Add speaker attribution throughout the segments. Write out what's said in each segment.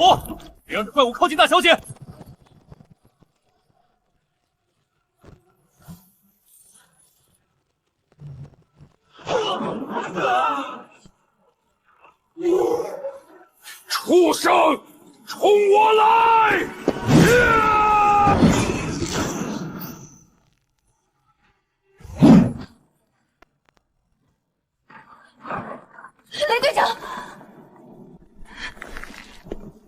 Speaker 1: 火，别让这怪物靠近大小姐。畜生，冲我来！
Speaker 2: 雷队长，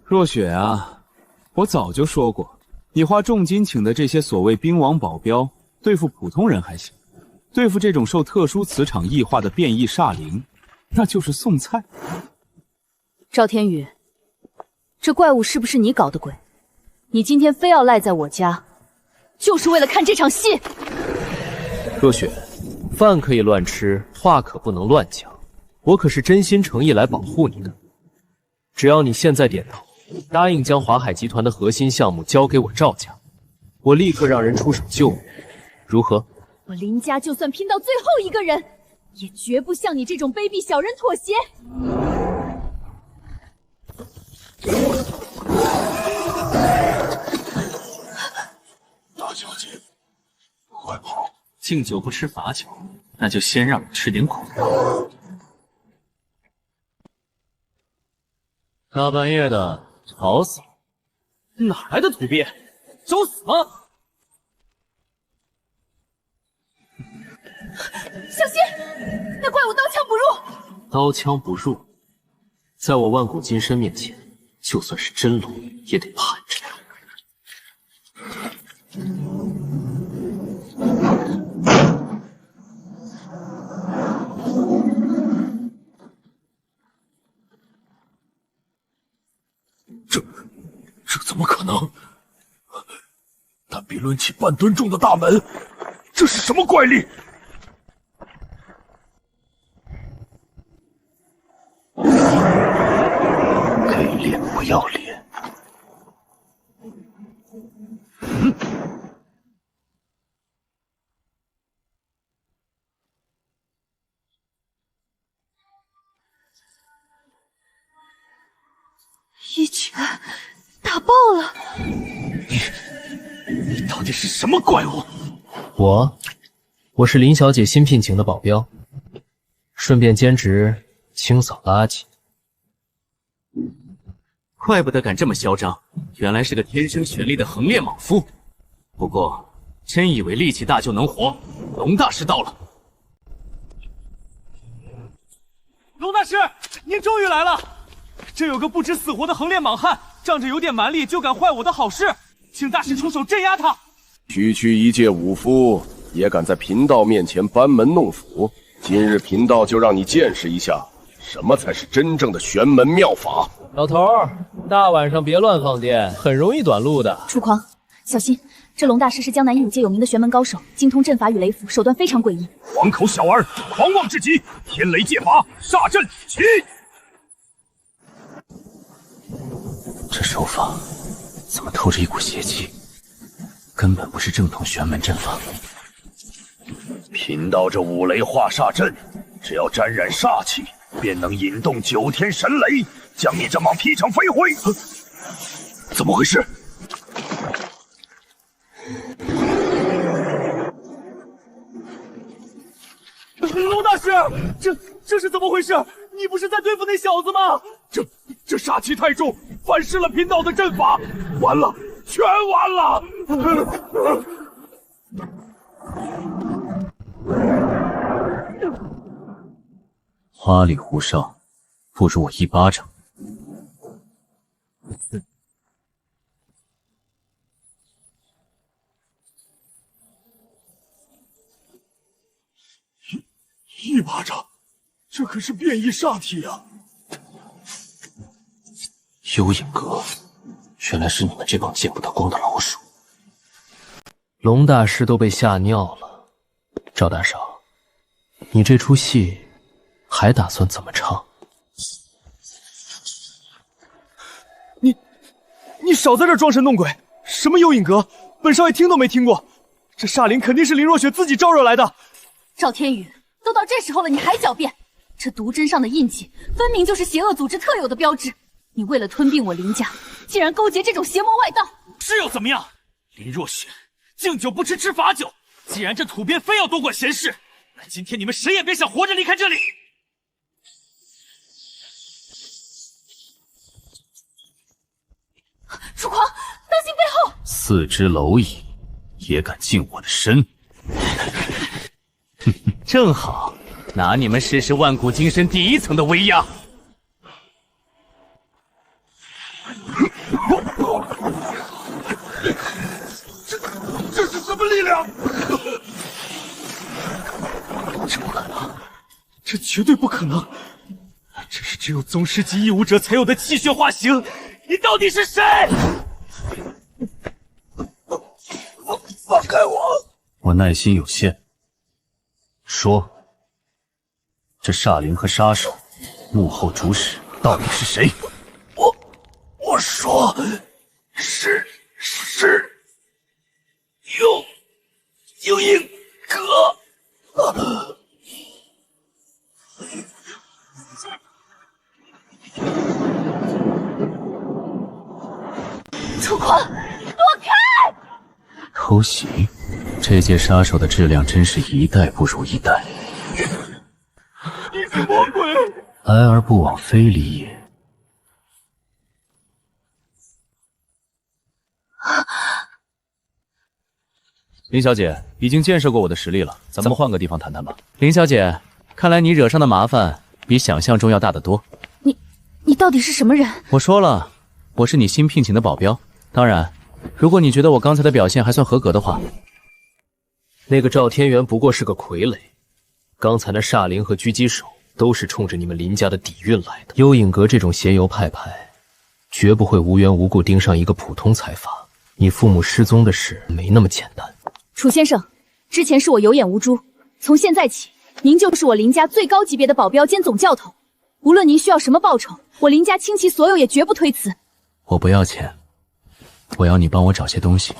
Speaker 3: 若雪啊，我早就说过，你花重金请的这些所谓兵王保镖，对付普通人还行，对付这种受特殊磁场异化的变异煞灵，那就是送菜。
Speaker 2: 赵天宇，这怪物是不是你搞的鬼？你今天非要赖在我家，就是为了看这场戏？
Speaker 4: 若雪，饭可以乱吃，话可不能乱讲。我可是真心诚意来保护你的。只要你现在点头，答应将华海集团的核心项目交给我赵家，我立刻让人出手救你，如何？
Speaker 2: 我林家就算拼到最后一个人，也绝不向你这种卑鄙小人妥协。
Speaker 1: 大小姐，快跑！敬酒不吃罚酒，那就先让你吃点苦。
Speaker 4: 大半夜的，吵死了！
Speaker 1: 哪来的土鳖？找死吗？
Speaker 2: 小心，那怪物刀枪不入！
Speaker 4: 刀枪不入，在我万古金身面前，就算是真龙也得盘着。
Speaker 1: 这怎么可能？单比抡起半吨重的大门，这是什么怪力？给脸不要脸！
Speaker 2: 一拳打爆了！
Speaker 1: 你到底是什么怪物？
Speaker 4: 我是林小姐新聘请的保镖，顺便兼职清扫垃圾。
Speaker 1: 怪不得敢这么嚣张，原来是个天生玄力的横猎莽夫。不过，真以为力气大就能活？龙大师到了。龙大师，您终于来了！这有个不知死活的横猎莽汉，仗着有点蛮力就敢坏我的好事，请大师出手镇压他。
Speaker 5: 区区一介武夫，也敢在贫道面前班门弄斧？今日贫道就让你见识一下，什么才是真正的玄门妙法。
Speaker 4: 老头儿，大晚上别乱放电，很容易短路的。
Speaker 2: 楚狂，小心！这龙大师是江南一武界有名的玄门高手，精通阵法与雷符，手段非常诡异。
Speaker 1: 狂口小儿，狂妄至极！天雷借法，煞阵起！这手法怎么透着一股邪气？根本不是正统玄门阵法。贫道这五雷化煞阵，只要沾染煞气，便能引动9天神雷，将你这蟒劈成飞灰。怎么回事？龙大师，这是怎么回事？你不是在对付那小子吗？这煞气太重，反噬了贫道的阵法，完了，全完了！花里胡哨，不如我一巴掌。一巴掌，这可是变异煞体啊！幽影阁，原来是你们这帮见不得光的老鼠。
Speaker 4: 龙大师都被吓尿了，赵大少，你这出戏还打算怎么唱？
Speaker 1: 你少在这装神弄鬼！什么幽影阁，本少爷听都没听过。这煞灵肯定是林若雪自己招惹来的。
Speaker 2: 赵天宇，都到这时候了，你还狡辩？这毒针上的印记，分明就是邪恶组织特有的标志。你为了吞并我林家，竟然勾结这种邪魔外道！
Speaker 1: 是又怎么样？林若雪敬酒不吃吃罚酒，既然这土鳖非要多管闲事，那今天你们谁也别想活着离开这里！
Speaker 2: 楚狂，当心背后！4
Speaker 6: 只蝼蚁也敢近我的身？正好拿你们试试万古金身第1层的威压。
Speaker 1: 这是什么力量？
Speaker 6: 这不可能，
Speaker 1: 这绝对不可能！这是只有宗师级异武者才有的气血化形！你到底是谁？放开我！
Speaker 6: 我耐心有限。说，这煞灵和杀手幕后主使到底是谁？
Speaker 1: 我说，是幽影阁。
Speaker 2: 楚狂，躲开！
Speaker 6: 偷袭，这届杀手的质量真是一代不如一代。
Speaker 1: 你是魔鬼！
Speaker 6: 来而不往非礼也。
Speaker 3: 林小姐已经见识过我的实力了，咱们换个地方谈谈吧。林小姐，看来你惹上的麻烦比想象中要大得多。
Speaker 2: 你到底是什么人？
Speaker 3: 我说了，我是你新聘请的保镖。当然，如果你觉得我刚才的表现还算合格的话，
Speaker 4: 那个赵天元不过是个傀儡，刚才那煞灵和狙击手都是冲着你们林家的底蕴来的。幽影阁这种邪游派绝不会无缘无故盯上一个普通财阀。你父母失踪的事没那么简单。
Speaker 2: 楚先生，之前是我有眼无珠，从现在起，您就是我林家最高级别的保镖兼总教头。无论您需要什么报酬，我林家倾其所有也绝不推辞。
Speaker 3: 我不要钱，我要你帮我找些东西。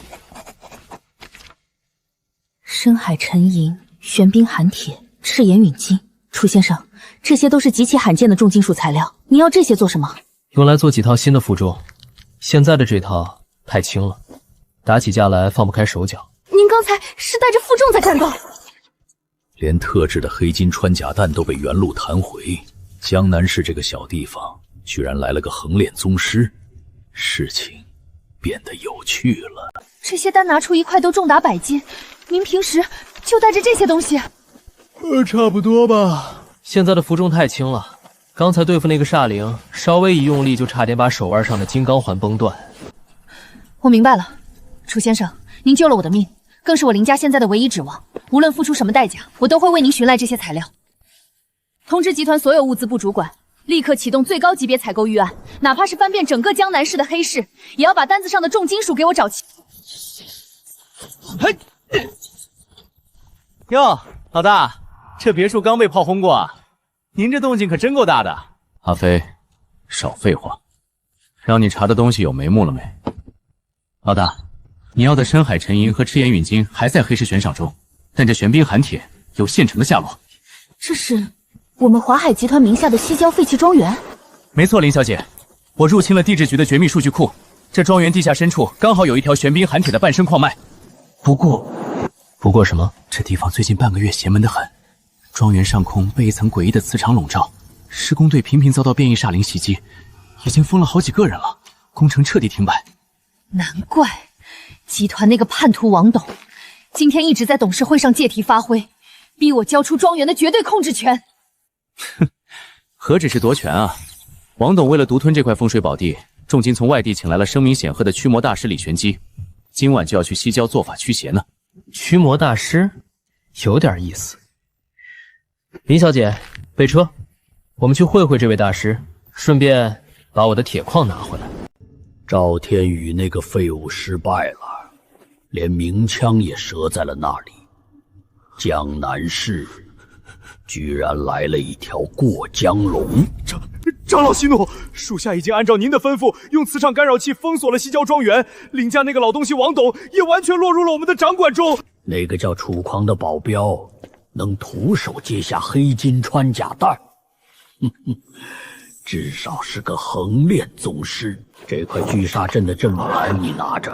Speaker 2: 深海沉银、玄冰寒铁、赤炎陨金。楚先生，这些都是极其罕见的重金属材料，您要这些做什么？
Speaker 4: 用来做几套新的负重，现在的这套太轻了，打起架来放不开手脚。
Speaker 2: 您刚才是带着负重在战斗？
Speaker 6: 连特制的黑金穿甲弹都被原路弹回，江南市这个小地方居然来了个横练宗师，事情变得有趣了。
Speaker 2: 这些单拿出一块都重达100斤，您平时就带着这些东西？
Speaker 4: 差不多吧。现在的负重太轻了，刚才对付那个煞灵，稍微一用力就差点把手腕上的金刚环崩断。
Speaker 2: 我明白了，楚先生，您救了我的命，更是我林家现在的唯一指望。无论付出什么代价，我都会为您寻来这些材料。通知集团所有物资部主管，立刻启动最高级别采购预案，哪怕是翻遍整个江南市的黑市，也要把单子上的重金属给我找齐。
Speaker 3: 嘿，哟，老大，这别墅刚被炮轰过啊，您这动静可真够大的。阿飞，少废话，让你查的东西有眉目了没？老大，你要的深海沉银和赤炎陨金还在黑市悬赏中，但这玄冰寒铁有现成的下落。
Speaker 2: 这是我们华海集团名下的西郊废弃庄园？
Speaker 3: 没错，林小姐，我入侵了地质局的绝密数据库，这庄园地下深处刚好有一条玄冰寒铁的半生矿脉。不过什么？这地方最近半个月邪门得很，庄园上空被一层诡异的磁场笼罩，施工队频频遭到变异煞灵袭击，已经封了好几个人了，工程彻底停摆。
Speaker 2: 难怪集团那个叛徒王董今天一直在董事会上借题发挥，逼我交出庄园的绝对控制权。
Speaker 3: 哼，何止是夺权啊！王董为了独吞这块风水宝地，重金从外地请来了声名显赫的驱魔大师李玄机，今晚就要去西郊做法驱邪呢。
Speaker 4: 驱魔大师有点意思。林小姐，备车，我们去会会这位大师，顺便把我的铁矿拿回来。
Speaker 6: 赵天宇那个废物失败了，连鸣枪也折在了那里。江南市居然来了一条过江龙。
Speaker 1: 长老息怒，属下已经按照您的吩咐，用磁场干扰器封锁了西郊庄园。林家那个老东西王董也完全落入了我们的掌管中。
Speaker 6: 那个叫楚狂的保镖能徒手接下黑金穿甲弹，至少是个横练宗师。这块聚沙阵的阵法你拿着。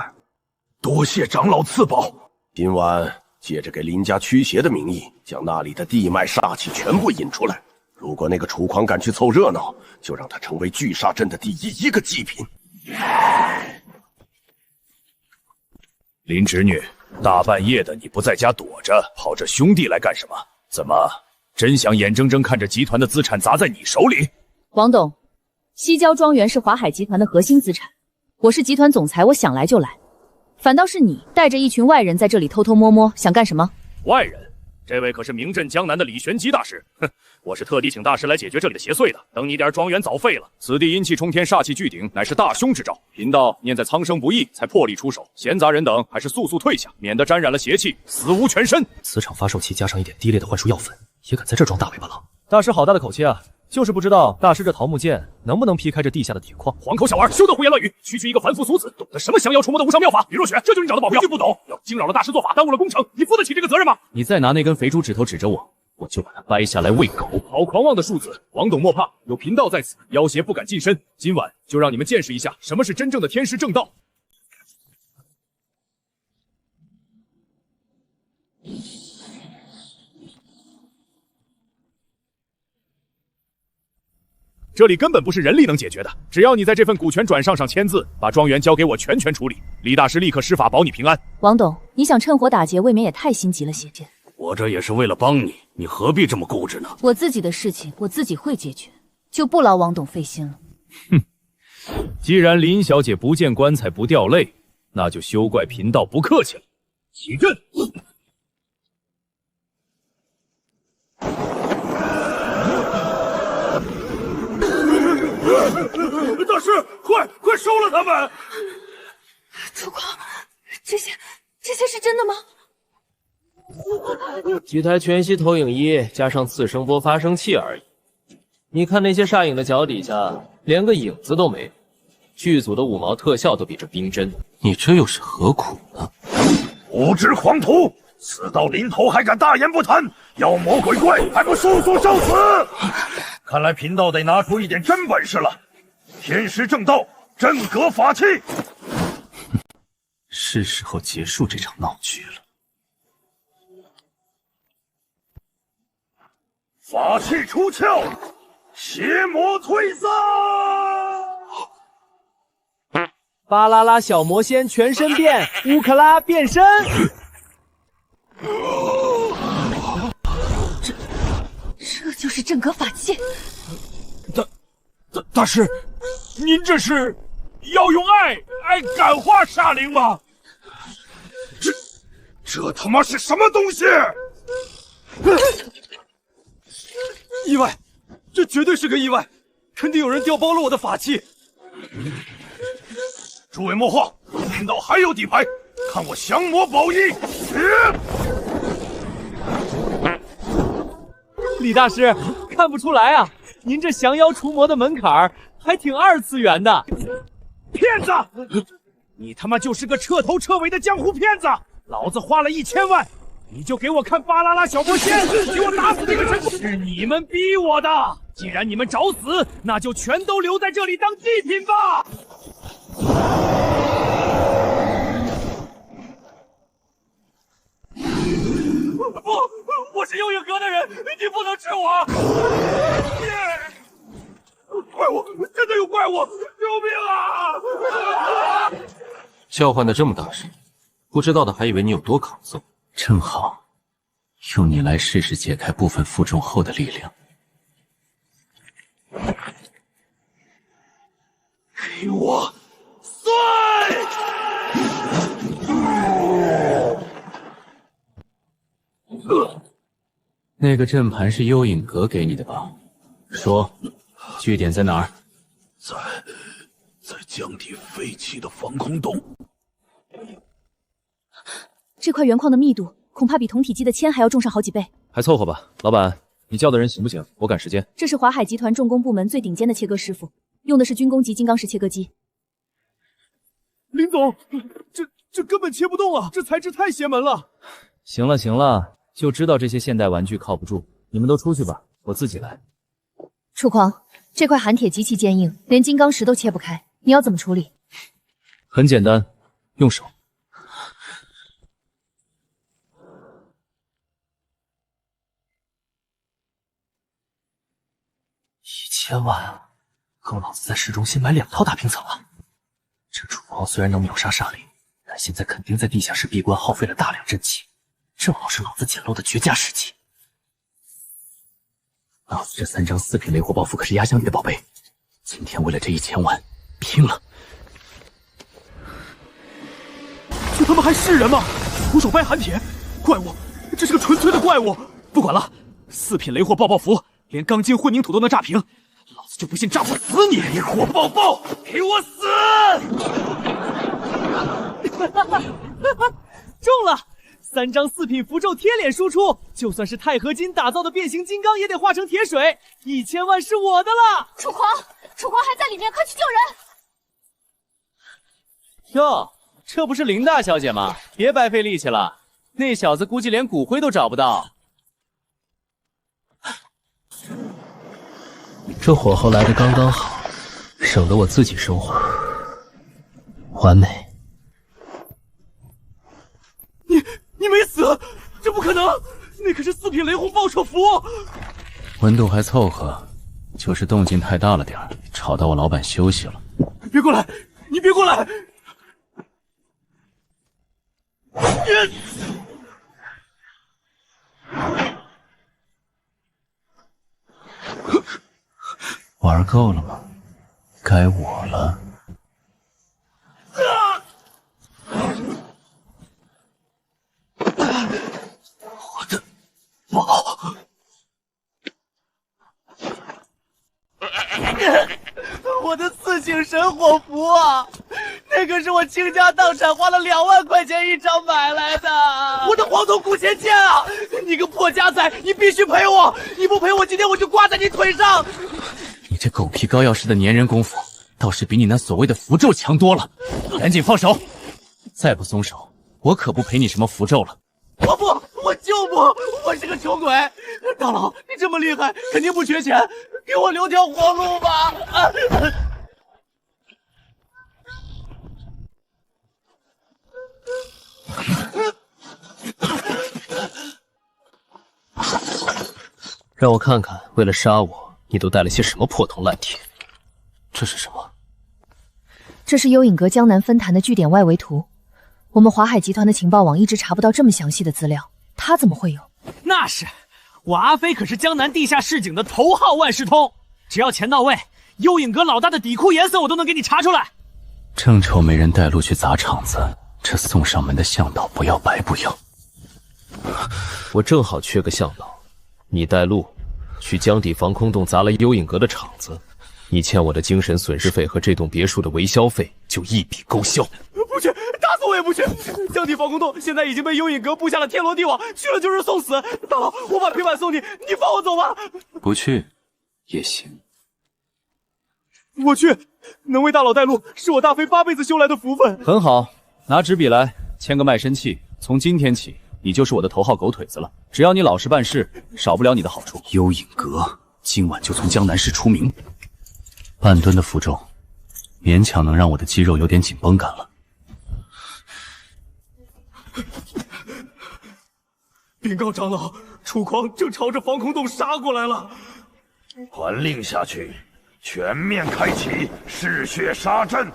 Speaker 1: 多谢长老赐宝。
Speaker 5: 今晚借着给林家驱邪的名义，将那里的地脉煞气全部引出来。如果那个楚狂敢去凑热闹，就让他成为聚沙阵的第一个祭品。
Speaker 1: 林侄女，大半夜的你不在家躲着，跑这兄弟来干什么？怎么真想眼睁睁看着集团的资产砸在你手里？
Speaker 2: 王董，西郊庄园是华海集团的核心资产，我是集团总裁，我想来就来。反倒是你带着一群外人在这里偷偷摸摸，想干什么？
Speaker 1: 外人？这位可是名震江南的李玄机大师，哼，我是特地请大师来解决这里的邪祟的。等你点庄园早废了，此地阴气冲天，煞气俱鼎，乃是大凶之兆。贫道念在苍生不义，才破例出手。闲杂人等还是速退下，免得沾染了邪气，死无全身。
Speaker 4: 磁场发售器加上一点低劣的幻术药粉，也敢在这装大尾巴狼？大师好大的口气啊！就是不知道大师这桃木剑能不能劈开这地下的铁矿。
Speaker 1: 黄口小儿，休得胡言乱语！区区一个凡夫俗子，懂得什么降妖除魔的无上妙法？李若雪，这就是你找的保镖？不懂，要惊扰了大师做法，耽误了工程，你负得起这个责任吗？
Speaker 3: 你再拿那根肥猪指头指着我，我就把它掰下来喂狗。
Speaker 1: 好狂妄的数字！王董莫怕，有贫道在此，妖邪不敢近身。今晚就让你们见识一下什么是真正的天师正道。这里根本不是人力能解决的，只要你在这份股权转账上签字，把庄园交给我全权处理，李大师立刻施法保你平安。
Speaker 2: 王董，你想趁火打劫，未免也太心急了些。
Speaker 6: 我这也是为了帮你，你何必这么固执呢？
Speaker 2: 我自己的事情我自己会解决，就不劳王董费心了。
Speaker 1: 哼，既然林小姐不见棺材不掉泪，那就休怪贫道不客气了。起阵！大师，快收了他们！
Speaker 2: 楚狂，这些是真的吗？
Speaker 4: 几台全息投影仪加上次声波发生器而已。你看那些煞影的脚底下，连个影子都没有。剧组的5毛特效都比这逼真，
Speaker 3: 你这又是何苦呢？
Speaker 1: 无知狂徒，死到临头还敢大言不惭，妖魔鬼怪还不速速受死！看来贫道得拿出一点真本事了。天师正道，震阁法器。
Speaker 3: 是时候结束这场闹剧了。
Speaker 1: 法器出鞘，邪魔退散。
Speaker 4: 巴啦啦小魔仙全身变，乌克拉变身。
Speaker 2: 这就是镇阁法器。
Speaker 1: 大师，您这是要用爱感化煞灵吗？这他妈是什么东西？
Speaker 7: 意外，这绝对是个意外，肯定有人调包了我的法器。
Speaker 1: 诸位莫慌，贫道还有底牌，看我降魔保一！
Speaker 4: 李大师，看不出来啊，您这降妖除魔的门槛还挺二次元的。
Speaker 1: 骗子！你他妈就是个彻头彻尾的江湖骗子！老子花了1000万，你就给我看巴啦啦小魔仙，给我打死这个陈国！是你们逼我的！既然你们找死，那就全都留在这里当祭品吧！不，我是幽影阁的人，你不能治我！怪我，真的有怪我！救命啊！
Speaker 3: 叫唤的这么大声，不知道的还以为你有多抗揍。正好，用你来试试解开部分负重后的力量。
Speaker 1: 给我碎！
Speaker 3: 那个阵盘是幽影阁给你的吧？说，据点在哪儿？
Speaker 1: 在江底废弃的防空洞。
Speaker 2: 这块原矿的密度恐怕比同体积的铅还要重上好几倍。
Speaker 4: 还凑合吧，老板，你叫的人行不行？我赶时间。
Speaker 2: 这是华海集团重工部门最顶尖的切割师傅，用的是军工级金刚石切割机。
Speaker 7: 林总，这根本切不动啊！这材质太邪门了。
Speaker 4: 行了行了，就知道这些现代玩具靠不住，你们都出去吧，我自己来。
Speaker 2: 楚狂，这块寒铁极其坚硬，连金刚石都切不开，你要怎么处理？
Speaker 4: 很简单，用手。1000万，够老子在市中心买2套大平层了。这楚皇虽然能秒杀煞灵，但现在肯定在地下室闭关，耗费了大量真气，正好是老子捡漏的绝佳时机。老子这3张4品雷火抱负可是压箱底的宝贝，今天为了这1000万，拼了！
Speaker 7: 这他妈还是人吗？徒手掰寒铁，怪物，这是个纯粹的怪物！不管了，4品雷火抱符，连钢筋混凝土都能炸平，老子就不信炸不死你！雷火抱，给我死！中了！3张4品符咒贴脸输出，就算是钛合金打造的变形金刚也得化成铁水，1000万是我的了！
Speaker 2: 楚狂还在里面，快去救人！
Speaker 4: 哟，这不是林大小姐吗？别白费力气了，那小子估计连骨灰都找不到。这火候来得刚刚好，省得我自己生火，完美。
Speaker 7: 你没死，这不可能！那可是4品雷火爆射符，
Speaker 3: 温度还凑合，就是动静太大了点儿，吵到我老板休息了。
Speaker 7: 别过来！你别过来！
Speaker 3: 玩够了吗？该我了。
Speaker 7: 我的宝！我的4星神火符啊！那可是我倾家荡产花了2万块钱一张买来的，我的黄铜古仙剑啊！你个破家仔，你必须赔我！你不赔我，今天我就挂在你腿上！
Speaker 3: 你这狗皮膏药式的粘人功夫，倒是比你那所谓的符咒强多了。赶紧放手！再不松手，我可不赔你什么符咒了。
Speaker 7: 我不，我就不！我是个穷鬼！大佬，你这么厉害，肯定不缺钱，给我留条活路吧！
Speaker 4: 让我看看，为了杀我，你都带了些什么破铜烂铁？这是什么？
Speaker 2: 这是幽影阁江南分坛的据点外围图。我们华海集团的情报网一直查不到这么详细的资料，他怎么会有？
Speaker 7: 那是，我阿飞可是江南地下市井的头号万事通，只要钱到位，幽影阁老大的底裤颜色我都能给你查出来。
Speaker 3: 正愁没人带路去砸场子，这送上门的向导不要白不要。
Speaker 4: 我正好缺个向导，你带路，去江底防空洞砸了幽影阁的场子，你欠我的精神损失费和这栋别墅的维修费就一笔勾销。
Speaker 7: 不去，打死我也不去！江底防空洞现在已经被幽影阁布下了天罗地网，去了就是送死。大佬，我把平板送你，你放我走吧。
Speaker 3: 不去也行。
Speaker 7: 我去，能为大佬带路，是我大飞8辈子修来的福分。
Speaker 3: 很好，拿纸笔来，签个卖身契。从今天起，你就是我的头号狗腿子了。只要你老实办事，少不了你的好处。幽影阁今晚就从江南市出名。半吨的符咒，勉强能让我的肌肉有点紧绷感了。
Speaker 7: 禀告长老，楚狂正朝着防空洞杀过来了。
Speaker 5: 传令下去，全面开启嗜血杀阵。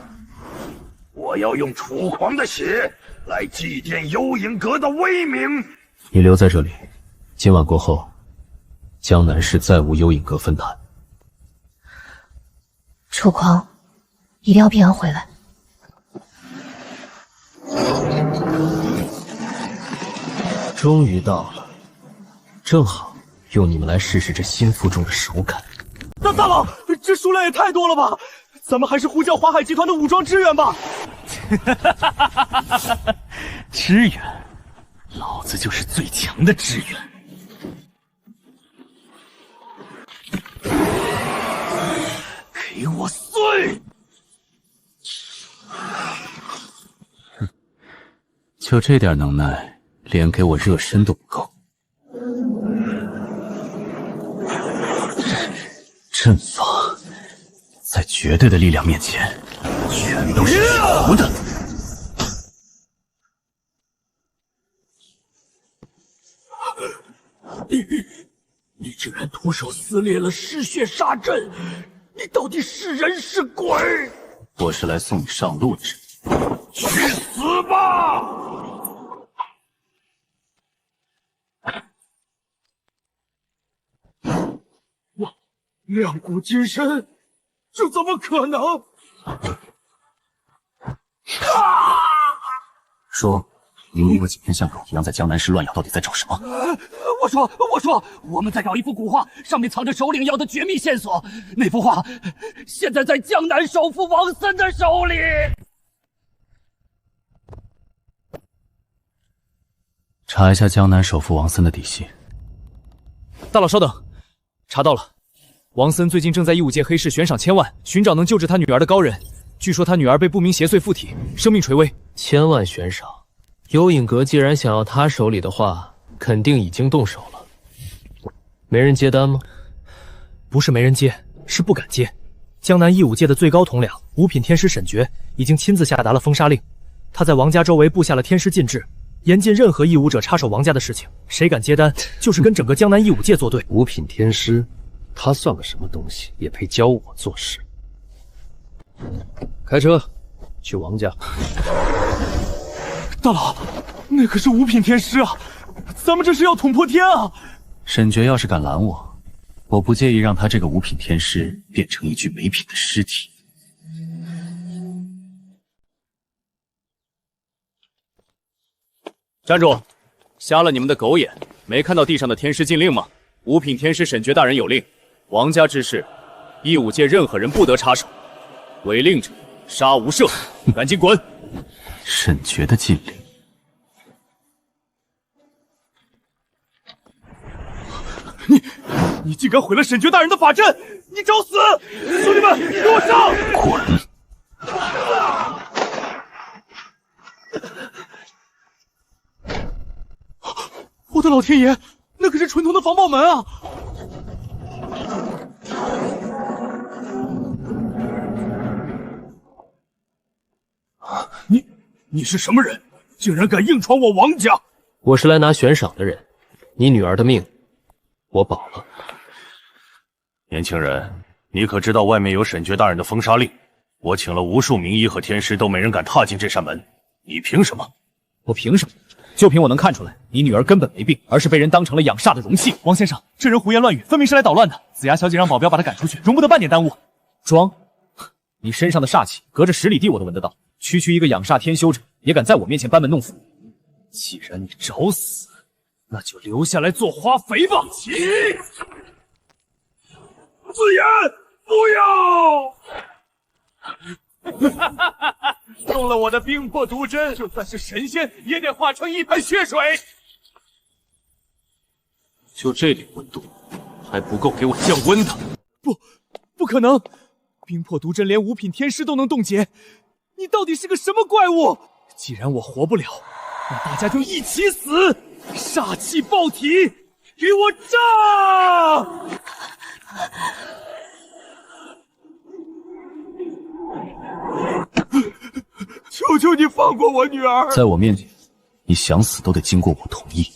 Speaker 5: 我要用楚狂的血来祭奠幽影阁的威名。
Speaker 4: 你留在这里，今晚过后，江南市再无幽影阁分坛。
Speaker 2: 楚狂，一定要平安回来。
Speaker 4: 终于到了，正好用你们来试试这新符咒的手感。
Speaker 7: 大佬，这数量也太多了吧？咱们还是呼叫华海集团的武装支援吧。
Speaker 3: 支援，老子就是最强的支援。
Speaker 7: 给我碎！
Speaker 3: 就这点能耐，连给我热身都不够。阵法
Speaker 6: 在绝对的力量面前，全都是浮的。你居然徒手撕裂了尸血杀阵，你到底是人是鬼？我是来送你上路的人，去死吧！亮骨金身，这怎么可能？说，你摸过几天像狗一样在江南市乱咬，到底在找什么？
Speaker 7: 我说，我们在找一幅古画，上面藏着首领要的绝密线索。那幅画现在在江南首富王森的手里。
Speaker 6: 查一下江南首富王森的底细。
Speaker 4: 大佬稍等，查到了。王森最近正在义武界黑市悬赏1000万，寻找能救治他女儿的高人。据说他女儿被不明邪祟附体，生命垂危。1000万悬赏，幽影阁既然想要他手里的话，肯定已经动手了。没人接单吗？不是没人接，是不敢接。江南义武界的最高统领五品天师沈觉已经亲自下达了封杀令，他在王家周围布下了天师禁制，严禁任何义武者插手王家的事情。谁敢接单，就是跟整个江南义武界作对。
Speaker 8: 五品天师，他算个什么东西，也配教我做事？开车去王家。
Speaker 3: 大佬，那可是五品天师啊，咱们这是要捅破天啊！
Speaker 6: 沈觉要是敢拦我，我不介意让他这个五品天师变成一具没品的尸体。
Speaker 1: 站住！瞎了你们的狗眼，没看到地上的天师禁令吗？五品天师沈觉大人有令，王家之事，义武界任何人不得插手，违令者杀无赦，赶紧滚！
Speaker 6: 沈觉的禁令。
Speaker 3: 你竟敢毁了沈觉大人的法阵，你找死！兄弟们，给我上！
Speaker 6: 滚！
Speaker 3: 我的老天爷，那可是纯铜的防爆门啊！你是什么人？竟然敢硬闯我王家！
Speaker 4: 我是来拿悬赏的人，你女儿的命我保了。
Speaker 5: 年轻人，你可知道外面有沈觉大人的封杀令？我请了无数名医和天师，都没人敢踏进这扇门，你凭什么？
Speaker 1: 我凭什么？就凭我能看出来，你女儿根本没病，而是被人当成了养煞的容器。
Speaker 3: 王先生，这人胡言乱语，分明是来捣乱的。子牙小姐让保镖把他赶出去，容不得半点耽误。
Speaker 1: 装！你身上的煞气，隔着10里地我都闻得到。区区一个养煞天修者，也敢在我面前班门弄斧？既然你找死，那就留下来做花肥吧！起！
Speaker 3: 子言，不要！中了我的冰魄毒针，就算是神仙也得化成一盆血水。
Speaker 1: 就这点温度，还不够给我降温的？
Speaker 3: 不可能！冰魄毒针连五品天师都能冻结，你到底是个什么怪物？既然我活不了，那大家就一起死！煞气爆体，给我炸！求求你放过我女儿！
Speaker 6: 在我面前，你想死都得经过我同意。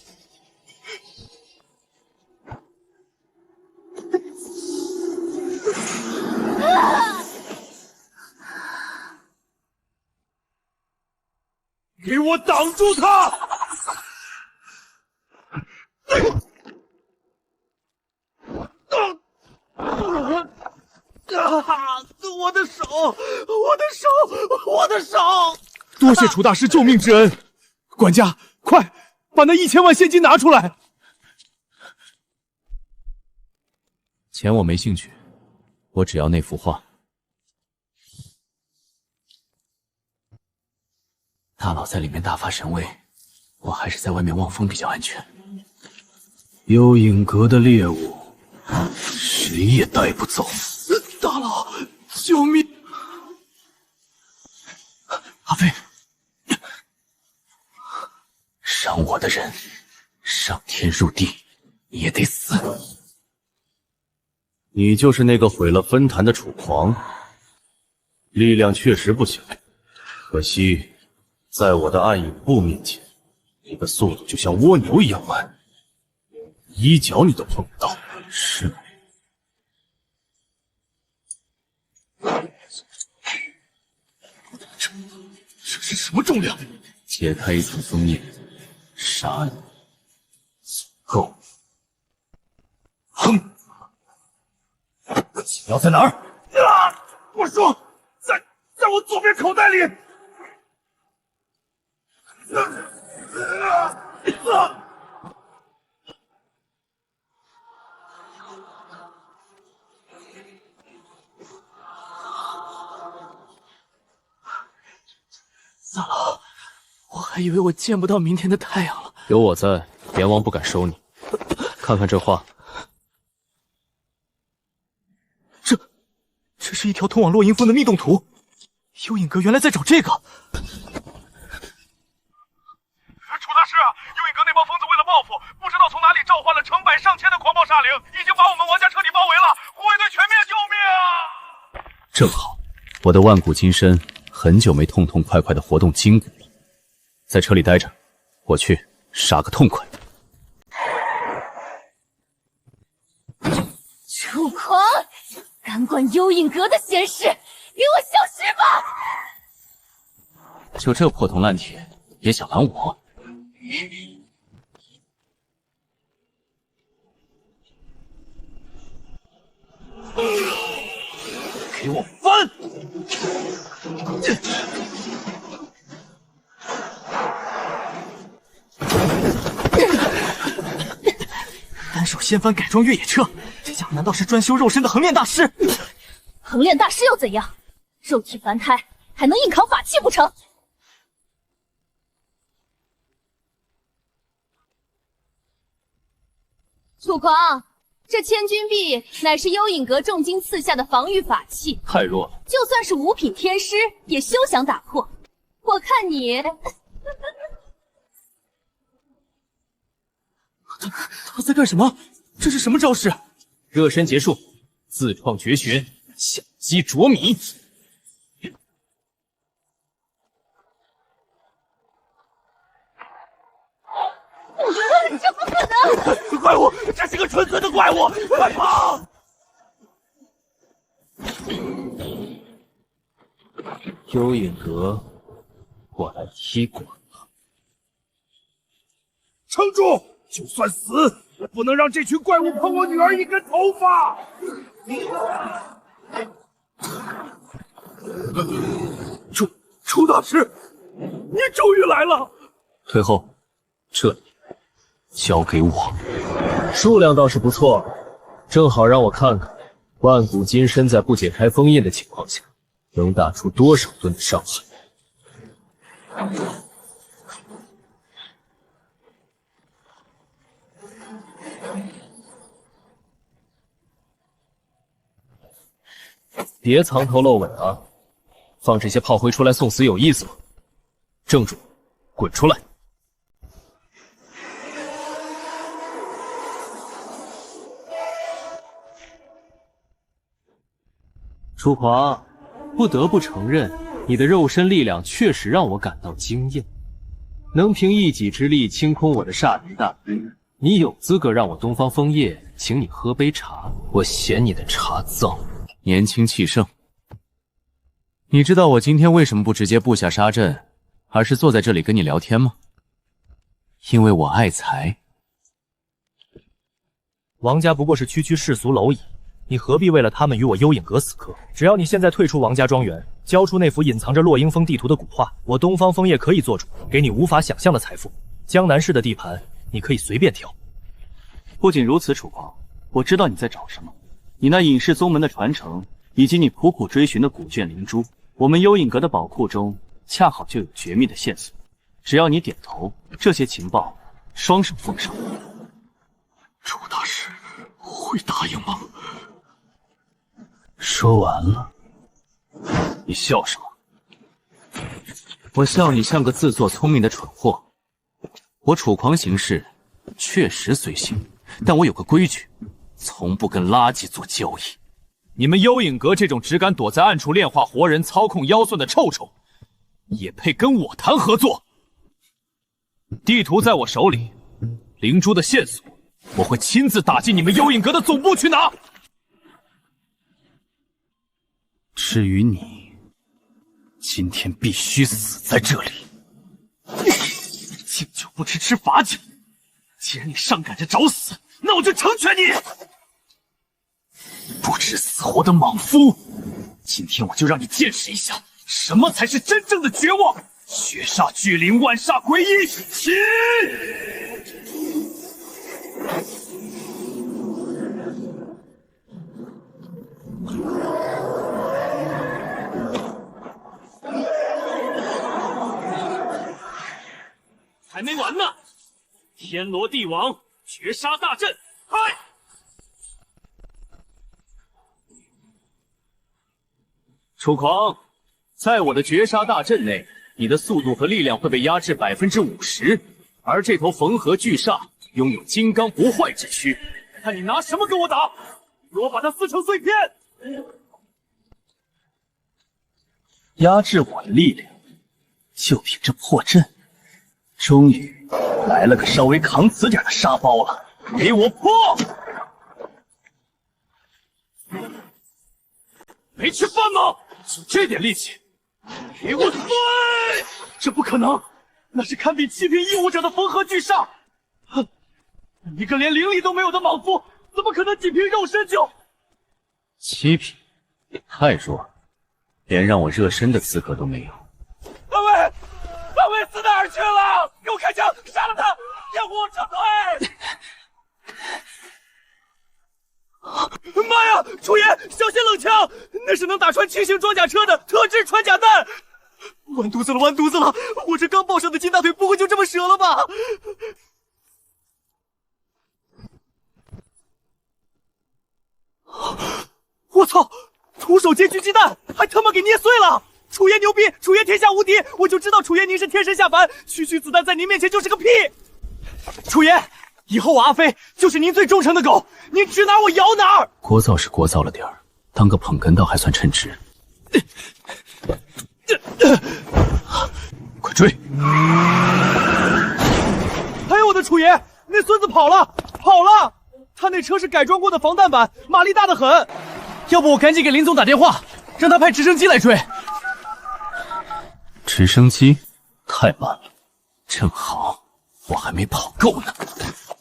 Speaker 3: 给我挡住他！我的手！多谢楚大师救命之恩，管家，快把那1000万现金拿出来！
Speaker 1: 钱我没兴趣，我只要那幅画。
Speaker 6: 大佬在里面大发神威，我还是在外面望风比较安全。幽影阁的猎物，谁也带不走。
Speaker 3: 大佬，救命！
Speaker 6: 阿飞，伤我的人，上天入地也得死。
Speaker 5: 你就是那个毁了分坛的楚狂，
Speaker 8: 力量确实不小，可惜在我的暗影步面前，你的速度就像蜗牛一样慢，一脚你都碰不到。
Speaker 3: 是。
Speaker 8: 这是什么重量？
Speaker 3: 解开一层封印，杀你。
Speaker 8: 够。哼！解药在哪儿？
Speaker 5: 啊！我说，在我左边口袋里。
Speaker 7: 萨老，我还以为我见不到明天的太阳了。
Speaker 4: 有我在，阎王不敢收你。看看这画，
Speaker 7: 这是一条通往落阴峰的密洞图。幽影阁原来在找这个。楚大师，幽影阁那帮疯子为了报复，不知道从哪里召唤了成百上千的狂暴煞灵，已经把我们王家彻底包围了。护卫队全灭，救命啊！
Speaker 3: 正好，我的万古金身很久没痛痛快快的活动筋骨了，在车里待着，我去杀个痛快。
Speaker 2: 楚狂，敢管幽影阁的闲事，给我消失吧！
Speaker 3: 就这破铜烂铁也想拦我？
Speaker 7: 给我翻！单手掀翻改装越野车，这家伙难道是专修肉身的横炼大师？
Speaker 2: 横炼大师又怎样？肉体凡胎，还能硬扛法器不成？楚狂，这千钧币乃是幽影阁重金赐下的防御法器，
Speaker 3: 太弱了，
Speaker 2: 就算是五品天师也休想打破。我看你
Speaker 7: 他在干什么？这是什么招式？
Speaker 4: 热身结束，自创绝学，小鸡啄米。
Speaker 2: 这不可能！
Speaker 5: 怪物，这是个纯粹的怪物，快跑！
Speaker 4: 幽影阁，我来踢馆了。
Speaker 5: 撑住！就算死，也不能让这群怪物碰我女儿一根头发！楚大师，你终于来了！
Speaker 3: 退后，这里交给我。
Speaker 4: 数量倒是不错，正好让我看看万古金身在不解开封印的情况下，能打出多少吨的伤害。别藏头露尾啊！放这些炮灰出来送死有意思吗？正主，滚出来！楚狂，不得不承认，你的肉身力量确实让我感到惊艳，能凭一己之力清空我的煞灵大军，你有资格让我东方枫叶请你喝杯茶。我嫌你的茶脏。
Speaker 3: 年轻气盛。你知道我今天为什么不直接布下杀阵，而是坐在这里跟你聊天吗？因为我爱财。
Speaker 9: 王家不过是区区世俗蝼蚁，你何必为了他们与我幽影阁死磕？只要你现在退出王家庄园，交出那幅隐藏着落英峰地图的古画，我东方枫叶可以做主，给你无法想象的财富。江南市的地盘，你可以随便挑。
Speaker 10: 不仅如此，楚狂，我知道你在找什么。你那隐世宗门的传承，以及你苦苦追寻的古卷灵珠，我们幽影阁的宝库中恰好就有绝密的线索。只要你点头，这些情报双手奉上。
Speaker 5: 楚大师会答应吗？
Speaker 3: 说完了。你笑什么？我笑你像个自作聪明的蠢货。我楚狂行事确实随性，但我有个规矩，从不跟垃圾做交易。你们幽影阁这种只敢躲在暗处炼化活人、操控妖算的臭虫，也配跟我谈合作？地图在我手里，灵珠的线索，我会亲自打进你们幽影阁的总部去拿。
Speaker 10: 至于你，今天必须死在这里。敬酒不吃吃罚酒，既然你上赶着找死，那我就成全你。不知死活的莽夫，今天我就让你见识一下，什么才是真正的绝望！血煞聚灵，万煞归一，起！
Speaker 9: 还没完呢！天罗地网，绝杀大阵，嗨！
Speaker 3: 楚狂，在我的绝杀大阵内，你的速度和力量会被压制50%，而这头缝合巨煞拥有金刚不坏之躯，看你拿什么跟我打！给我把它撕成碎片！
Speaker 10: 压制我的力量，就凭这破阵，终于来了个稍微扛死点的沙包了，给我破！
Speaker 3: 没吃饭吗？就这点力气，给我碎！
Speaker 10: 这不可能，那是堪比7品异武者的缝合巨煞。哼，一个连灵力都没有的莽夫，怎么可能仅凭肉身就
Speaker 8: ？7品，太弱了，连让我热身的资格都没有。
Speaker 7: 二位，二位死哪儿去了？给我开枪，杀了他，让我撤退！妈呀！楚爷，小心冷枪，那是能打穿轻型装甲车的特制穿甲弹。完犊子了，完犊子了！我这刚抱上的金大腿不会就这么折了吧？我操！徒手接狙击弹，还他妈给捏碎了！楚爷牛逼，楚爷天下无敌！我就知道楚爷您是天神下凡，区区子弹在您面前就是个屁！楚爷，以后我阿飞就是您最忠诚的狗，您指哪儿我咬哪儿。
Speaker 6: 聒噪是聒噪了点儿，当个捧哏倒还算称职。快追！
Speaker 7: 哎呦我的楚爷，那孙子跑了，跑了！他那车是改装过的防弹版，马力大得很。要不我赶紧给林总打电话，让他派直升机来追。
Speaker 6: 直升机太慢了，正好我还没跑够呢。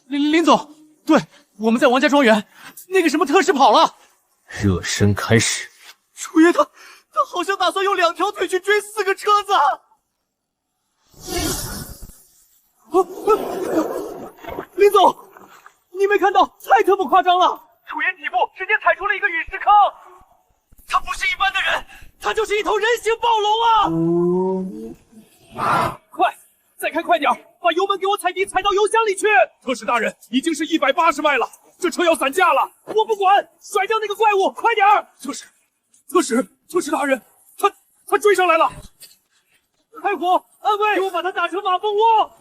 Speaker 7: 林总，对，我们在王家庄园，那个什么特使跑了。
Speaker 4: 热身开始。
Speaker 7: 楚爷他好像打算用2条腿去追4个车子。林总，你没看到？太他妈夸张了！楚爷几步直接踩出了一个陨石坑。他不是一般的人，他就是一头人形暴龙啊！快，再开快点，把油门给我踩低，踩到油箱里去！
Speaker 1: 特使大人，已经是180迈了，这车要散架了。
Speaker 7: 我不管，甩掉那个怪物，快点儿！
Speaker 1: 特使大人，他追上来了！
Speaker 7: 开火，安慰，给我把他打成马蜂窝！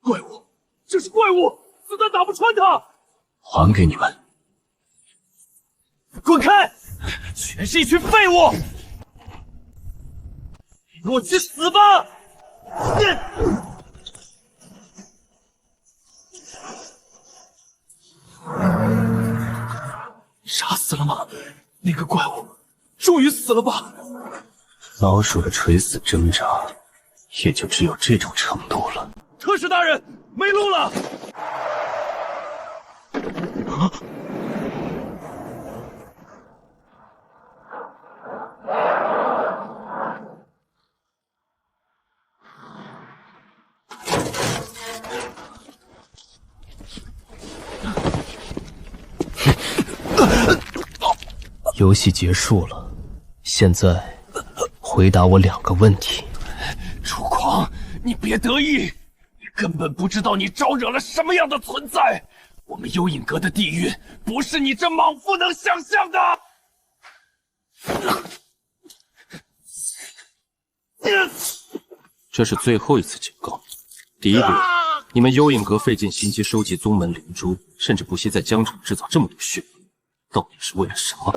Speaker 1: 怪物，这是怪物，子弹打不穿他！
Speaker 6: 还给你们！
Speaker 7: 滚开！全是一群废物！给我去死吧！
Speaker 10: 杀死了吗？那个怪物终于死了吧？
Speaker 6: 老鼠的垂死挣扎，也就只有这种程度了。
Speaker 1: 特使大人，没路了！
Speaker 4: 游戏结束了，现在回答我2个问题。
Speaker 7: 楚狂，你别得意，你根本不知道你招惹了什么样的存在。我们幽影阁的地狱，不是你这莽夫能想象的。
Speaker 3: 这是最后一次警告，第一个人
Speaker 8: 你们幽影阁费尽心机收集宗门灵珠，甚至不惜在江城制造这么多血迹，到底是为了什么？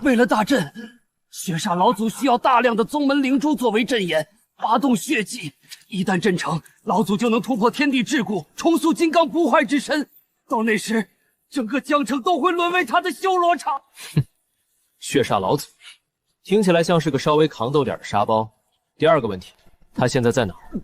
Speaker 7: 为了大阵，血煞老祖需要大量的宗门灵珠作为阵眼，发动血祭。一旦阵成，老祖就能突破天地桎梏，重塑金刚不坏之身。到那时，整个江城都会沦为他的修罗场。
Speaker 4: 哼，血煞老祖，听起来像是个稍微扛斗点的沙包。第二个问题，他现在在哪儿？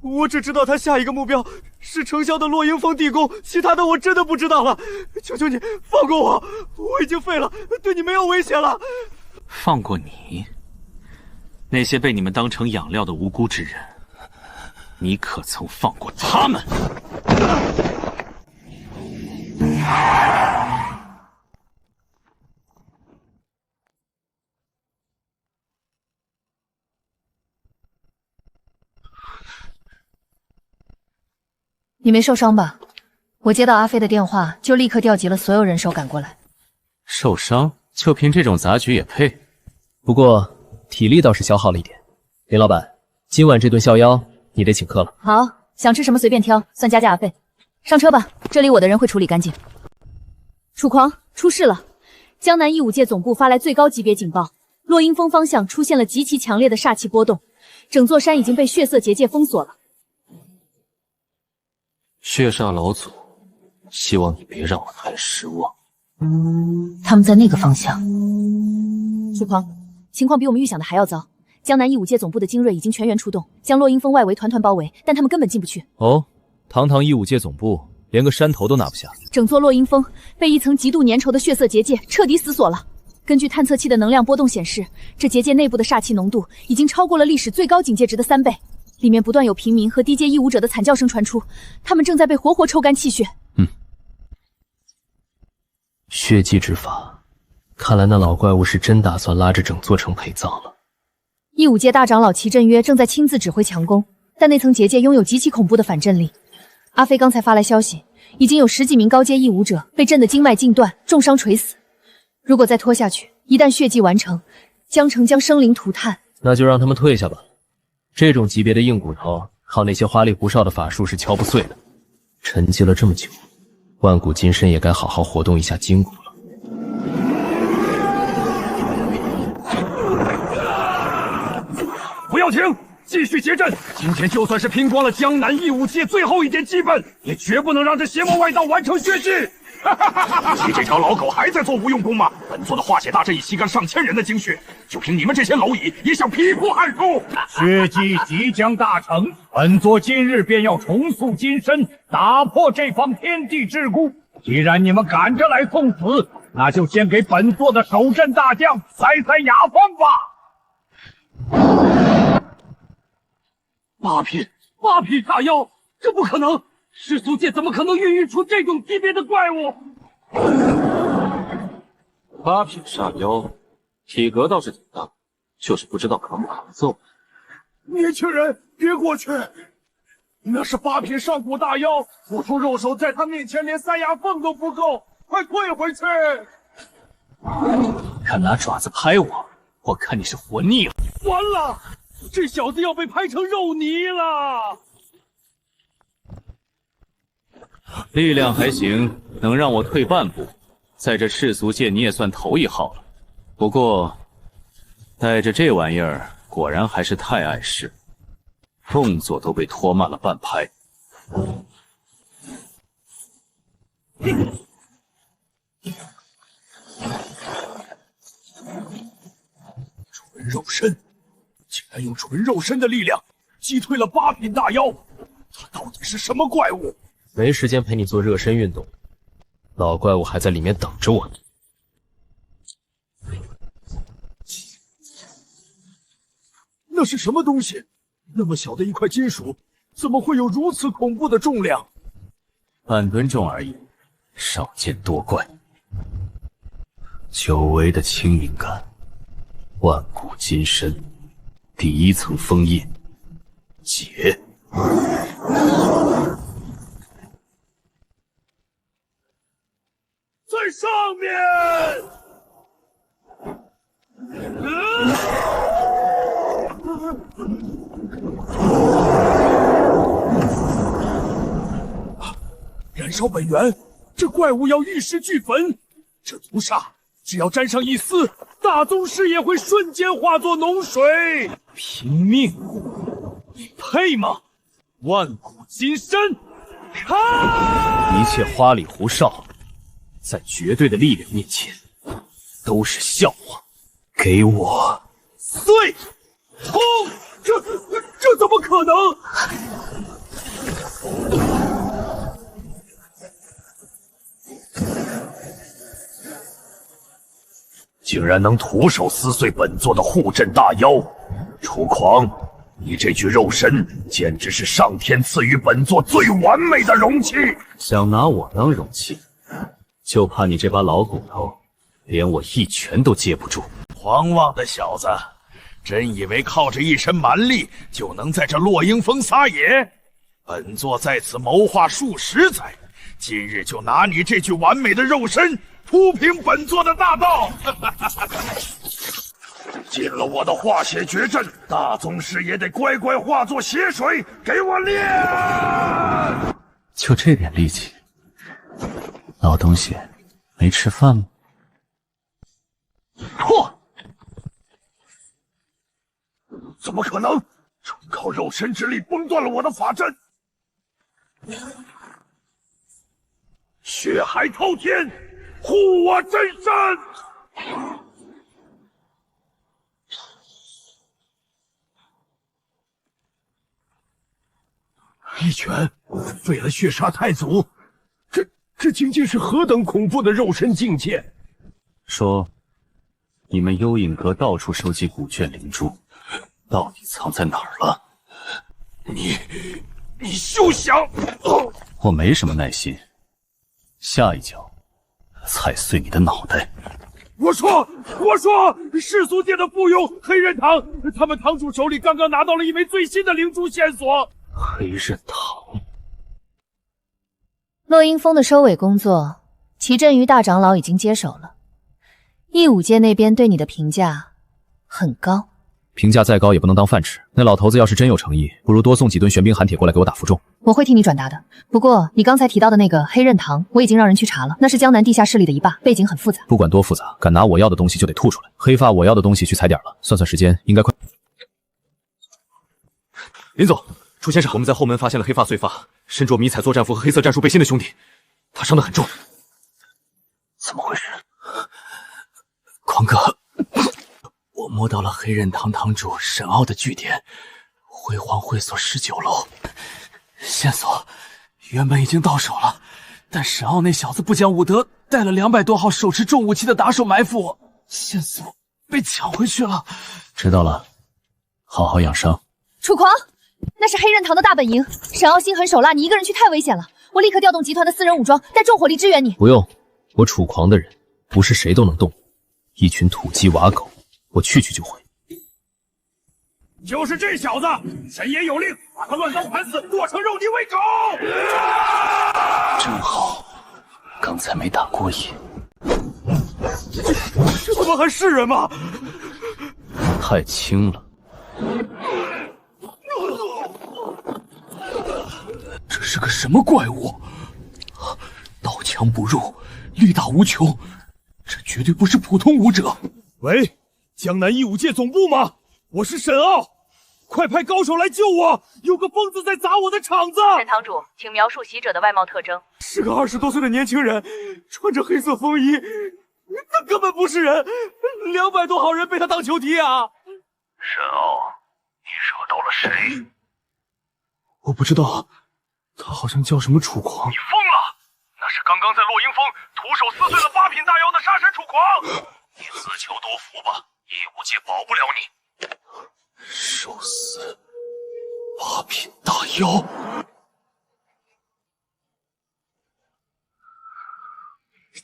Speaker 7: 我只知道他下一个目标是城郊的落英峰地宫，其他的我真的不知道了。求求你放过我，我已经废了，对你没有威胁了。
Speaker 10: 放过你？那些被你们当成养料的无辜之人，你可曾放过他们？
Speaker 2: 你没受伤吧？我接到阿飞的电话，就立刻调集了所有人手赶过来。
Speaker 3: 受伤？就凭这种杂局也配？
Speaker 4: 不过体力倒是消耗了一点。林老板，今晚这顿逍遥你得请客了。
Speaker 2: 好，想吃什么随便挑，算加价费。上车吧，这里我的人会处理干净。楚狂，出事了！江南义武界总部发来最高级别警报，落英峰方向出现了极其强烈的煞气波动，整座山已经被血色结界封锁了。
Speaker 8: 血煞老祖，希望你别让我太失望。
Speaker 2: 他们在那个方向。楚狂，情况比我们预想的还要糟。江南义武界总部的精锐已经全员出动，将落英峰外围团团包围，但他们根本进不去。
Speaker 4: 哦，堂堂义武界总部，连个山头都拿不下。
Speaker 2: 整座落英峰被一层极度粘稠的血色结界彻底死锁了。根据探测器的能量波动显示，这结界内部的煞气浓度已经超过了历史最高警戒值的3倍。里面不断有平民和低阶义武者的惨叫声传出，他们正在被活活抽干气血。
Speaker 4: 血祭之法，看来那老怪物是真打算拉着整座城陪葬了。
Speaker 2: 义武界大长老齐振约正在亲自指挥强攻，但那层结界拥有极其恐怖的反震力。阿飞刚才发来消息，已经有10几名高阶义武者被震得经脉尽断，重伤垂死。如果再拖下去，一旦血祭完成，江城将生灵涂炭。
Speaker 4: 那就让他们退下吧。这种级别的硬骨头，靠那些花里胡哨的法术是敲不碎的。沉寂了这么久，万古金身也该好好活动一下筋骨了。
Speaker 1: 不要停，继续结阵！今天就算是拼光了江南义武界最后一点基本，也绝不能让这邪魔外道完成血祭！你这条老狗还在做无用功吗？本座的化血大阵已吸干上千人的精血，就凭你们这些蝼蚁，也想劈破汉书？
Speaker 11: 血祭即将大成，本座今日便要重塑金身，打破这方天地桎梏。既然你们赶着来送死，那就先给本座的守阵大将塞塞牙缝吧。
Speaker 7: 八品大妖，这不可能！世俗界怎么可能孕育出这种级别的怪物
Speaker 8: ？8品煞妖，体格倒是挺大，就是不知道扛不扛揍。
Speaker 11: 年轻人，别过去！那是8品上古大妖，不出肉手，在他面前连塞牙缝都不够，快退回去！
Speaker 10: 敢拿爪子拍我，我看你是活腻了。
Speaker 11: 完了，这小子要被拍成肉泥了！
Speaker 3: 力量还行，能让我退半步，在这世俗界你也算头一号了。不过，带着这玩意儿，果然还是太碍事，动作都被拖慢了半拍。
Speaker 11: 纯肉身，竟然用纯肉身的力量击退了8品大妖，他到底是什么怪物？
Speaker 4: 没时间陪你做热身运动，老怪物还在里面等着我呢。
Speaker 11: 那是什么东西？那么小的一块金属，怎么会有如此恐怖的重量？
Speaker 3: 半吨重而已，少见多怪。
Speaker 8: 久违的轻盈感，万古金身，第1层封印，解。
Speaker 11: 在上面！燃烧本源，这怪物要玉石俱焚。这毒煞只要沾上一丝，大宗师也会瞬间化作脓水。
Speaker 9: 拼命，你配吗？万古金身，
Speaker 8: 一切花里胡哨，在绝对的力量面前，都是笑话。给我
Speaker 11: 碎！轰！这怎么可能？
Speaker 5: 竟然能徒手撕碎本座的护阵大妖，楚狂！你这具肉身简直是上天赐予本座最完美的容器。
Speaker 8: 想拿我当容器，就怕你这把老骨头，连我一拳都接不住。
Speaker 11: 狂妄的小子，真以为靠着一身蛮力就能在这落英峰撒野？本座在此谋划数十载，今日就拿你这具完美的肉身铺平本座的大道。
Speaker 5: 进了我的化血绝阵，大宗师也得乖乖化作血水给我练。
Speaker 10: 就这点力气，老东西没吃饭吗？
Speaker 5: 错！怎么可能？纯靠肉身之力崩断了我的法阵，血海滔天，护我真身！
Speaker 11: 一拳废了血煞太祖，这究竟是何等恐怖的肉身境界？
Speaker 10: 说，你们幽影阁到处收集古卷灵珠，到底藏在哪儿了？
Speaker 11: 你休想！
Speaker 10: 我没什么耐心，下一脚踩碎你的脑袋！
Speaker 11: 我说，世俗界的附庸黑刃堂，他们堂主手里刚刚拿到了一枚最新的灵珠线索。
Speaker 10: 黑刃堂，
Speaker 2: 落英峰的收尾工作，齐振宇大长老已经接手了。义武界那边对你的评价很高，
Speaker 4: 评价再高也不能当饭吃。那老头子要是真有诚意，不如多送几吨玄冰寒铁过来给我打负重。
Speaker 2: 我会替你转达的。不过你刚才提到的那个黑刃堂，我已经让人去查了，那是江南地下势力的一霸，背景很复杂。
Speaker 4: 不管多复杂，敢拿我要的东西就得吐出来。黑发我要的东西去踩点了，算算时间，应该快。林总，楚先生，我们在后门发现了黑发碎发，身着迷彩作战服和黑色战术背心的兄弟，他伤得很重。
Speaker 10: 怎么回事？狂哥，我摸到了黑刃堂堂主沈傲的据点，辉煌会所19楼。线索原本已经到手了，但沈傲那小子不讲武德，带了200多号手持重武器的打手埋伏我，线索被抢回去了。知道了，好好养伤。
Speaker 2: 楚狂，那是黑刃堂的大本营，沈傲心狠手辣，你一个人去太危险了。我立刻调动集团的私人武装，带重火力支援你。
Speaker 4: 不用，我楚狂的人不是谁都能动，一群土鸡瓦狗，我去就会。
Speaker 11: 就是这小子，神爷有令，把他乱刀砍死，剁成肉泥喂狗。
Speaker 10: 正好，刚才没打过瘾。
Speaker 11: 这他妈还是人吗？
Speaker 10: 太轻了。这是个什么怪物？刀枪不入，力大无穷，这绝对不是普通武者。
Speaker 11: 喂，江南义武界总部吗？我是沈傲，快派高手来救我！有个疯子在砸我的场子。
Speaker 12: 沈堂主，请描述袭者的外貌特征。
Speaker 11: 是个20多岁的年轻人，穿着黑色风衣，他根本不是人，200多号人被他当球踢啊！
Speaker 5: 沈傲，你惹到了谁？
Speaker 10: 我不知道，他好像叫什么楚狂。
Speaker 11: 你疯了！那是刚刚在落英峰徒手撕碎了8品大妖的杀神楚狂。
Speaker 5: 你自求多福吧，义武界保不了你。
Speaker 10: 手撕8品大妖，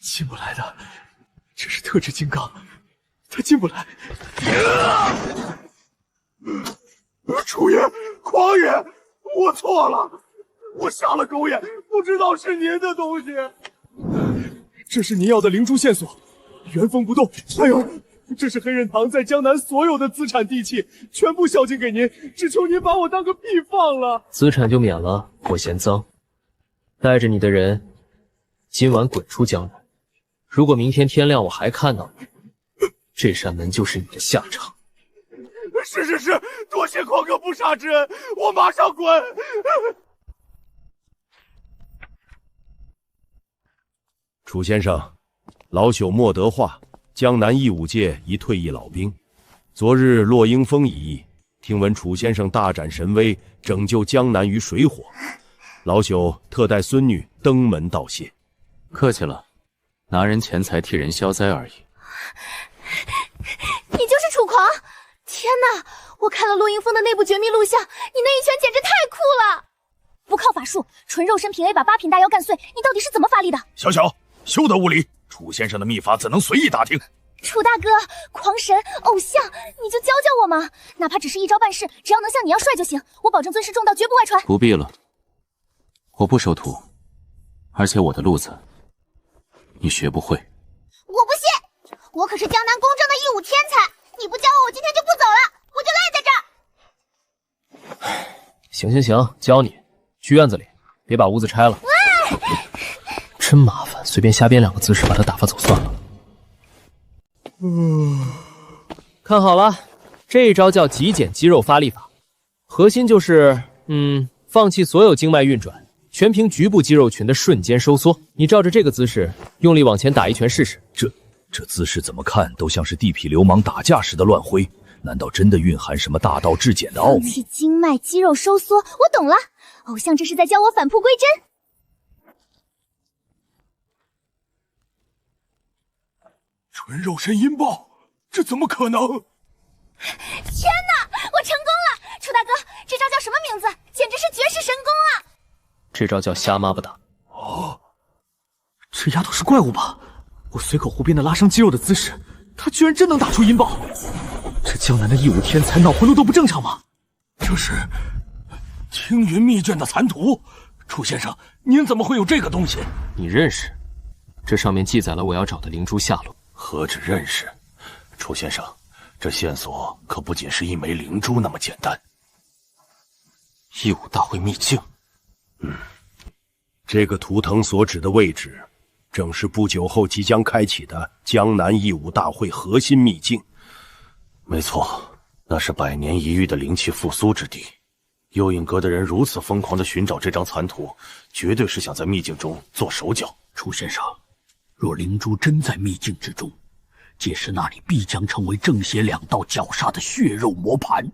Speaker 10: 进不来的，这是特制金刚，他进不来。
Speaker 11: 楚爷，狂爷，我错了，我瞎了狗眼，不知道是您的东西。这是您要的灵珠线索，原封不动。还有
Speaker 13: 这是黑刃堂在江南所有的资产地契，全部孝敬给您，只求您把我当个屁放了。
Speaker 4: 资产就免了，我嫌脏。带着你的人，今晚滚出江南。如果明天天亮我还看到你，这扇门就是你的下场。
Speaker 13: 是，多谢狂哥不杀之恩，我马上滚。
Speaker 5: 楚先生，老朽莫德化，江南义武界一退役老兵。昨日落英峰一役，听闻楚先生大展神威，拯救江南于水火，老朽特带孙女登门道谢。
Speaker 3: 客气了，拿人钱财替人消灾而已。
Speaker 2: 你就是楚狂！天哪，我看了落英峰的内部绝密录像，你那一拳简直太酷了！不靠法术，纯肉身平 A 把8品大妖干碎，你到底是怎么发力的？
Speaker 1: 小小，休得无礼！楚先生的秘法怎能随意打听？
Speaker 2: 楚大哥，狂神偶像，你就教教我嘛！哪怕只是一招半式，只要能像你一样帅就行，我保证尊师重道，绝不外传。
Speaker 3: 不必了，我不收徒，而且我的路子你学不会。
Speaker 14: 我不信，我可是江南公正的义武天才，你不教我今天就不走了，我就赖在这儿。
Speaker 4: 行，教你。去院子里，别把屋子拆了。真麻烦，随便瞎编2个姿势把他打发走算了。看好了，这一招叫极简肌肉发力法，核心就是放弃所有经脉运转，全凭局部肌肉群的瞬间收缩。你照着这个姿势用力往前打一拳试试。
Speaker 8: 这姿势怎么看都像是地痞流氓打架时的乱挥，难道真的蕴含什么大道至简的奥秘？
Speaker 14: 放弃经脉肌肉收缩，我懂了，偶像这是在教我返璞归真。
Speaker 13: 纯肉身音爆，这怎么可能？
Speaker 14: 天哪，我成功了！楚大哥，这招叫什么名字？简直是绝世神功啊！
Speaker 4: 这招叫瞎妈巴打。
Speaker 7: 哦，这丫头是怪物吧？我随口胡编的拉伤肌肉的姿势，她居然真能打出音爆！这江南的义武天才脑回路都不正常吗？
Speaker 13: 这是青云秘卷的残图，楚先生，您怎么会有这个东西？
Speaker 4: 你认识？这上面记载了我要找的灵珠下落。
Speaker 8: 何止认识，楚先生，这线索可不仅是一枚灵珠那么简单。
Speaker 7: 义武大会秘境，
Speaker 5: 这个图腾所指的位置，正是不久后即将开启的江南义武大会核心秘境。
Speaker 8: 没错，那是100年一遇的灵气复苏之地。幽影阁的人如此疯狂地寻找这张残图，绝对是想在秘境中做手脚。
Speaker 6: 楚先生，若灵珠真在秘境之中，届时那里必将成为正邪2道绞杀的血肉磨盘。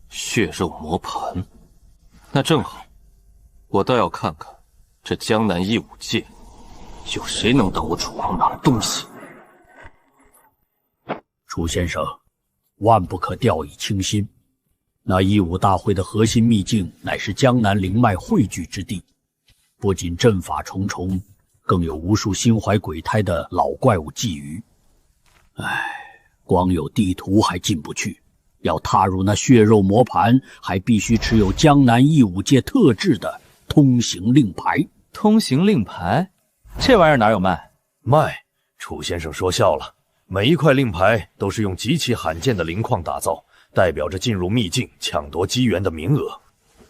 Speaker 7: 血肉磨盘，那正好，我倒要看看这江南义武界有谁能当我楚狂拿东西。
Speaker 6: 楚先生，万不可掉以轻心。那义武大会的核心秘境乃是江南灵脉汇聚之地，不仅阵法重重，更有无数心怀鬼胎的老怪物觊觎。光有地图还进不去，要踏入那血肉磨盘，还必须持有江南义武界特制的通行令牌。
Speaker 3: 通行令牌？这玩意儿哪有卖？
Speaker 8: 卖？楚先生说笑了，每一块令牌都是用极其罕见的灵矿打造，代表着进入秘境抢夺机缘的名额。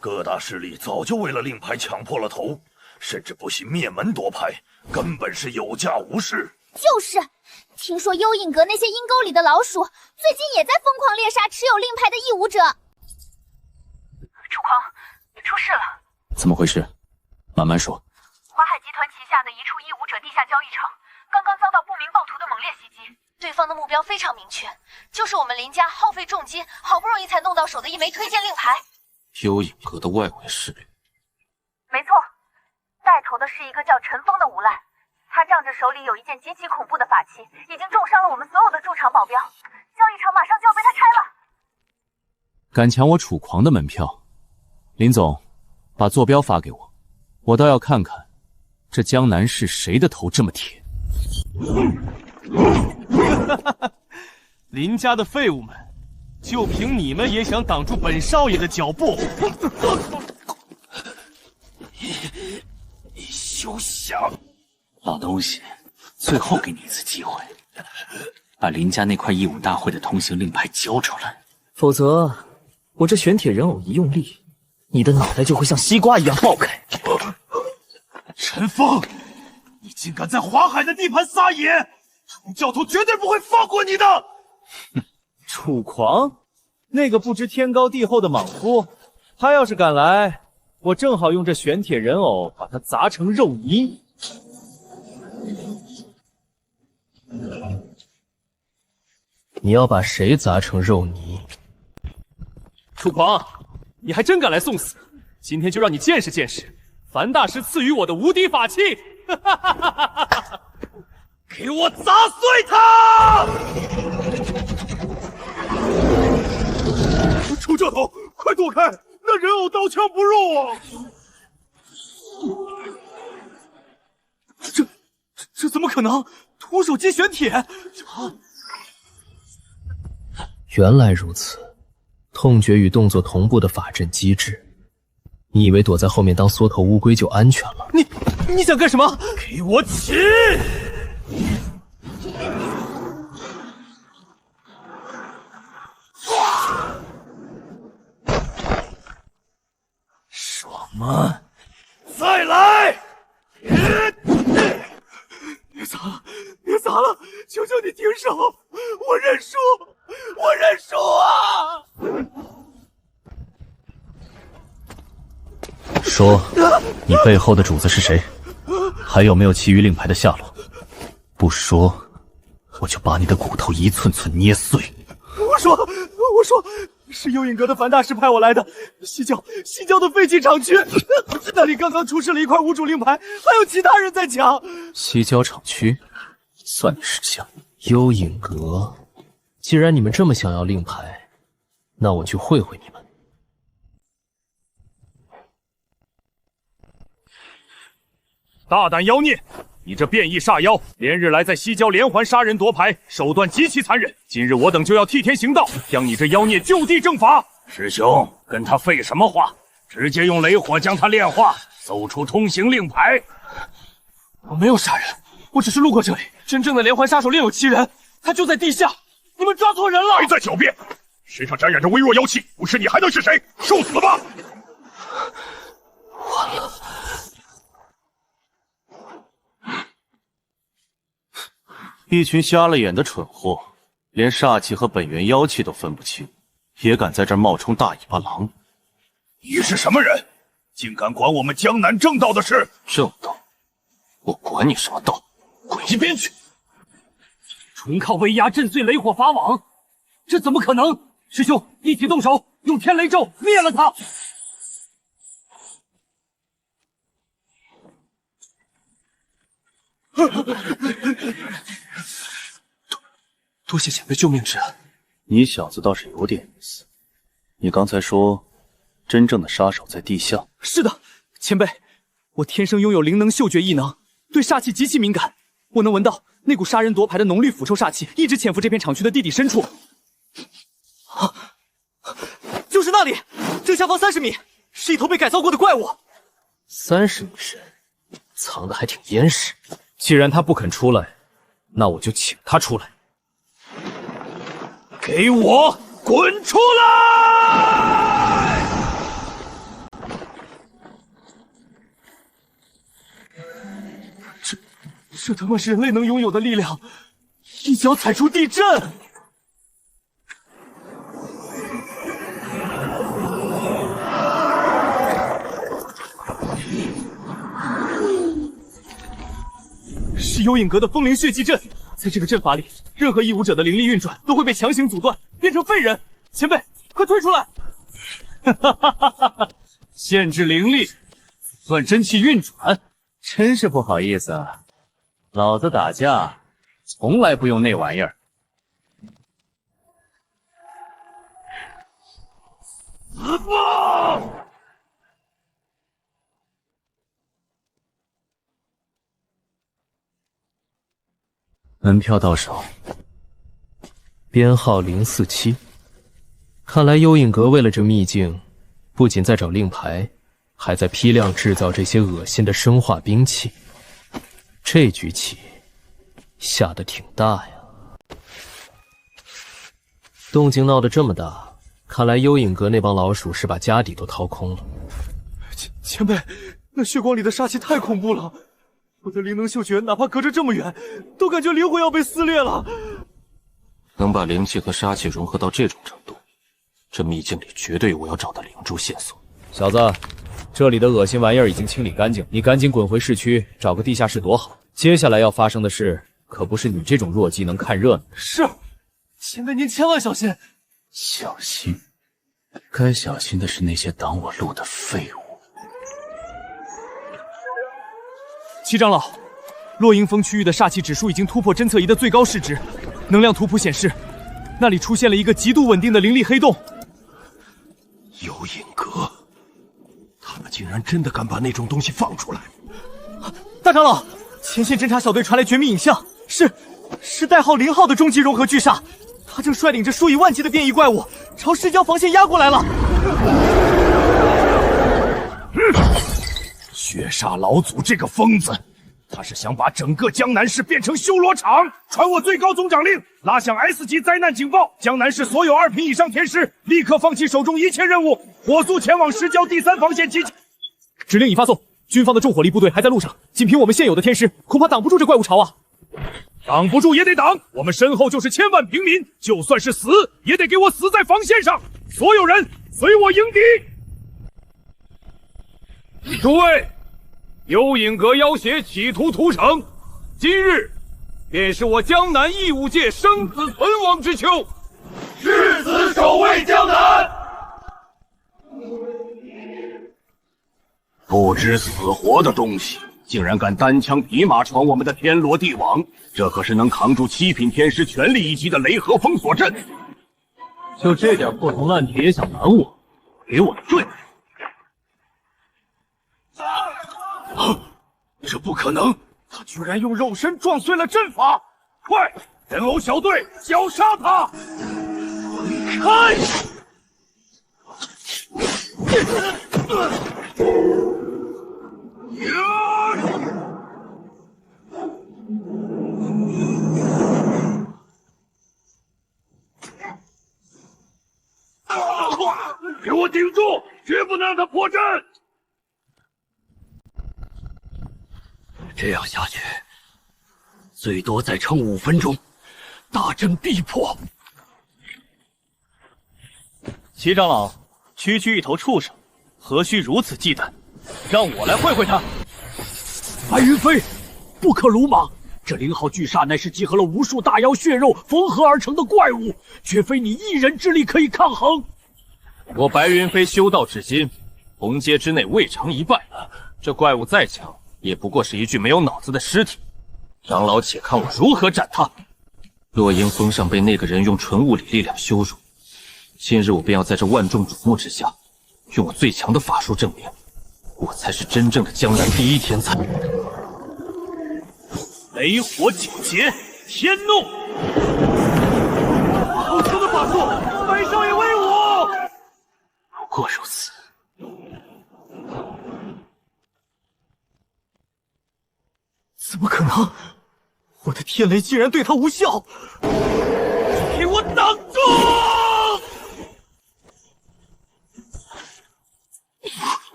Speaker 8: 各大势力早就为了令牌抢破了头，甚至不惜灭门夺牌，根本是有价无市。
Speaker 14: 就是，听说幽影阁那些阴沟里的老鼠，最近也在疯狂猎杀持有令牌的义武者。
Speaker 12: 楚狂，出事了！
Speaker 3: 怎么回事？慢慢说。
Speaker 12: 华海集团旗下的一处义武者地下交易场，刚刚遭到不明暴徒的猛烈袭击。
Speaker 2: 对方的目标非常明确，就是我们林家耗费重金，好不容易才弄到手的一枚推荐令牌。
Speaker 7: 幽影阁的外围势力。
Speaker 12: 没错，带头的是一个叫陈峰的无赖，他仗着手里有一件极其恐怖的法器，已经重伤了我们所有的驻场保镖，交易场马上就要被他拆了。
Speaker 3: 敢抢我楚狂的门票，林总，把坐标发给我，我倒要看看这江南是谁的头这么铁。
Speaker 7: 林家的废物们，就凭你们也想挡住本少爷的脚步？
Speaker 11: 你休想！老东西，最后给你一次机会，
Speaker 10: 把林家那块义武大会的通行令牌交出来，
Speaker 9: 否则我这玄铁人偶一用力，你的脑袋就会像西瓜一样爆开。
Speaker 11: 陈峰，你竟敢在华海的地盘撒野！楚教头绝对不会放过你的！
Speaker 9: 楚狂，那个不知天高地厚的莽夫，他要是敢来，我正好用这玄铁人偶把他砸成肉泥。
Speaker 4: 你要把谁砸成肉泥？
Speaker 9: 楚狂，你还真敢来送死！今天就让你见识见识樊大师赐予我的无敌法器！
Speaker 11: 给我砸碎他！楚教头，快躲开！那人偶刀枪不入啊！
Speaker 9: 这怎么可能？徒手接玄铁！
Speaker 4: 原来如此，痛觉与动作同步的法阵机制，你以为躲在后面当缩头乌龟就安全了？
Speaker 9: 你想干什么？
Speaker 11: 给我起！
Speaker 9: 爽吗？
Speaker 11: 再来！
Speaker 9: 别砸了，别砸了！求求你停手！我认输，
Speaker 11: 我认输啊！
Speaker 10: 说，你背后的主子是谁？还有没有其余令牌的下落？不说，我就把你的骨头一寸寸捏碎。
Speaker 9: 我说，是幽影阁的樊大师派我来的，西郊的废弃厂区，那里刚刚出示了一块无主令牌，还有其他人在抢。
Speaker 4: 西郊厂区，算你识相。幽影阁，既然你们这么想要令牌，那我去会会你们。
Speaker 1: 大胆妖孽！你这变异煞妖，连日来在西郊连环杀人夺牌，手段极其残忍。今日我等就要替天行道，将你这妖孽就地正法。
Speaker 11: 师兄，跟他废什么话？直接用雷火将他炼化，搜出通行令牌。
Speaker 9: 我没有杀人，我只是路过这里。真正的连环杀手另有其人，他就在地下。你们抓错人了！
Speaker 11: 别再狡辩！身上沾染着微弱妖气，不是你还能是谁？受死吧！
Speaker 4: 完了。
Speaker 10: 一群瞎了眼的蠢货，连煞气和本源妖气都分不清，也敢在这儿冒充大尾巴狼。
Speaker 11: 你是什么人？竟敢管我们江南正道的事？
Speaker 10: 正道？我管你什么道？滚一边去！
Speaker 9: 纯靠威压震碎雷火法网，这怎么可能？师兄，一起动手，用天雷咒灭了他！多谢前辈救命之恩。
Speaker 10: 你小子倒是有点意思。你刚才说，真正的杀手在地下。
Speaker 9: 是的，前辈，我天生拥有灵能嗅觉异能，对煞气极其敏感。我能闻到那股杀人夺牌的浓绿腐臭煞气，一直潜伏这片厂区的地底深处。就是那里，正下方30米，是一头被改造过的怪物。
Speaker 4: 30米深，藏得还挺严实。既然他不肯出来，那我就请他出来。
Speaker 11: 给我滚出来！
Speaker 9: 这他妈是人类能拥有的力量，一脚踩出地震！是幽影阁的风灵血祭阵，在这个阵法里，任何异武者的灵力运转都会被强行阻断，变成废人。前辈，快退出来！
Speaker 13: 限制灵力，断真气运转，真是不好意思啊。老子打架从来不用那玩意儿。
Speaker 11: 死吧！
Speaker 10: 门票到手，
Speaker 4: 编号047。看来幽影阁为了这秘境，不仅在找令牌，还在批量制造这些恶心的生化兵器。这局棋下得挺大呀。动静闹得这么大，看来幽影阁那帮老鼠是把家底都掏空了。
Speaker 7: 前辈，那血光里的杀气太恐怖了，我的灵能嗅觉哪怕隔着这么远，都感觉灵魂要被撕裂了。
Speaker 15: 能把灵气和杀气融合到这种程度，这秘境里绝对有我要找的灵珠线索。
Speaker 1: 小子，这里的恶心玩意儿已经清理干净，你赶紧滚回市区，找个地下室躲好。接下来要发生的事，可不是你这种弱鸡能看热闹。
Speaker 7: 是，前辈您千万小心。
Speaker 15: 小心，该小心的是那些挡我路的废物。
Speaker 9: 七长老，落英峰区域的煞气指数已经突破侦测仪的最高视值，能量图谱显示，那里出现了一个极度稳定的灵力黑洞。
Speaker 8: 幽影阁，他们竟然真的敢把那种东西放出来！
Speaker 7: 大长老，前线侦察小队传来绝密影像，是代号0号的终极融合巨煞，他正率领着数以万计的变异怪物朝市郊防线压过来了。
Speaker 11: 血煞老祖这个疯子，他是想把整个江南市变成修罗场。传我最高总长令，拉响 S 级灾难警报，江南市所有2品以上天师立刻放弃手中一切任务，火速前往市郊第3防线集结。
Speaker 9: 指令已发送，军方的重火力部队还在路上，仅凭我们现有的天师，恐怕挡不住这怪物潮啊！
Speaker 11: 挡不住也得挡，我们身后就是千万平民，就算是死，也得给我死在防线上！所有人随我迎敌！诸位，幽影阁要挟企图屠城，今日便是我江南义武界生死存亡之秋，誓死守卫江南！
Speaker 16: 不知死活的东西，竟然敢单枪匹马闯我们的天罗地网，这可是能扛住7品天师全力一击的雷河封锁阵。
Speaker 10: 就这点破铜烂铁也想拦我，给我对！
Speaker 11: 这不可能！他居然用肉身撞碎了阵法！快，人偶小队绞杀他！开！给我顶住，绝不能让他破阵！
Speaker 6: 这样下去，最多再撑5分钟，大阵必破。
Speaker 7: 齐长老，区区一头畜生，何须如此忌惮？让我来会会他。
Speaker 6: 白云飞，不可鲁莽！这0号巨煞乃是集合了无数大妖血肉缝合而成的怪物，绝非你一人之力可以抗衡。
Speaker 13: 我白云飞修道至今，红阶之内未尝一败。这怪物再强，也不过是一具没有脑子的尸体。长老，且看我如何斩他！落英峰上被那个人用纯物理力量羞辱，今日我便要在这万众瞩目之下，用我最强的法术证明，我才是真正的江南第一天才。
Speaker 11: 雷火九劫，天怒！好强的法术，白少爷威武！
Speaker 6: 不过如此。
Speaker 7: 怎么可能？我的天雷竟然对他无效！
Speaker 11: 给我挡住！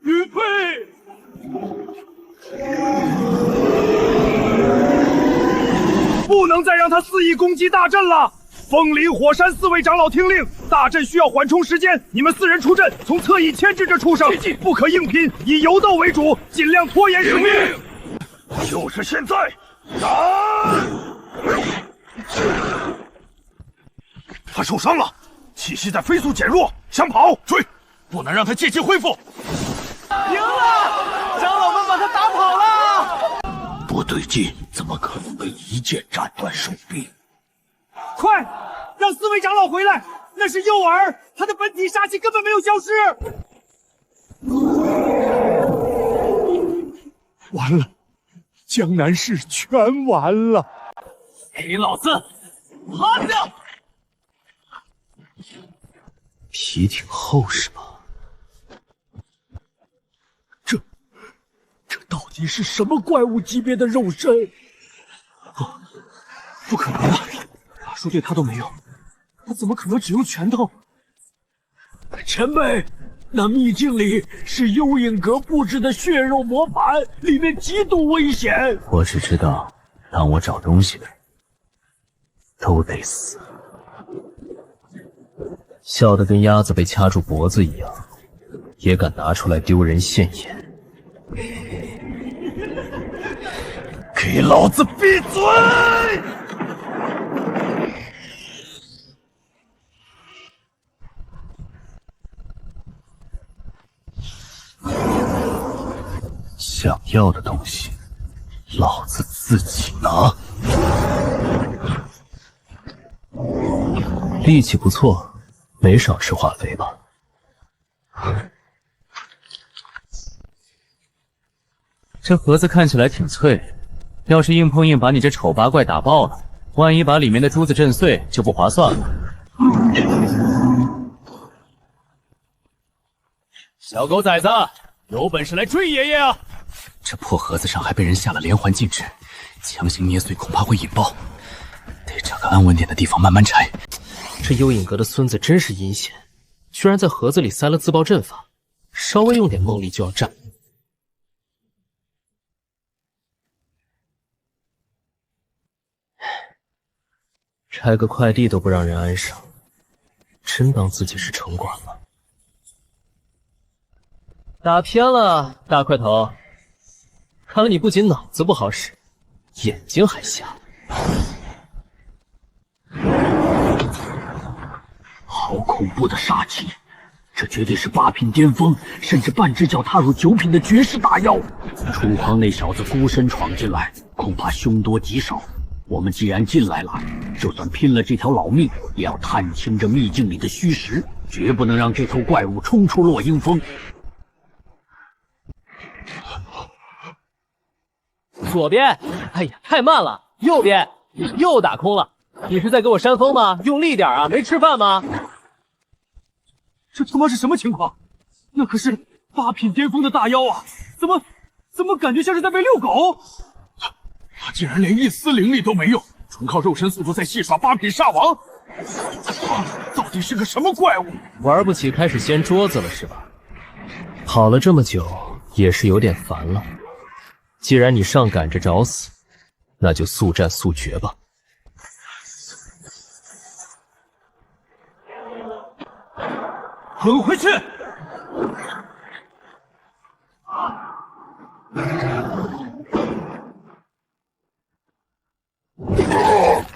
Speaker 11: 余佩，不能再让他肆意攻击大阵了！风林、火山4位长老听令，大阵需要缓冲时间，你们4人出阵，从侧翼牵制这畜生，不可硬拼，以游斗为主，尽量拖延时命。就是现在，打！他受伤了，气息在飞速减弱，想跑，追，不能让他借机恢复。
Speaker 7: 赢了，长老们把他打跑了。
Speaker 6: 不对劲，怎么可能被一剑斩断手臂？
Speaker 11: 快，让4位长老回来！那是诱饵，他的本体杀气根本没有消失。完了，江南市全完了！
Speaker 6: 给老子
Speaker 7: 趴下！
Speaker 6: 皮挺厚实吧？这到底是什么怪物级别的肉身？
Speaker 10: 不可能的，法术对他都没用，他怎么可能只用拳头？
Speaker 6: 前辈，那秘境里是幽影阁布置的血肉磨盘，里面极度危险。
Speaker 4: 我只知道，当我找东西的人都得死。笑得跟鸭子被掐住脖子一样，也敢拿出来丢人现眼。
Speaker 6: 给老子闭嘴！
Speaker 4: 想要的东西，老子自己拿。力气不错，没少吃化肥吧？
Speaker 3: 这盒子看起来挺脆，要是硬碰硬把你这丑八怪打爆了，万一把里面的珠子震碎，就不划算了。
Speaker 1: 小狗崽子，有本事来追爷爷啊！
Speaker 3: 这破盒子上还被人下了连环禁制，强行捏碎恐怕会引爆，得找个安稳点的地方慢慢拆。
Speaker 4: 这幽影阁的孙子真是阴险，居然在盒子里塞了自爆阵法，稍微用点梦力就要炸。拆个快递都不让人安生，真当自己是城管了？打偏了，大块头。看来你不仅脑子不好使，眼睛还瞎。
Speaker 6: 好恐怖的杀气！这绝对是8品巅峰，甚至半只脚踏入9品的绝世大妖。楚狂那小子孤身闯进来，恐怕凶多吉少。我们既然进来了，就算拼了这条老命，也要探清这秘境里的虚实，绝不能让这头怪物冲出落英峰。
Speaker 4: 左边，哎呀，太慢了！右边，又打空了。你是在给我扇风吗？用力点啊！没吃饭吗？
Speaker 10: 这他妈是什么情况？那可是8品巅峰的大妖啊！怎么感觉像是在被遛狗？
Speaker 11: 他竟然连一丝灵力都没有，纯靠肉身速度在戏耍8品煞王，到底是个什么怪物？
Speaker 4: 玩不起，开始掀桌子了是吧？跑了这么久，也是有点烦了。既然你上赶着找死，那就速战速决吧。
Speaker 10: 滚回去！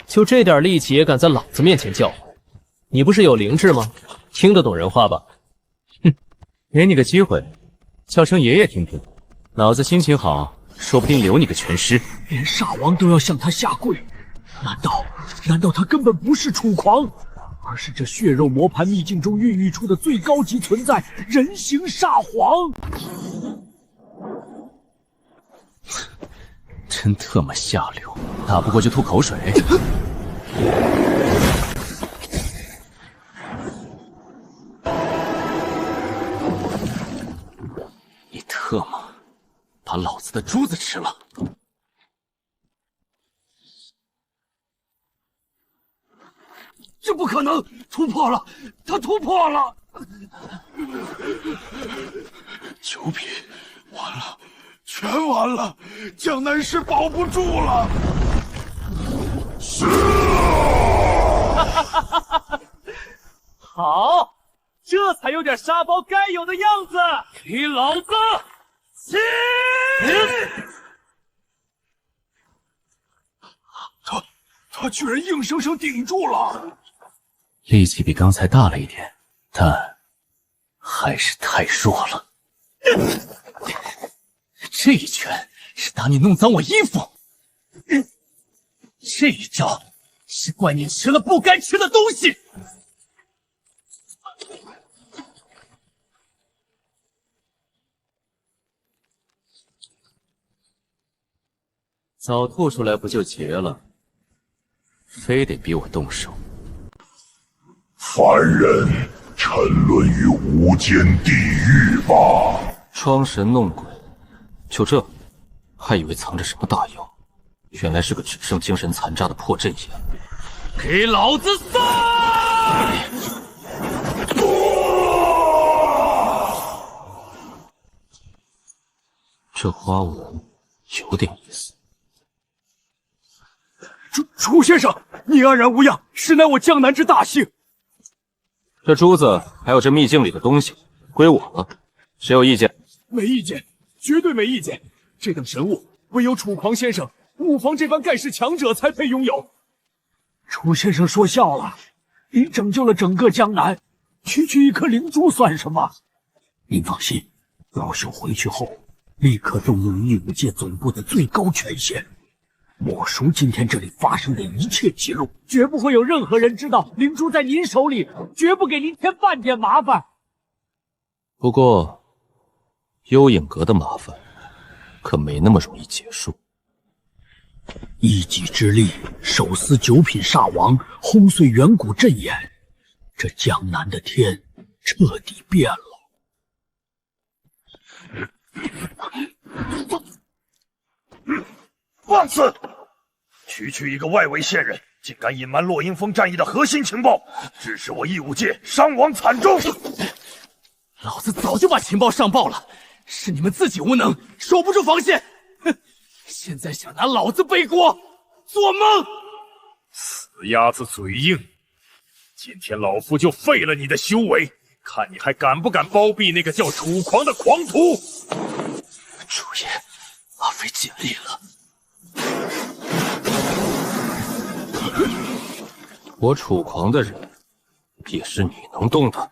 Speaker 4: 就这点力气也敢在老子面前叫唤，你不是有灵智吗？听得懂人话吧？
Speaker 3: 哼，给你个机会，叫声爷爷听听。老子心情好，说不定留你个全尸。
Speaker 6: 连煞王都要向他下跪，难道他根本不是楚狂，而是这血肉磨盘秘境中孕育出的最高级存在——人形煞皇？
Speaker 3: 真特么下流，打不过就吐口水。你特么把老子的珠子吃了！
Speaker 6: 这不可能！突破了，他突破了
Speaker 11: ！9品，完了，全完了！江南市保不住了！是啊！
Speaker 10: 好，这才有点沙包该有的样子！给老子起！
Speaker 11: 他居然硬生生顶住了！
Speaker 3: 力气比刚才大了一点，但还是太弱了。这一拳是打你弄脏我衣服，这一招是怪你吃了不该吃的东西。早吐出来不就结了？非得逼我动手。
Speaker 11: 凡人沉沦于无间地狱吧！
Speaker 15: 装神弄鬼，就这，还以为藏着什么大妖？原来是个只剩精神残渣的破阵眼。
Speaker 13: 给老子散！
Speaker 15: 这花纹有点意思。
Speaker 1: 楚先生，你安然无恙，实乃我江南之大幸。
Speaker 15: 这珠子还有这秘境里的东西，归我了。谁有意见？
Speaker 1: 没意见，绝对没意见。这等神物，唯有楚狂先生、武房这般盖世强者才配拥有。
Speaker 11: 楚先生说笑了，您拯救了整个江南，区区一颗灵珠算什么？您放心，老朽回去后立刻动用异武界总部的最高权限，没收今天这里发生的一切记录，绝不会有任何人知道灵珠在您手里，绝不给您添半点麻烦。
Speaker 15: 不过，幽影阁的麻烦可没那么容易结束。
Speaker 6: 一己之力手撕九品煞王，轰碎远古阵眼，这江南的天彻底变了。
Speaker 8: 放肆！区一个外围县人，竟敢隐瞒落英峰战役的核心情报，致使我异武界伤亡惨重。
Speaker 7: 老子早就把情报上报了，是你们自己无能，守不住防线。哼！现在想拿老子背锅，做梦！
Speaker 11: 死鸭子嘴硬，今天老夫就废了你的修为，看你还敢不敢包庇那个叫楚狂的狂徒！
Speaker 7: 主爷，阿飞尽力了。
Speaker 15: 我楚狂的人，也是你能动的。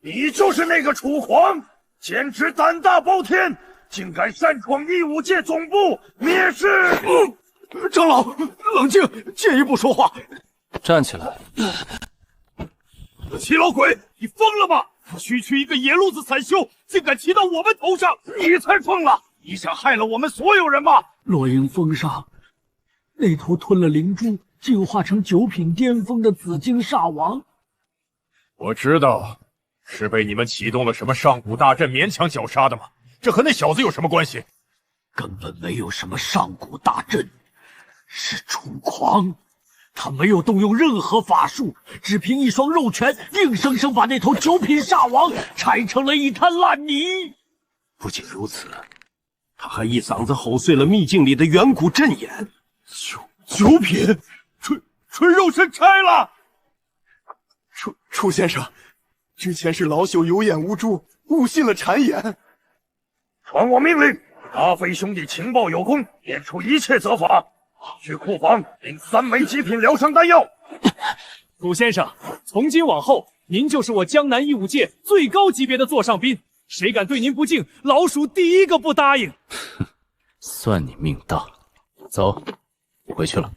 Speaker 8: 你就是那个楚狂，简直胆大包天，竟敢擅闯异武界总部，蔑视！
Speaker 11: 长老，冷静，借一步说话。
Speaker 15: 站起来！
Speaker 11: 齐老鬼，你疯了吗？区一个野路子散修，竟敢骑到我们头上！你才疯了！你想害了我们所有人吗？
Speaker 6: 落英峰上，那头吞了灵珠，进化成九品巅峰的紫金煞王。
Speaker 11: 我知道，是被你们启动了什么上古大阵勉强绞杀的吗？这和那小子有什么关系？
Speaker 6: 根本没有什么上古大阵，是楚狂。他没有动用任何法术，只凭一双肉拳，硬生生把那头九品煞王拆成了一滩烂泥。
Speaker 16: 不仅如此，他还一嗓子吼碎了秘境里的远古阵眼。
Speaker 11: 九品，纯肉身拆了。
Speaker 17: 楚先生，之前是老朽有眼无珠，误信了谗言。
Speaker 8: 传我命令，阿飞兄弟情报有功，免除一切责罚。去库房领3枚极品疗伤丹药。
Speaker 1: 楚先生，从今往后，您就是我江南异武界最高级别的座上宾，谁敢对您不敬，老鼠第一个不答应。
Speaker 15: 算你命大。走，我回去了。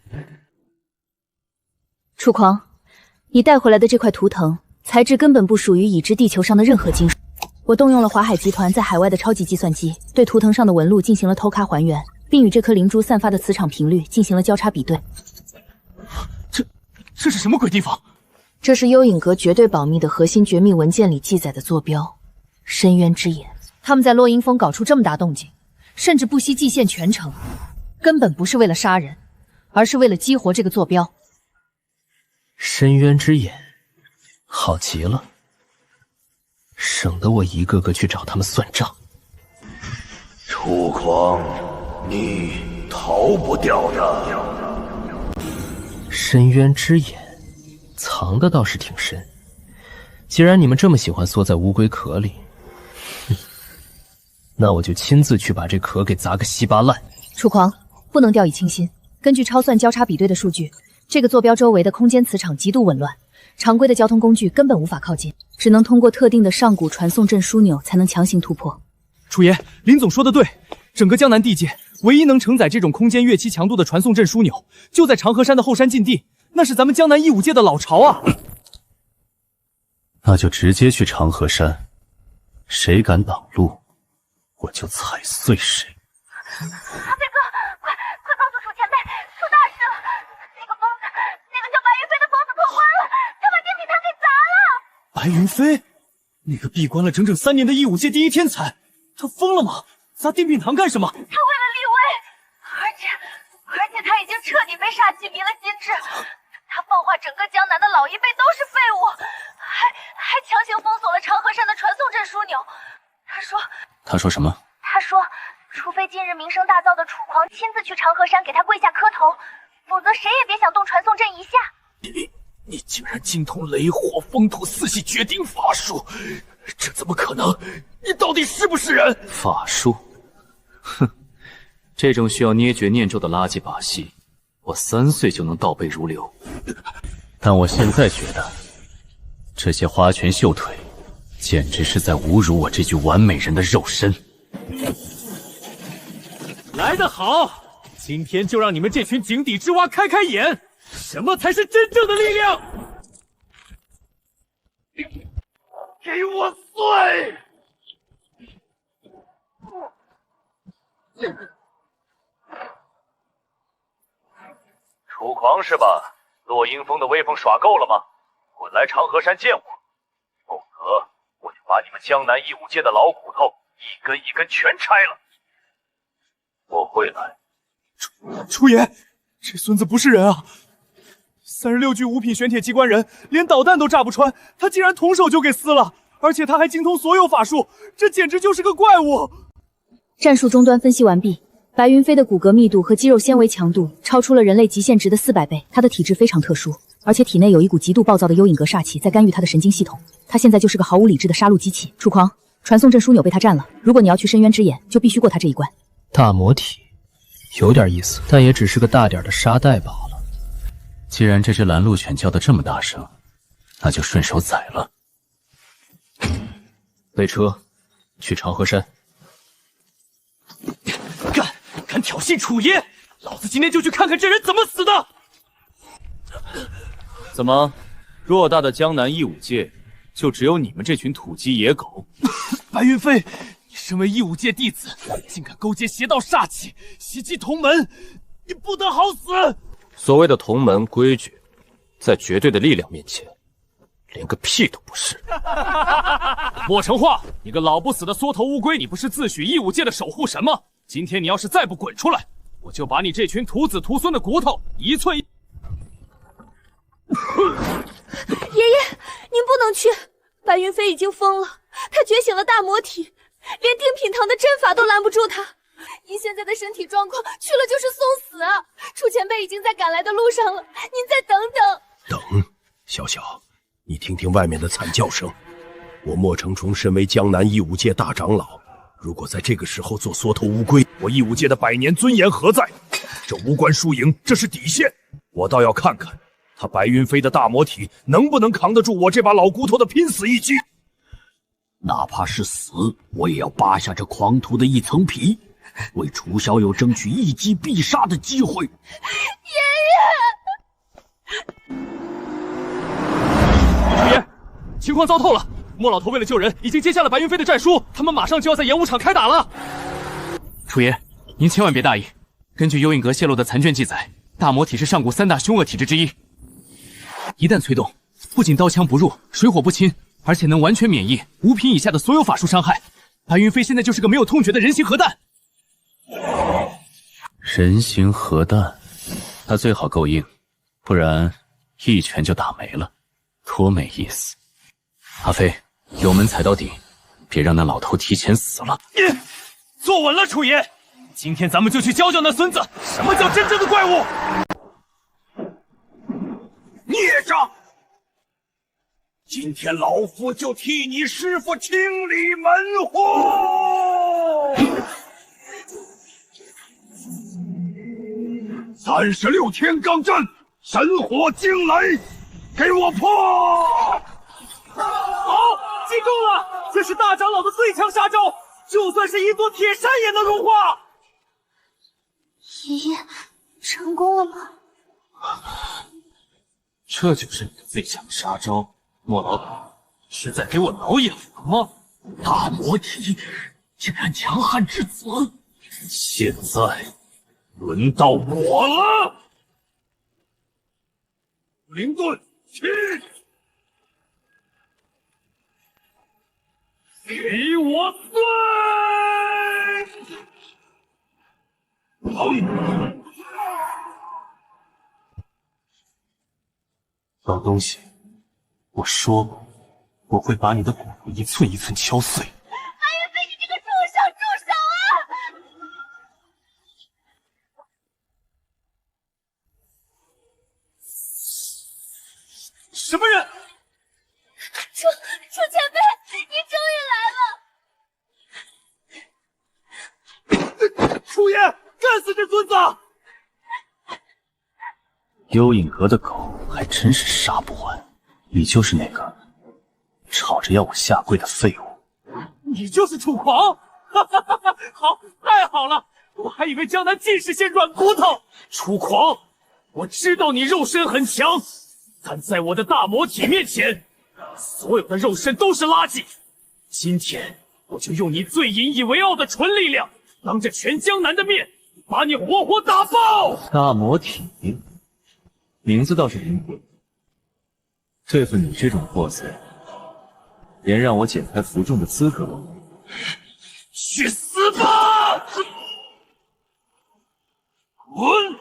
Speaker 2: 楚狂，你带回来的这块图腾材质根本不属于已知地球上的任何金属。我动用了华海集团在海外的超级计算机，对图腾上的纹路进行了偷咖还原，并与这颗灵珠散发的磁场频率进行了交叉比对。
Speaker 7: 这是什么鬼地方？
Speaker 2: 这是幽影阁绝对保密的核心绝密文件里记载的坐标——深渊之眼。他们在落英峰搞出这么大动静，甚至不惜祭献全城，根本不是为了杀人，而是为了激活这个坐标。
Speaker 4: 深渊之眼，好极了，省得我一个个去找他们算账。
Speaker 8: 楚狂，你逃不掉的。
Speaker 4: 深渊之眼，藏的倒是挺深。既然你们这么喜欢缩在乌龟壳里，那我就亲自去把这壳给砸个稀巴烂。
Speaker 2: 楚狂，不能掉以轻心。根据超算交叉比对的数据，这个坐标周围的空间磁场极度紊乱，常规的交通工具根本无法靠近，只能通过特定的上古传送阵枢纽才能强行突破。
Speaker 1: 楚爷，林总说的对，整个江南地界唯一能承载这种空间乐器强度的传送阵枢纽，就在长河山的后山禁地，那是咱们江南异武界的老巢啊！
Speaker 16: 那就直接去长河山，谁敢挡路，我就踩碎谁。
Speaker 12: 阿飞哥，快告诉楚前辈，出大事了！那个疯子，那个叫白云飞的疯子破关了，他把电饼堂给砸了！
Speaker 1: 白云飞，那个闭关了整整3年的异武界第一天才，他疯了吗？砸电饼堂干什么？
Speaker 12: 他为了立威，而且他已彻底被煞气迷了心智。他放话整个江南的老一辈都是废物，还强行封锁了长河山的传送阵枢纽。
Speaker 3: 他说什么？
Speaker 12: 他说，除非今日名声大噪的楚狂亲自去长河山给他跪下磕头，否则谁也别想动传送阵一下。
Speaker 13: 你竟然精通雷火风土四系绝顶法术，这怎么可能？你到底是不是人？
Speaker 10: 法术？哼，这种需要捏诀念咒的垃圾把戏，我3岁就能倒背如流。但我现在觉得，这些花拳绣腿，简直是在侮辱我这具完美人的肉身。
Speaker 9: 来得好，今天就让你们这群井底之蛙开开眼，什么才是真正的力量！
Speaker 11: 给我碎！
Speaker 8: 楚狂是吧？落英峰的威风耍够了吗？滚来长河山见我，否则我就把你们江南义武界的老骨头一根一根全拆了。我会来。
Speaker 17: 楚爷，这孙子不是人啊！36具五品玄铁机关人，连导弹都炸不穿，他竟然童手就给撕了，而且他还精通所有法术，这简直就是个怪物！
Speaker 2: 战术终端分析完毕，白云飞的骨骼密度和肌肉纤维强度超出了人类极限值的400倍，他的体质非常特殊，而且体内有一股极度暴躁的幽影阁煞气在干预他的神经系统，他现在就是个毫无理智的杀戮机器。楚狂，传送阵枢纽被他占了，如果你要去深渊之眼，就必须过他这一关。
Speaker 4: 大魔体有点意思，但也只是个大点的沙袋罢了。
Speaker 3: 既然这只拦路犬叫得这么大声，那就顺手宰了。
Speaker 4: 备车，去长河山。
Speaker 9: 敢挑衅楚爷，老子今天就去看看这人怎么死的！
Speaker 3: 怎么，偌大的江南义武界，就只有你们这群土鸡野狗？
Speaker 9: 白云飞，你身为义武界弟子，竟敢勾结邪道煞气，袭击同门，你不得好死！
Speaker 15: 所谓的同门规矩，在绝对的力量面前，连个屁都不是。
Speaker 9: 莫成化，你个老不死的缩头乌龟，你不是自诩义武界的守护神吗？今天你要是再不滚出来，我就把你这群徒子徒孙的骨头一寸一……
Speaker 14: 爷爷，您不能去，白云飞已经疯了，他觉醒了大魔体，连定品堂的阵法都拦不住他。您现在的身体状况，去了就是送死啊！楚前辈已经在赶来的路上了，您再等等。
Speaker 5: 等，小小，你听听外面的惨叫声。我莫成虫身为江南义武界大长老，如果在这个时候做缩头乌龟，我义武界的100年尊严何在？这无关输赢，这是底线。我倒要看看他白云飞的大魔体能不能扛得住我这把老骨头的拼死一击。
Speaker 6: 哪怕是死，我也要扒下这狂徒的一层皮，为楚小友争取一击必杀的机会。
Speaker 14: 爷爷，
Speaker 9: 楚爷，情况糟透了！莫老头为了救人，已经接下了白云飞的战书，他们马上就要在演武场开打了。
Speaker 3: 楚爷，您千万别大意。根据幽影阁泄露的残卷记载，大魔体是上古3大凶恶体质之一，一旦催动，不仅刀枪不入，水火不侵，而且能完全免疫5品以下的所有法术伤害。白云飞现在就是个没有痛觉的人形核弹。人形核弹，他最好够硬，不然一拳就打没了，多没意思。阿飞，油门踩到底，别让那老头提前死了。
Speaker 9: 坐稳了，楚爷！今天咱们就去教教那孙子，什么叫真正的怪物！
Speaker 11: 孽障！今天老夫就替你师父清理门户！36天罡阵，神火惊雷，给我破！
Speaker 9: 好，击中了！这是大长老的最强杀招，就算是一座铁山也能融化。
Speaker 14: 爷爷，成功了吗？
Speaker 13: 这就是你的最强杀招，莫老板，是在给我挠痒吗？
Speaker 6: 大魔体竟然强悍至此，
Speaker 11: 现在轮到我了！灵盾起！给我碎！
Speaker 9: 老东西，我说过，我会把你的骨头一寸一寸敲碎。
Speaker 14: 白云飞，你这个畜生，住手啊！
Speaker 17: 什么人？
Speaker 14: 楚前辈，你终于来了！
Speaker 17: 楚爷，干死这孙子！
Speaker 10: 幽影阁的狗还真是杀不完，你就是那个吵着要我下跪的废物。
Speaker 17: 你就是楚狂！哈哈哈哈！好，太好了，我还以为江南尽是些软骨头。楚狂，我知道你肉身很强，但在我的大魔体面前，所有的肉身都是垃圾。今天我就用你最引以为傲的纯力量，当着全江南的面，把你活活打爆！
Speaker 3: 大魔体，名字倒是灵活。对付你这种货色，连让我解开服众的资格都没有。
Speaker 17: 去死吧！滚！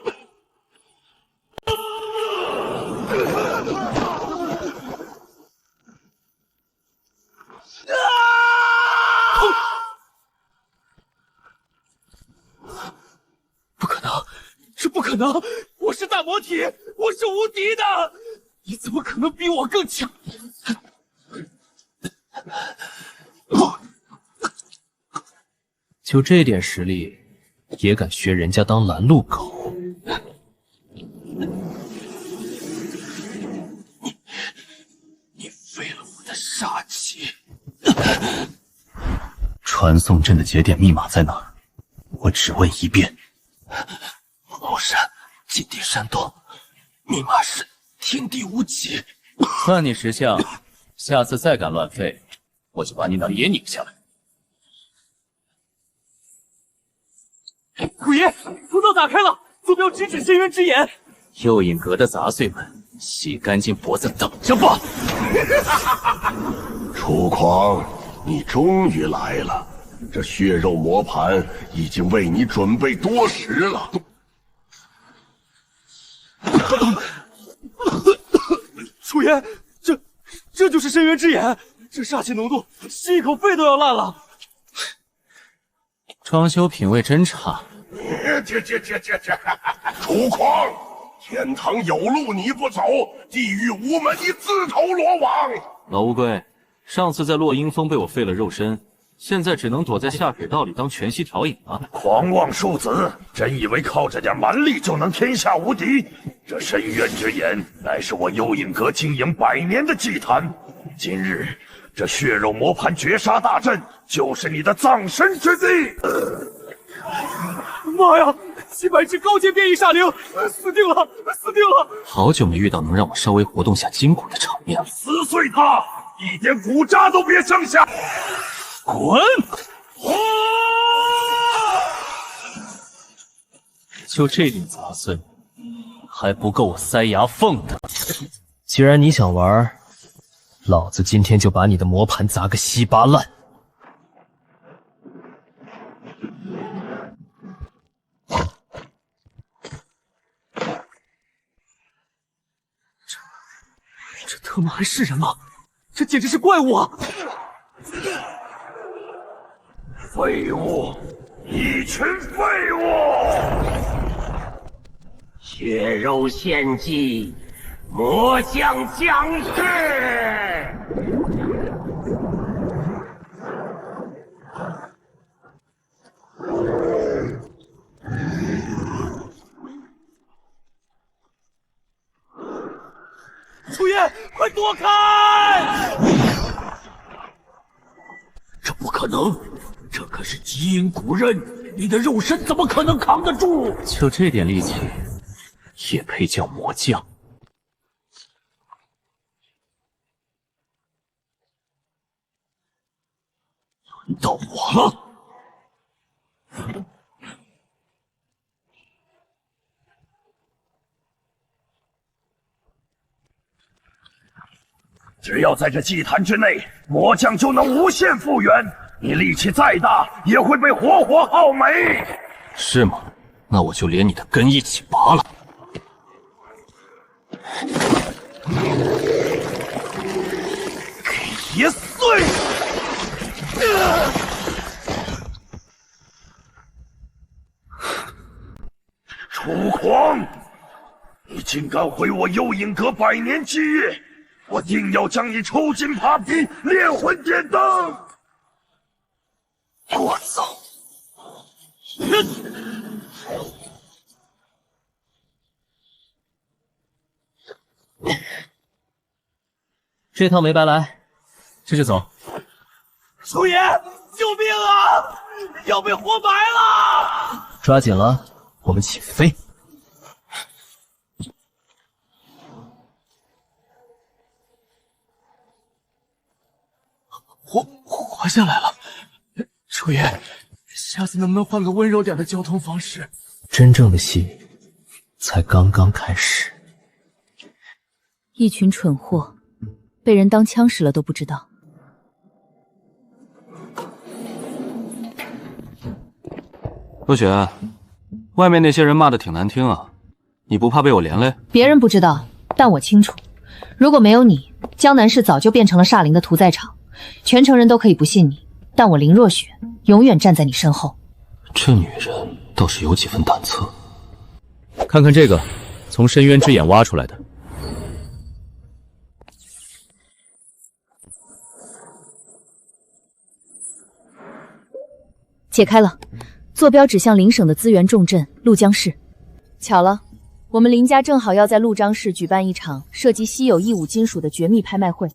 Speaker 17: 不可能，这不可能！我是大魔体，我是无敌的，你怎么可能比我更强？
Speaker 4: 就这点实力，也敢学人家当拦路狗？
Speaker 6: 你废了我的杀气！
Speaker 10: 传送阵的节点密码在哪儿？我只问一遍。
Speaker 6: 茅山禁地山洞，密码是天地无极。
Speaker 3: 算你识相，下次再敢乱吠，我就把你脑也拧下来。
Speaker 17: 虎爷，通道打开了，坐标直指深渊之眼。
Speaker 3: 幽影阁的杂碎们，洗干净脖子等着吧！
Speaker 16: 楚狂，你终于来了，这血肉磨盘已经为你准备多时了。
Speaker 17: 楚爷，这就是深渊之眼，这煞气浓度，吸一口肺都要烂了。
Speaker 3: 装修品味真差。
Speaker 16: 楚狂，天堂有路你不走，地狱无门你自投罗网。
Speaker 3: 老乌龟，上次在落阴峰被我废了肉身，现在只能躲在下水道里当全息调影了。
Speaker 16: 狂妄庶子，真以为靠着点蛮力就能天下无敌？这深渊之眼乃是我幽影阁经营100年的祭坛，今日这血肉磨盘绝杀大阵就是你的葬身之地。
Speaker 17: 妈呀！几百只高阶变异煞灵，死定了，死定了！
Speaker 15: 好久没遇到能让我稍微活动下筋骨的场面了。
Speaker 16: 撕碎它，一点骨渣都别剩下！
Speaker 17: 滚！
Speaker 4: 就这点杂碎，还不够我塞牙缝的。既然你想玩，老子今天就把你的磨盘砸个稀巴烂。
Speaker 17: 这他妈还是人吗？这简直是怪物啊！
Speaker 16: 废物，一群废物！
Speaker 18: 血肉献祭，魔将降世！
Speaker 17: 楚爷，快躲开！
Speaker 6: 这不可能，这可是极阴骨刃，你的肉身怎么可能扛得住？
Speaker 3: 就这点力气，也配叫魔将？
Speaker 6: 轮到我了。
Speaker 16: 只要在这祭坛之内，魔将就能无限复原。你力气再大，也会被活活耗没。
Speaker 15: 是吗？那我就连你的根一起拔了。
Speaker 16: 给爷碎！楚狂，你竟敢毁我幽影阁100年基业！我定要将你抽筋扒皮，炼魂颠灯！
Speaker 6: 我走。
Speaker 4: 这趟没白来，这就走。
Speaker 7: 楚爷，救命啊！要被活埋了！
Speaker 4: 抓紧了，我们起飞。
Speaker 17: 活下来了，楚爷，下次能不能换个温柔点的交通方式？
Speaker 4: 真正的戏才刚刚开始。
Speaker 2: 一群蠢货，被人当枪使了都不知道。
Speaker 3: 若雪，外面那些人骂的挺难听啊，你不怕被我连累？
Speaker 2: 别人不知道，但我清楚。如果没有你，江南市早就变成了煞灵的屠宰场。全城人都可以不信你，但我林若雪永远站在你身后。
Speaker 15: 这女人倒是有几分胆色。
Speaker 3: 看看这个，从深渊之眼挖出来的。
Speaker 2: 解开了，坐标指向邻省的资源重镇陆江市。巧了，我们林家正好要在陆章市举办一场涉及稀有异物金属的绝密拍卖会，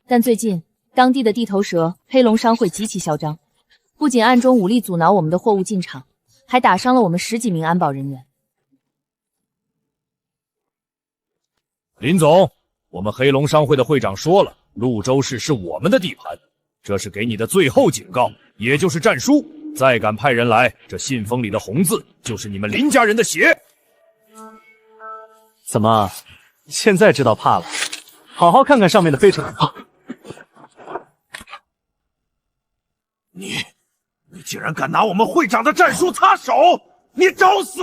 Speaker 2: 但最近当地的地头蛇黑龙商会极其嚣张，不仅暗中武力阻挠我们的货物进场，还打伤了我们10几名安保人员。
Speaker 1: 林总，我们黑龙商会的会长说了，潞州市是我们的地盘，这是给你的最后警告，也就是战书。再敢派人来，这信封里的红字就是你们林家人的血。
Speaker 10: 怎么，现在知道怕了？好好看看上面的飞尘。
Speaker 16: 你竟然敢拿我们会长的战书擦手！你找死！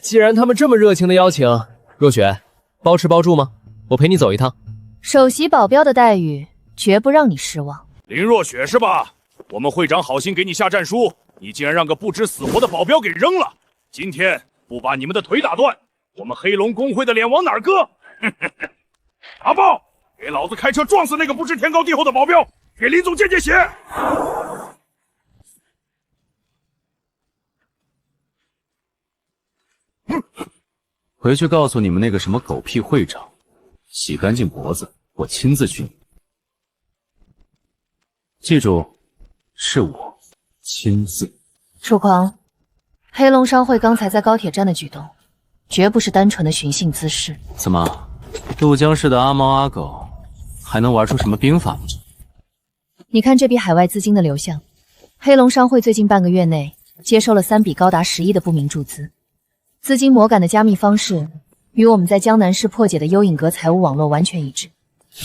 Speaker 4: 既然他们这么热情的邀请，若雪，包吃包住吗？我陪你走一趟。
Speaker 2: 首席保镖的待遇绝不让你失望。
Speaker 1: 林若雪是吧？我们会长好心给你下战书，你竟然让个不知死活的保镖给扔了！今天不把你们的腿打断，我们黑龙公会的脸往哪儿搁？阿豹，给老子开车撞死那个不知天高地厚的保镖，给林总见见血！
Speaker 3: 回去告诉你们那个什么狗屁会长，洗干净脖子，我亲自去。记住，是我亲自。
Speaker 2: 楚狂，黑龙商会刚才在高铁站的举动，绝不是单纯的寻衅滋事。
Speaker 3: 怎么，陆江市的阿猫阿狗还能玩出什么兵法吗？
Speaker 2: 你看这笔海外资金的流向，黑龙商会最近半个月内接收了3笔高达10亿的不明注资，资金魔感的加密方式与我们在江南市破解的幽影阁财务网络完全一致。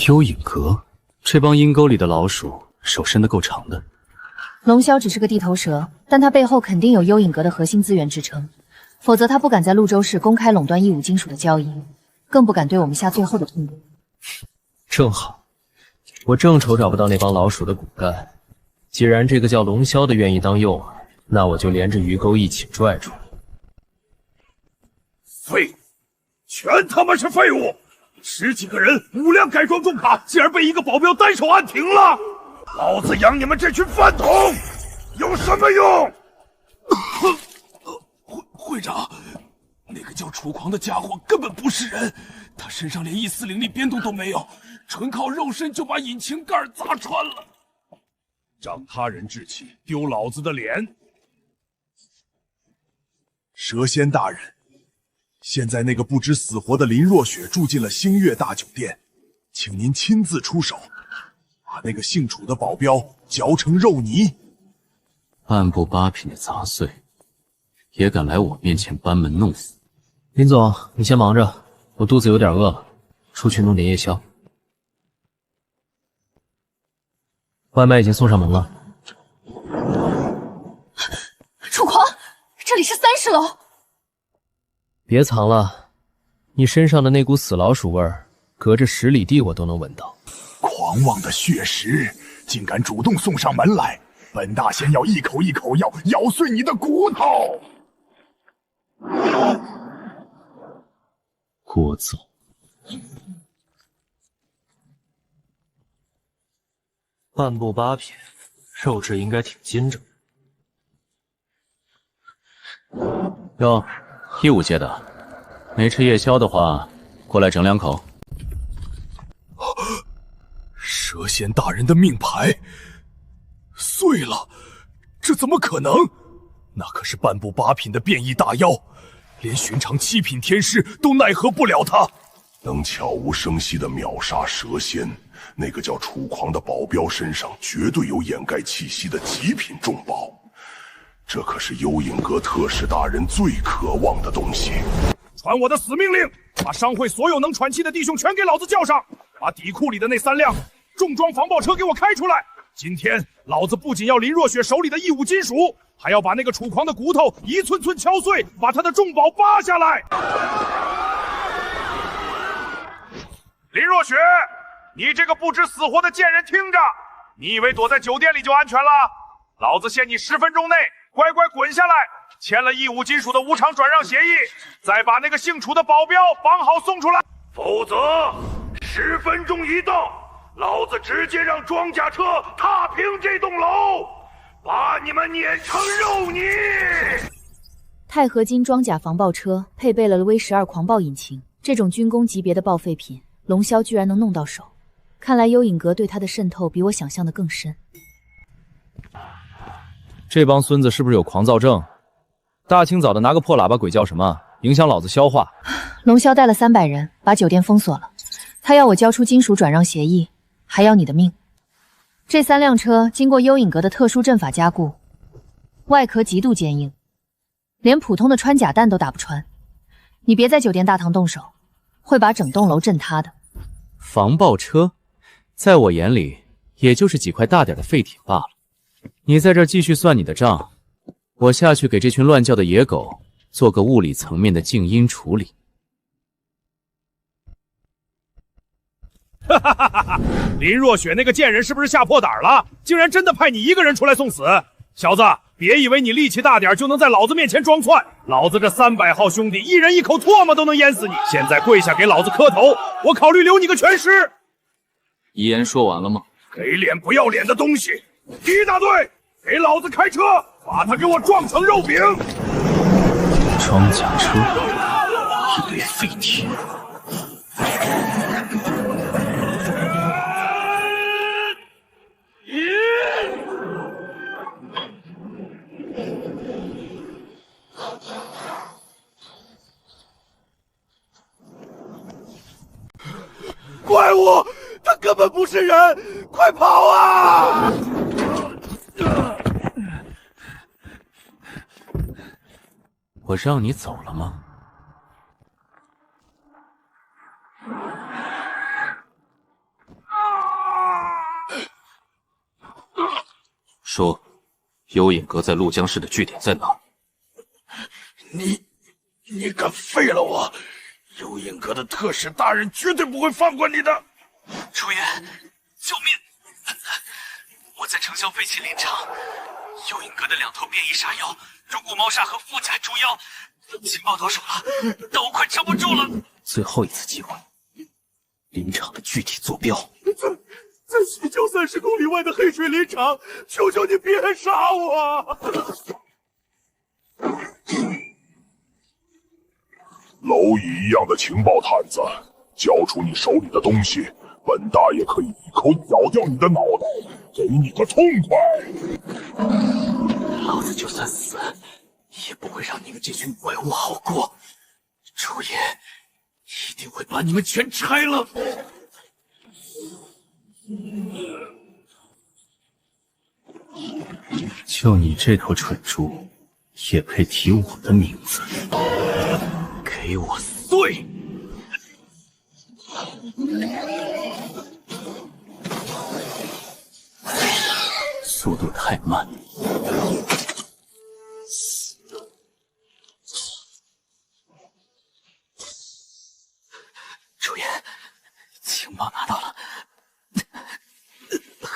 Speaker 3: 幽影阁，这帮阴沟里的老鼠手伸得够长的。
Speaker 2: 龙霄只是个地头蛇，但他背后肯定有幽影阁的核心资源支撑，否则他不敢在潞州市公开垄断异物金属的交易，更不敢对我们下最后的通牒。
Speaker 4: 正好，我正愁找不到那帮老鼠的骨干。既然这个叫龙霄的愿意当诱饵，那我就连着鱼钩一起拽住。
Speaker 16: 废物，全他妈是废物！10几个人5辆改装重卡，竟然被一个保镖单手按停了！老子养你们这群饭桶有什么用？
Speaker 17: 会长，那个叫楚狂的家伙根本不是人，他身上连140力变动都没有，纯靠肉身就把引擎盖砸穿了。
Speaker 1: 长他人志气，丢老子的脸！
Speaker 19: 蛇仙大人，现在那个不知死活的林若雪住进了星月大酒店，请您亲自出手，把那个姓楚的保镖嚼成肉泥。
Speaker 3: 半部8品的杂碎，也敢来我面前班门弄斧。
Speaker 4: 林总，你先忙着，我肚子有点饿了，出去弄点夜宵。外卖已经送上门了。
Speaker 14: 楚狂，
Speaker 4: 别藏了，你身上的那股死老鼠味儿，隔着10里地我都能闻到。
Speaker 19: 狂妄的血食，竟敢主动送上门来！本大仙要一口一口咬碎你的骨头！
Speaker 10: 聒噪。
Speaker 9: 半部8品，肉质应该挺精整。
Speaker 3: 哟，15阶的，没吃夜宵的话，过来整2口。
Speaker 19: 蛇仙大人的命牌碎了，这怎么可能？那可是半部8品的变异大妖，连寻常7品天师都奈何不了他。
Speaker 16: 能悄无声息地秒杀蛇仙，那个叫楚狂的保镖身上绝对有掩盖气息的极品重宝，这可是幽影阁特使大人最渴望的东西。
Speaker 11: 传我的死命令，把商会所有能喘气的弟兄全给老子叫上，把底库里的那3辆重装防爆车给我开出来。今天老子不仅要林若雪手里的异物金属，还要把那个楚狂的骨头一寸寸敲碎，把他的重宝扒下来。林若雪，你这个不知死活的贱人，听着，你以为躲在酒店里就安全了？老子限你10分钟内乖乖滚下来，签了异物金属的无偿转让协议，再把那个姓楚的保镖绑好送出来，
Speaker 16: 否则10分钟一到，老子直接让装甲车踏平这栋楼，把你们碾成肉泥！
Speaker 2: 钛合金装甲防爆车配备了 V12狂暴引擎，这种军工级别的报废品，龙霄居然能弄到手，看来幽影阁对他的渗透比我想象的更深。
Speaker 3: 这帮孙子是不是有狂躁症？大清早的拿个破喇叭鬼叫什么？影响老子消化。
Speaker 2: 龙霄带了300人把酒店封锁了，他要我交出金属转让协议，还要你的命。这3辆车经过幽影阁的特殊阵法加固，外壳极度坚硬，连普通的穿甲弹都打不穿。你别在酒店大堂动手，会把整栋楼震塌的。
Speaker 3: 防爆车，在我眼里也就是几块大点的废铁罢了。你在这儿继续算你的账，我下去给这群乱叫的野狗做个物理层面的静音处理。
Speaker 11: 哈哈哈哈！林若雪那个贱人是不是吓破胆了？竟然真的派你一个人出来送死！小子，别以为你力气大点就能在老子面前装窜，老子这300号兄弟一人一口唾沫都能淹死你！现在跪下给老子磕头，我考虑留你个全尸。
Speaker 15: 遗言说完了吗？
Speaker 11: 给脸不要脸的东西！一大队，给老子开车，把他给我撞成肉饼！
Speaker 10: 装甲车，一堆废铁。
Speaker 7: 怪物，他根本不是人，快跑啊！
Speaker 3: 我让你走了吗？
Speaker 15: 说，幽影阁在陆江市的据点在哪？
Speaker 16: 你敢废了我！幽影阁的特使大人绝对不会放过你的！
Speaker 7: 楚言，救命！我在城郊废弃林场，幽影阁的2头变异杀妖，中古猫煞和附甲猪妖，情报到手了，但我快撑不住了。
Speaker 6: 最后一次机会，林场的具体坐标。
Speaker 7: 在西郊30公里外的黑水林场，求求你别杀我！
Speaker 16: 蝼蚁一样的情报探子，交出你手里的东西，本大爷可以一口咬掉你的脑袋，给你个痛快！
Speaker 6: 老子就算死，也不会让你们这群怪物好过。楚爷一定会把你们全拆了。
Speaker 10: 就你这头蠢猪，也配提我的名字？
Speaker 6: 给我碎！速度太慢。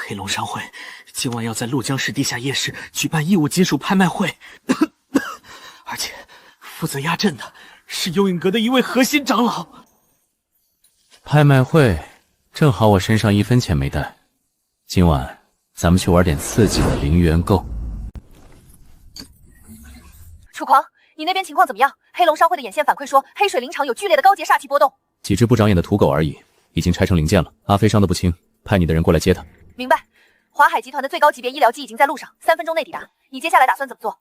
Speaker 7: 黑龙商会今晚要在陆江市地下夜市举办义务金属拍卖会，而且负责压阵的是幽影阁的一位核心长老。
Speaker 3: 拍卖会，正好我身上1分钱没带，今晚咱们去玩点刺激的零元购。
Speaker 2: 楚狂，你那边情况怎么样？黑龙商会的眼线反馈说，黑水林场有剧烈的高阶煞气波动。
Speaker 3: 几只不长眼的土狗而已，已经拆成零件了。阿飞伤得不轻，派你的人过来接他。
Speaker 2: 明白。华海集团的最高级别医疗机已经在路上，3分钟内抵达。你接下来打算怎么做？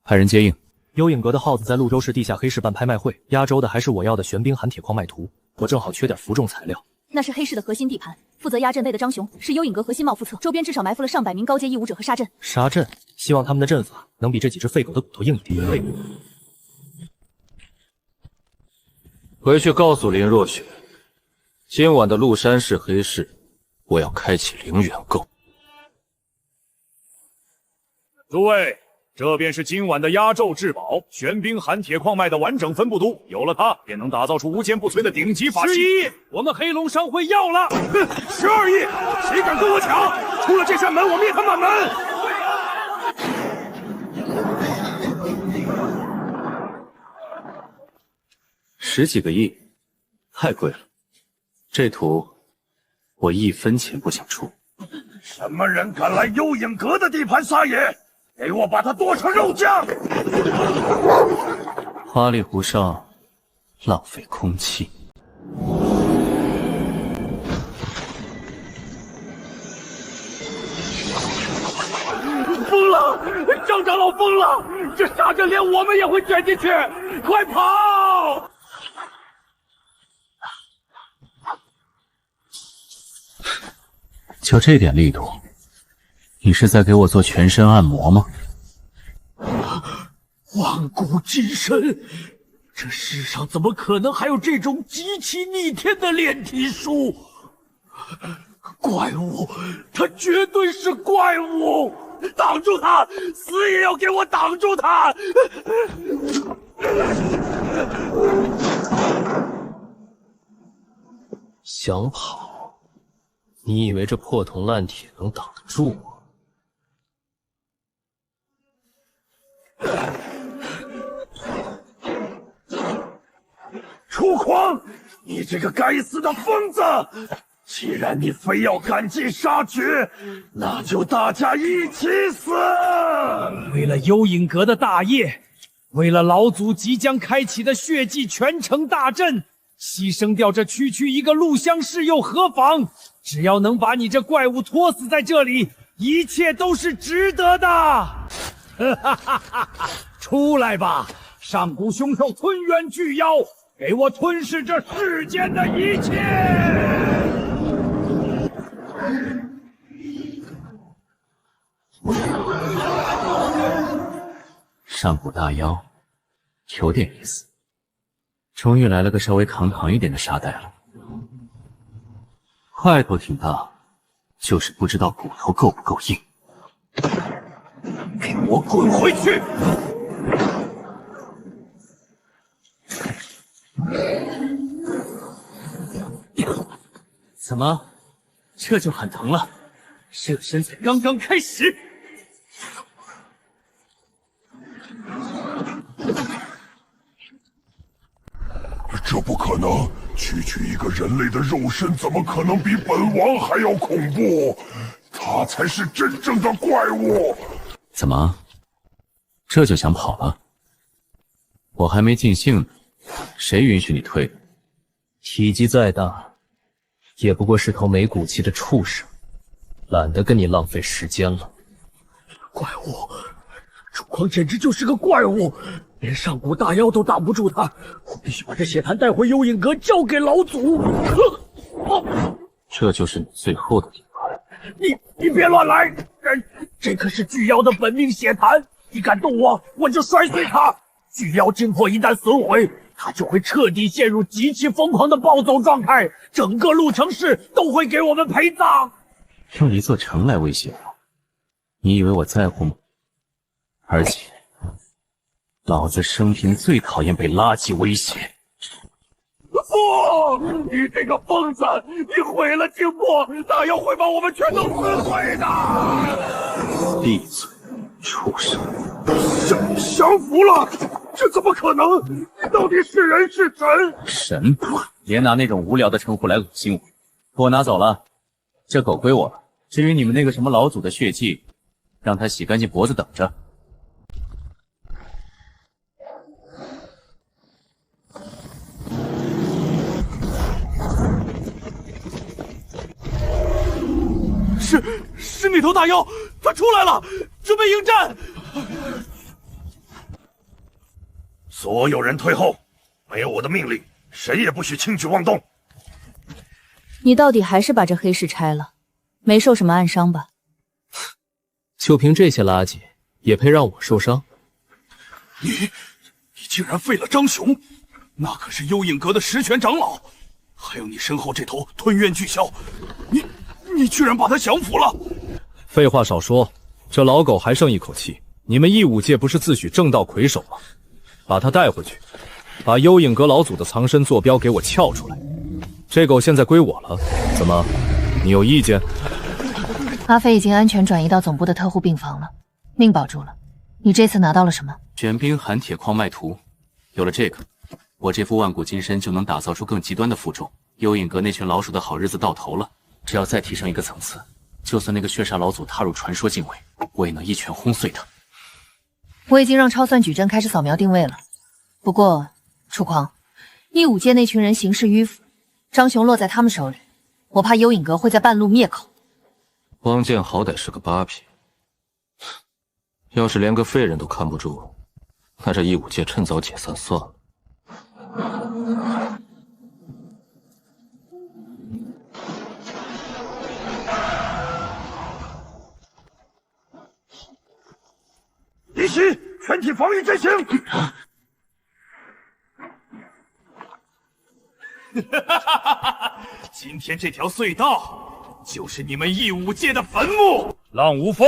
Speaker 3: 派人接应。
Speaker 9: 幽影阁的耗子在潞州市地下黑市办拍卖会，压轴的还是我要的玄冰寒铁矿脉图，我正好缺点服重材料。
Speaker 2: 那是黑市的核心地盘，负责压阵队的张雄是幽影阁核心冒副策，周边至少埋伏了上百名高阶义武者和杀阵。
Speaker 9: 杀阵，希望他们的阵法能比这几只废狗的骨头硬一点。
Speaker 15: 回去告诉林若雪，今晚的鹿山市黑市，我要开启零元购。
Speaker 1: 诸位，这便是今晚的压轴至宝——玄冰寒铁矿脉的完整分布图。有了它，便能打造出无坚不摧的顶级法器。
Speaker 11: 11亿，我们黑龙商会要了。12亿，谁敢跟我抢？出了这扇门，我灭他满门。
Speaker 3: 10几个亿，太贵了。这图我1分钱不想出。
Speaker 16: 什么人敢来幽影阁的地盘撒野？给我把他剁成肉酱！
Speaker 3: 花里胡哨，浪费空气。
Speaker 11: 疯了！张长老疯了！这杀阵连我们也会卷进去！快跑！
Speaker 3: 就这点力度，你是在给我做全身按摩吗？
Speaker 7: 万古金身，这世上怎么可能还有这种极其逆天的炼体术？怪物，他绝对是怪物！挡住他，死也要给我挡住他！
Speaker 4: 想跑？你以为这破铜烂铁能挡得住我？
Speaker 16: 楚狂，你这个该死的疯子！既然你非要赶尽杀绝，那就大家一起死！
Speaker 11: 为了幽影阁的大业，为了老祖即将开启的血祭全城大阵，牺牲掉这区区一个陆乡市又何妨？只要能把你这怪物拖死在这里，一切都是值得的！哈哈哈哈哈！出来吧，上古凶兽吞元巨妖，给我吞噬这世间的一切！
Speaker 3: 上古大妖，有点意思。终于来了个稍微堂堂一点的沙袋了。块头挺大，就是不知道骨头够不够硬。
Speaker 11: 给我滚回去！
Speaker 7: 怎么，这就很疼了？热身才刚刚开始。
Speaker 19: 这不可能！区区一个人类的肉身，怎么可能比本王还要恐怖？他才是真正的怪物！
Speaker 3: 怎么，这就想跑了？我还没尽兴呢，谁允许你退的？
Speaker 4: 体积再大，也不过是头没骨气的畜生，懒得跟你浪费时间了。
Speaker 7: 怪物，楚狂简直就是个怪物，连上古大妖都挡不住他。我必须把这血坛带回幽影阁，交给老祖。
Speaker 3: 这就是你最后的底牌。
Speaker 7: 你别乱来！这可是巨妖的本命血坛，你敢动我，我就摔碎它。巨妖精魄一旦损毁，它就会彻底陷入极其疯狂的暴走状态，整个鹿城市都会给我们陪葬。
Speaker 3: 用一座城来威胁我，你以为我在乎吗？而且，老子生平最讨厌被垃圾威胁。
Speaker 11: 不！你这个疯子，你毁了静默，大妖会把我们全都撕毁的！
Speaker 3: 闭嘴，畜生！
Speaker 11: 降服了？这怎么可能？你到底是人是神？
Speaker 3: 神！别拿那种无聊的称呼来恶心我。给我拿走了，这狗归我了。至于你们那个什么老祖的血迹，让他洗干净脖子等着。
Speaker 17: 是那头大妖，它出来了，准备迎战。
Speaker 16: 所有人退后，没有我的命令，谁也不许轻举妄动。
Speaker 2: 你到底还是把这黑市拆了，没受什么暗伤吧？
Speaker 4: 就凭这些垃圾，也配让我受伤？
Speaker 17: 你竟然废了张雄，那可是幽影阁的实权长老，还有你身后这头吞怨巨枭，你居然把他降服了！
Speaker 4: 废话少说，这老狗还剩一口气。你们义武界不是自诩正道魁首吗？把他带回去，把幽影阁老祖的藏身坐标给我撬出来。这狗现在归我了，怎么，你有意见？
Speaker 2: 阿飞已经安全转移到总部的特护病房了，命保住了。你这次拿到了什么？
Speaker 3: 玄冰寒铁矿脉图，有了这个，我这副万古金身就能打造出更极端的负重。幽影阁那群老鼠的好日子到头了，只要再提升一个层次，就算那个血煞老祖踏入传说境位，我也能一拳轰碎他。
Speaker 2: 我已经让超算矩阵开始扫描定位了。不过，楚狂，义武界那群人行事迂腐，张雄落在他们手里，我怕幽影阁会在半路灭口。
Speaker 15: 汪建好歹是个八品，要是连个废人都看不住，那这义武界趁早解散算了。
Speaker 16: 离席，全体防御阵型。
Speaker 11: 今天这条隧道就是你们义武界的坟墓！浪无风，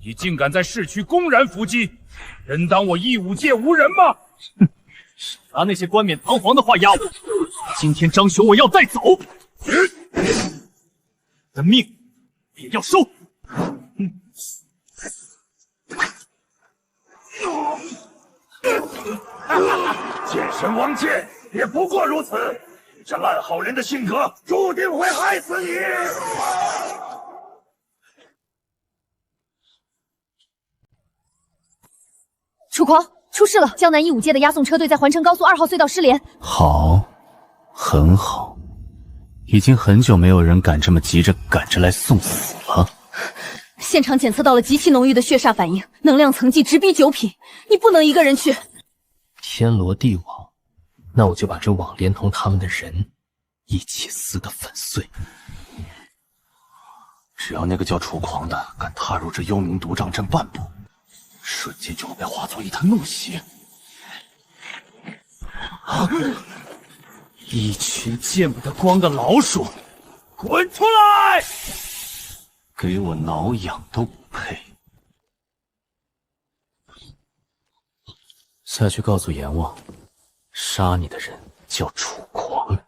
Speaker 11: 你竟敢在市区公然伏击，人当我义武界无人吗？
Speaker 17: 拿那些冠冕堂皇的话压我，今天张雄我要带走，的命也要收。
Speaker 16: 剑神王剑也不过如此，这烂好人的性格注定会害死你。
Speaker 2: 楚狂，出事了！江南义武界的押送车队在环城高速2号隧道失联。
Speaker 3: 好，很好，已经很久没有人敢这么急着赶着来送死了。
Speaker 2: 现场检测到了极其浓郁的血煞反应，能量层级直逼9品，你不能一个人去。
Speaker 4: 天罗地网，那我就把这网连同他们的人一起撕得粉碎。
Speaker 17: 只要那个叫楚狂的敢踏入这幽冥毒瘴阵半步，瞬间就会被化作一滩怒血。一群见不得光的老鼠，滚出来！给我挠痒都不配。
Speaker 3: 下去告诉阎王，杀你的人叫楚狂。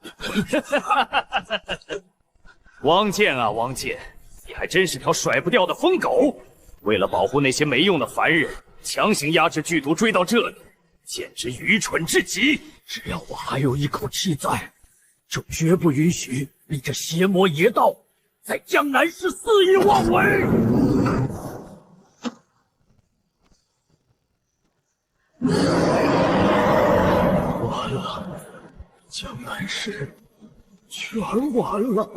Speaker 1: 汪剑啊，汪剑，你还真是条甩不掉的疯狗！为了保护那些没用的凡人，强行压制剧毒追到这里，简直愚蠢至极！
Speaker 11: 只要我还有一口气在，就绝不允许你这邪魔邪道在江南市肆意妄为！完了，江南市全完了！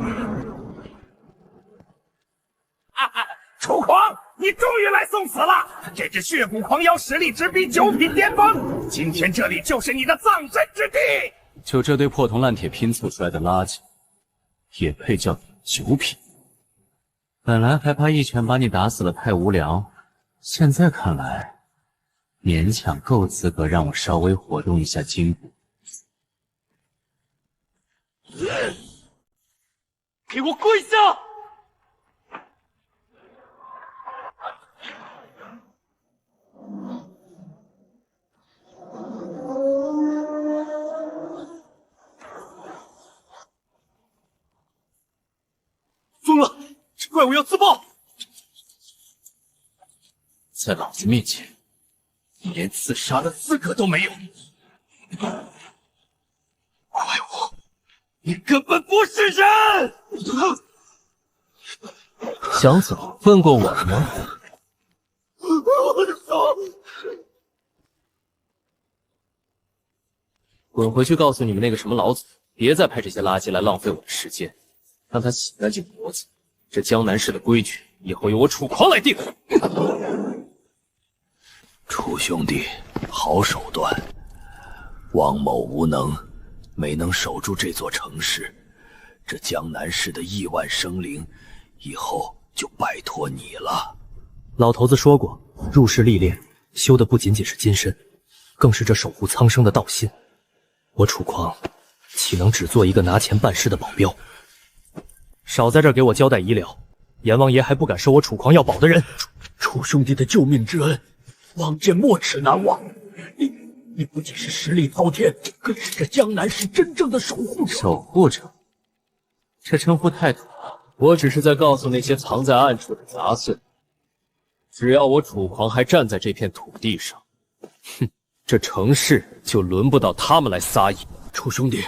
Speaker 11: 楚狂，你终于来送死了！这只血骨狂妖实力直逼9品巅峰，今天这里就是你的葬身之地！
Speaker 3: 就这堆破铜烂铁拼凑出来的垃圾，也配叫9品？本来还怕一拳把你打死了太无聊，现在看来，勉强够资格让我稍微活动一下筋骨。
Speaker 17: 给我跪下！怪物要自爆！
Speaker 13: 在老子面前，你连自杀的资格都没有！怪物，你根本不是人！
Speaker 4: 想走？问过我了吗？
Speaker 17: 我的手！
Speaker 4: 滚回去告诉你们那个什么老祖，别再派这些垃圾来浪费我的时间，让他洗干净脖子。这江南市的规矩，以后由我楚狂来定。
Speaker 6: 楚兄弟，好手段！王某无能，没能守住这座城市，这江南市的亿万生灵，以后就拜托你了。
Speaker 9: 老头子说过，入世历练，修的不仅仅是金身，更是这守护苍生的道心。我楚狂，岂能只做一个拿钱办事的保镖？少在这儿给我交代医疗，阎王爷还不敢收我楚狂要保的人。
Speaker 6: 楚兄弟的救命之恩，王剑没齿难忘。你不仅是实力滔天，更是这江南市真正的守护者。
Speaker 4: 守护者，这称呼太土了。我只是在告诉那些藏在暗处的杂碎，只要我楚狂还站在这片土地上，哼，这城市就轮不到他们来撒野。
Speaker 6: 楚兄弟，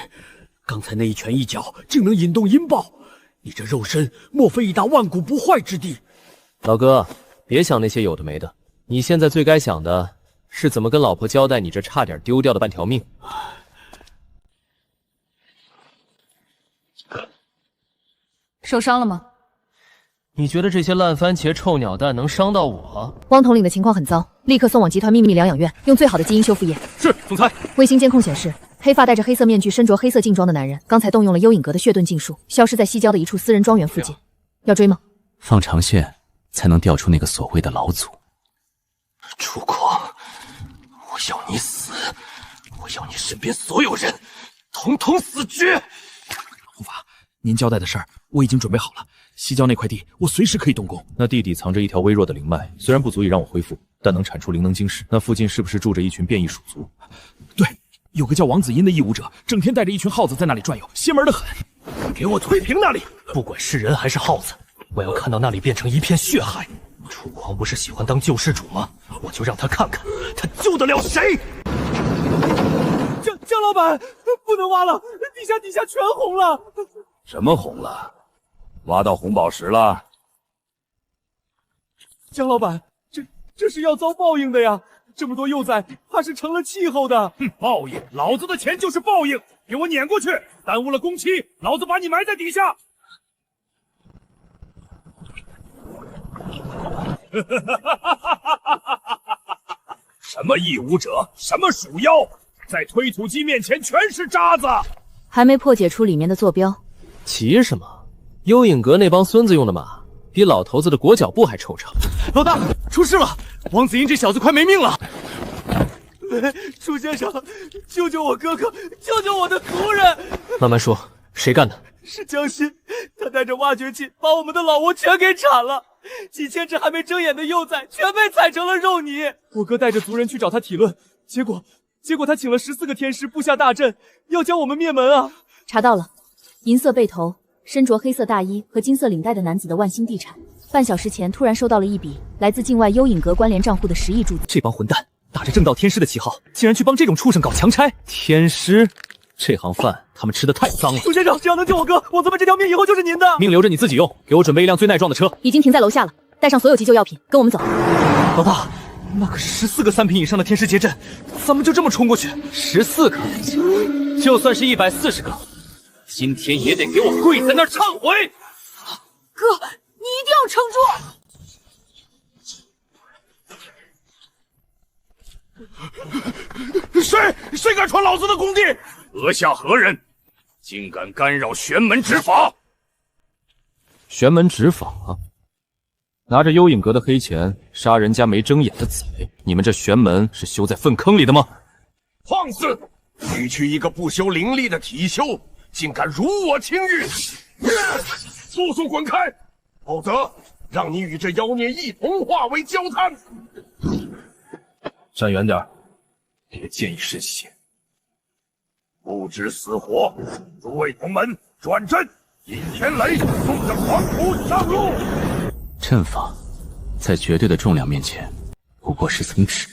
Speaker 6: 刚才那一拳一脚竟能引动阴爆，你这肉身莫非已达万古不坏之地？
Speaker 4: 老哥，别想那些有的没的，你现在最该想的是怎么跟老婆交代你这差点丢掉的半条命。
Speaker 2: 受伤了吗？
Speaker 4: 你觉得这些烂番茄、臭鸟蛋能伤到我？
Speaker 2: 汪统领的情况很糟，立刻送往集团秘密疗养院，用最好的基因修复液。
Speaker 17: 是，总裁。
Speaker 2: 卫星监控显示，黑发戴着黑色面具、身着黑色劲装的男人，刚才动用了幽影阁的血遁禁术，消失在西郊的一处私人庄园附近。要追吗？
Speaker 3: 放长线才能调出那个所谓的老祖。
Speaker 13: 楚狂，我要你死！我要你身边所有人统统死绝！
Speaker 17: 护法，您交代的事儿我已经准备好了。西郊那块地，我随时可以动工。
Speaker 5: 那地底藏着一条微弱的灵脉，虽然不足以让我恢复，但能产出灵能晶石。那附近是不是住着一群变异鼠族？
Speaker 17: 对，有个叫王子音的异武者，整天带着一群耗子在那里转悠，邪门的很。
Speaker 9: 给我推平那里！不管是人还是耗子，我要看到那里变成一片血海。楚狂不是喜欢当救世主吗？我就让他看看，他救得了谁！
Speaker 17: 江老板，不能挖了，底下全红了。
Speaker 16: 什么红了？挖到红宝石了？
Speaker 17: 江老板，这是要遭报应的呀！这么多幼崽，怕是成了气候的。
Speaker 11: 哼，报应！老子的钱就是报应！给我撵过去！耽误了工期，老子把你埋在底下！什么异武者，什么鼠妖，在推土机面前全是渣子！
Speaker 2: 还没破解出里面的坐标。
Speaker 4: 急什么？幽影阁那帮孙子用的马，比老头子的裹脚布还臭长。
Speaker 17: 老大，出事了！王子英这小子快没命了！楚先生，救救我哥哥，救救我的族人！
Speaker 4: 慢慢说，谁干的？
Speaker 17: 是江心，他带着挖掘机把我们的老窝全给铲了，几千只还没睁眼的幼崽全被踩成了肉泥。我哥带着族人去找他体论，结果他请了14个天师布下大阵，要将我们灭门啊！
Speaker 2: 查到了，银色背头、身着黑色大衣和金色领带的男子的万兴地产，半小时前突然收到了一笔来自境外幽影阁关联账户的10亿注资。
Speaker 9: 这帮混蛋打着正道天师的旗号，竟然去帮这种畜生搞强拆！
Speaker 4: 天师，这行饭他们吃的太脏了。
Speaker 17: 楚先生，只要能救我哥，我这么这条命以后就是您的。
Speaker 4: 命留着你自己用，给我准备一辆最耐撞的车。
Speaker 2: 已经停在楼下了，带上所有急救药品，跟我们走。
Speaker 17: 老大，那可是14个3品以上的天师结阵，咱们就这么冲过去
Speaker 4: ？14个，就算是140个，今天也得给我跪在那儿忏悔。
Speaker 14: 哥，你一定要撑住！
Speaker 11: 谁敢闯老子的工地？阁下何人？竟敢干扰玄门执法！
Speaker 5: 玄门执法？拿着幽影阁的黑钱杀人家没睁眼的崽，你们这玄门是修在粪坑里的吗？
Speaker 16: 放肆！区区一个不修灵力的体修，竟敢辱我清誉！速速滚开，否则让你与这妖孽一同化为焦炭！
Speaker 5: 站远点，别见异渗血。
Speaker 16: 不知死活，诸位同门转阵，引天雷，送着黄土上路。
Speaker 3: 阵法在绝对的重量面前，不过是层纸。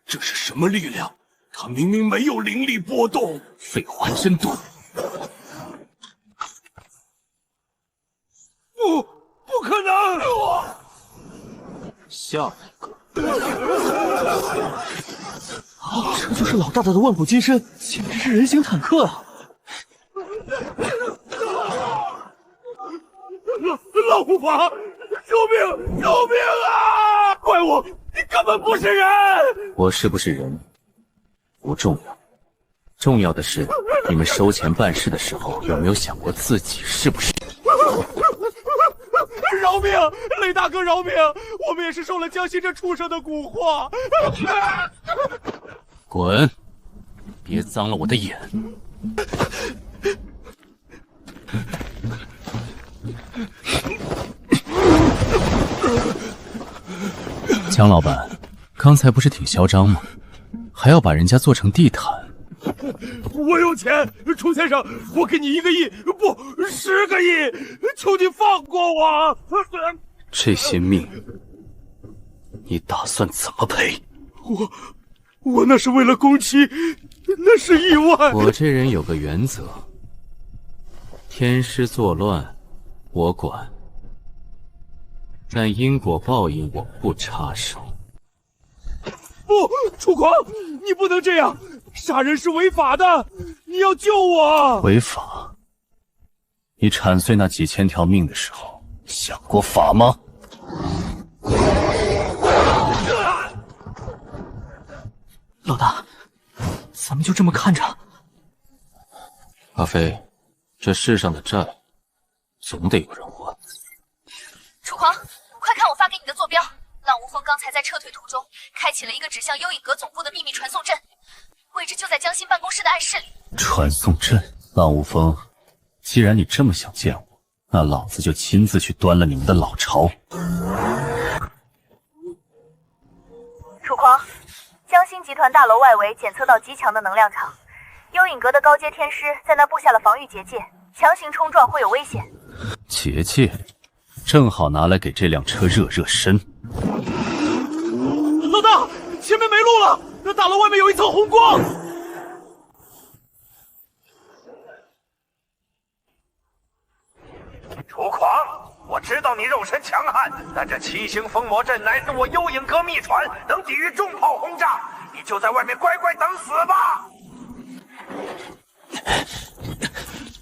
Speaker 16: 这是什么力量？他明明没有灵力波动。
Speaker 3: 废话，真多。
Speaker 16: 不可能！
Speaker 3: 下一个。
Speaker 7: 这就是老大大的万古金身，简直是人形坦克啊！
Speaker 16: 老无法，救命！救命啊！怪物，你根本不是人！
Speaker 3: 我是不是人不重要，重要的是你们收钱办事的时候有没有想过自己是不是人？
Speaker 17: 饶命！雷大哥，饶命！我们也是受了江心这畜生的蛊惑。
Speaker 3: 滚！别脏了我的眼。江老板，刚才不是挺嚣张吗？还要把人家做成地毯。
Speaker 17: 我有钱，楚先生，我给你1个亿，不，10个亿，求你放过我。
Speaker 3: 这些命，你打算怎么赔？
Speaker 17: 我那是为了工期，那是意外。
Speaker 3: 我这人有个原则，天师作乱，我管，但因果报应我不插手。
Speaker 17: 不，楚狂，你不能这样，杀人是违法的，你要救我。
Speaker 3: 违法？你铲碎那几千条命的时候，想过法吗？
Speaker 7: 老大，咱们就这么看着？
Speaker 15: 阿飞，这世上的债，总得有人还。
Speaker 2: 楚狂，快看我发给你的坐标！浪无风刚才在撤退途中，开启了一个指向幽影阁总部的秘密传送阵，位置就在江心办公室的暗室里。
Speaker 3: 传送阵，浪无风，既然你这么想见我，那老子就亲自去端了你们的老巢。
Speaker 12: 楚狂，江心集团大楼外围检测到极强的能量场，幽影阁的高阶天师在那布下了防御结界，强行冲撞会有危险。
Speaker 3: 结界，正好拿来给这辆车热热身。
Speaker 17: 老大，前面没路了，那大楼外面有一层红光。
Speaker 16: 楚狂，我知道你肉身强悍，但这七星封魔阵乃是我幽影阁秘传，能抵御重炮轰炸。你就在外面乖乖等死吧。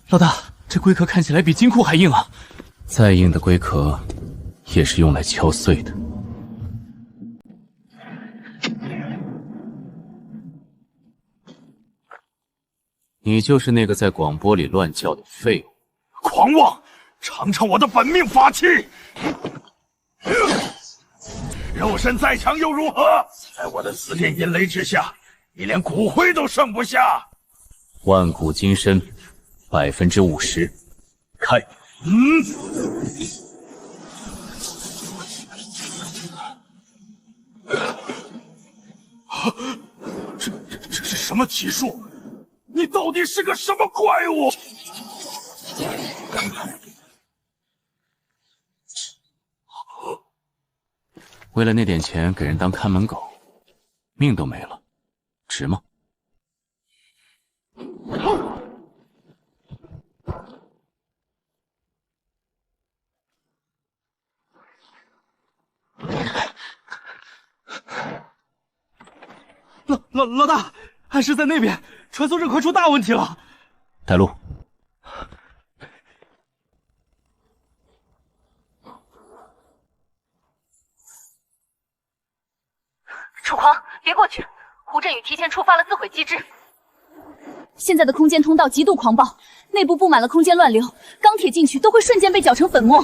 Speaker 7: 老大，这龟壳看起来比金库还硬啊！
Speaker 3: 再硬的龟壳，也是用来敲碎的。你就是那个在广播里乱叫的废物！
Speaker 16: 狂妄！尝尝我的本命法器！肉身再强又如何？在我的紫电阴雷之下，你连骨灰都剩不下。
Speaker 3: 万古金身，50%，开！
Speaker 16: 这是什么体术？你到底是个什么怪物？
Speaker 3: 为了那点钱给人当看门狗，命都没了，值吗？
Speaker 7: 老大，暗室在那边，传送阵快出大问题了。
Speaker 3: 带路。
Speaker 2: 楚狂，别过去！胡振宇提前触发了自毁机制，现在的空间通道极度狂暴，内部布满了空间乱流，钢铁进去都会瞬间被搅成粉末。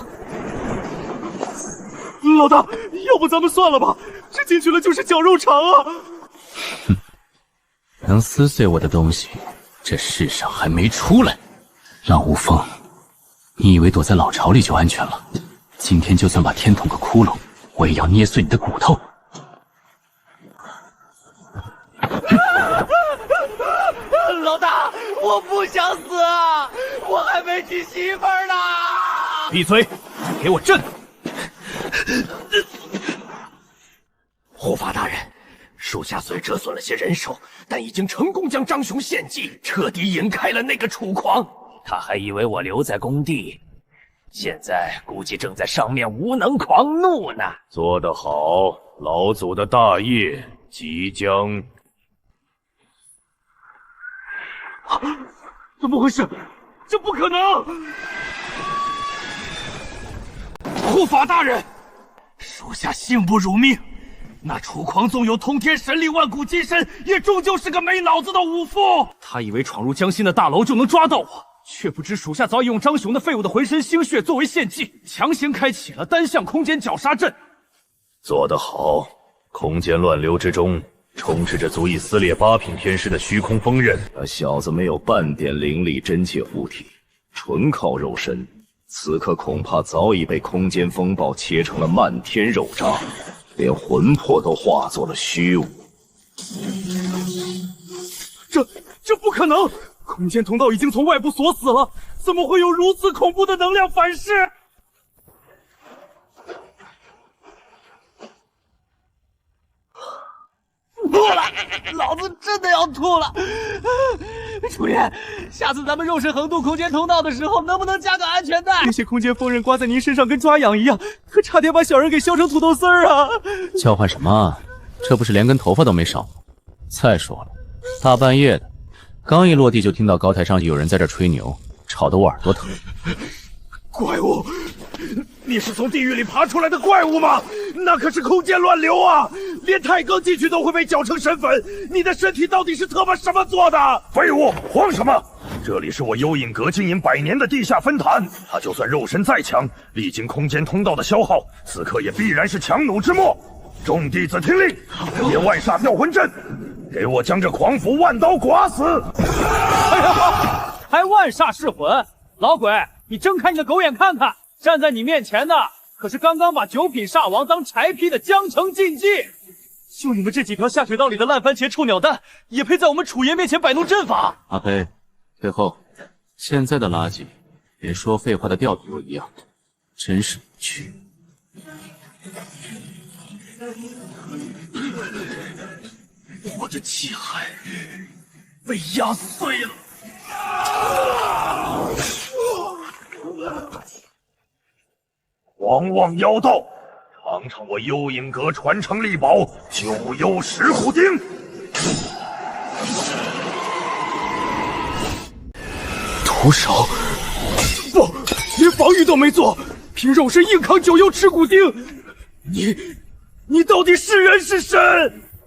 Speaker 17: 老大，要不咱们算了吧，这进去了就是绞肉肠啊！
Speaker 3: 哼，能撕碎我的东西，这世上还没出来。浪无风，你以为躲在老巢里就安全了？今天就算把天捅个窟窿，我也要捏碎你的骨头！
Speaker 7: 我不想死啊！我还没娶媳妇儿呢！
Speaker 1: 闭嘴！给我镇！
Speaker 18: 护法大人，属下虽折损了些人手，但已经成功将张雄献祭，彻底引开了那个楚狂。他还以为我留在工地，现在估计正在上面无能狂怒呢。
Speaker 8: 做得好，老祖的大业即将……
Speaker 7: 怎么回事？这不可能！护法大人，属下幸不辱命。那楚狂纵有通天神力、万古金身，也终究是个没脑子的武夫。
Speaker 1: 他以为闯入江心的大楼就能抓到我，却不知属下早已用张雄的废物的浑身心血作为献祭，强行开启了单向空间绞杀阵。
Speaker 8: 做得好！空间乱流之中，充斥着足以撕裂8品天师的虚空锋刃。
Speaker 5: 那小子没有半点灵力真切护体，纯靠肉身，此刻恐怕早已被空间风暴切成了漫天肉渣，连魂魄都化作了虚无。
Speaker 17: 这不可能！空间通道已经从外部锁死了，怎么会有如此恐怖的能量反噬？
Speaker 7: 吐了！老子真的要吐了！楚爷，下次咱们肉身横渡空间通道的时候，能不能加个安全带？
Speaker 17: 那些空间锋刃刮在您身上跟抓痒一样，可差点把小人给削成土豆丝儿啊！
Speaker 3: 叫唤什么？这不是连根头发都没少吗？再说了，大半夜的，刚一落地就听到高台上有人在这吹牛，吵得我耳朵疼。
Speaker 16: 怪物！你是从地狱里爬出来的怪物吗？那可是空间乱流啊！连太刚进去都会被搅成神粉，你的身体到底是他妈什么做的？废物！慌什么？这里是我幽隐阁经营100年的地下分坛，他就算肉身再强，历经空间通道的消耗，此刻也必然是强弩之末。众弟子听令，别万煞吊魂阵，给我将这狂斧万刀剐死！
Speaker 17: 哎呀，还万煞噬魂！老鬼，你睁开你的狗眼看看！站在你面前的可是刚刚把9品煞王当柴劈的江城禁忌，就你们这几条下水道里的烂番茄臭鸟蛋，也配在我们楚爷面前摆弄阵法？
Speaker 3: 阿飞，退后！现在的垃圾，连说废话的调子都一样，真是无趣。
Speaker 16: 我的气海被压碎了。狂妄妖道，尝尝我幽隐阁传承力宝九幽石虎钉！
Speaker 17: 徒手，不，连防御都没做，凭肉身硬扛9幽持骨钉，你到底是人是神？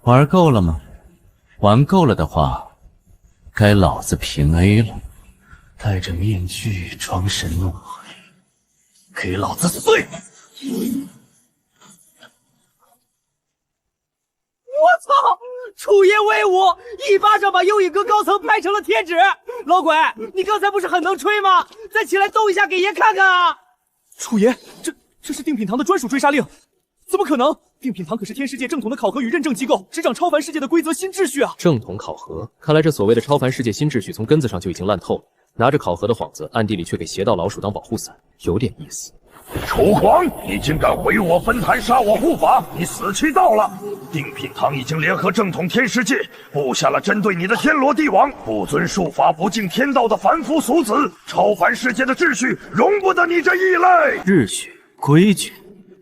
Speaker 3: 玩够了吗？玩够了的话，该老子平 A 了。戴着面具装神弄鬼，
Speaker 16: 给老子碎！
Speaker 7: 我操！楚爷威武，一巴掌把幽隐阁高层拍成了贴纸。老鬼，你刚才不是很能吹吗？再起来动一下给爷看看啊！
Speaker 17: 楚爷，这是定品堂的专属追杀令，怎么可能？定品堂可是天世界正统的考核与认证机构，执掌超凡世界的规则新秩序啊！
Speaker 4: 正统考核，看来这所谓的超凡世界新秩序从根子上就已经烂透了。拿着考核的幌子，暗地里却给邪道老鼠当保护伞，有点意思。
Speaker 16: 楚狂，你竟敢毁我分坛，杀我护法，你死期到了！定品堂已经联合正统天世界，布下了针对你的天罗地网，不遵术法、不敬天道的凡夫俗子，超凡世界的秩序容不得你这异类。
Speaker 9: 秩序、规矩，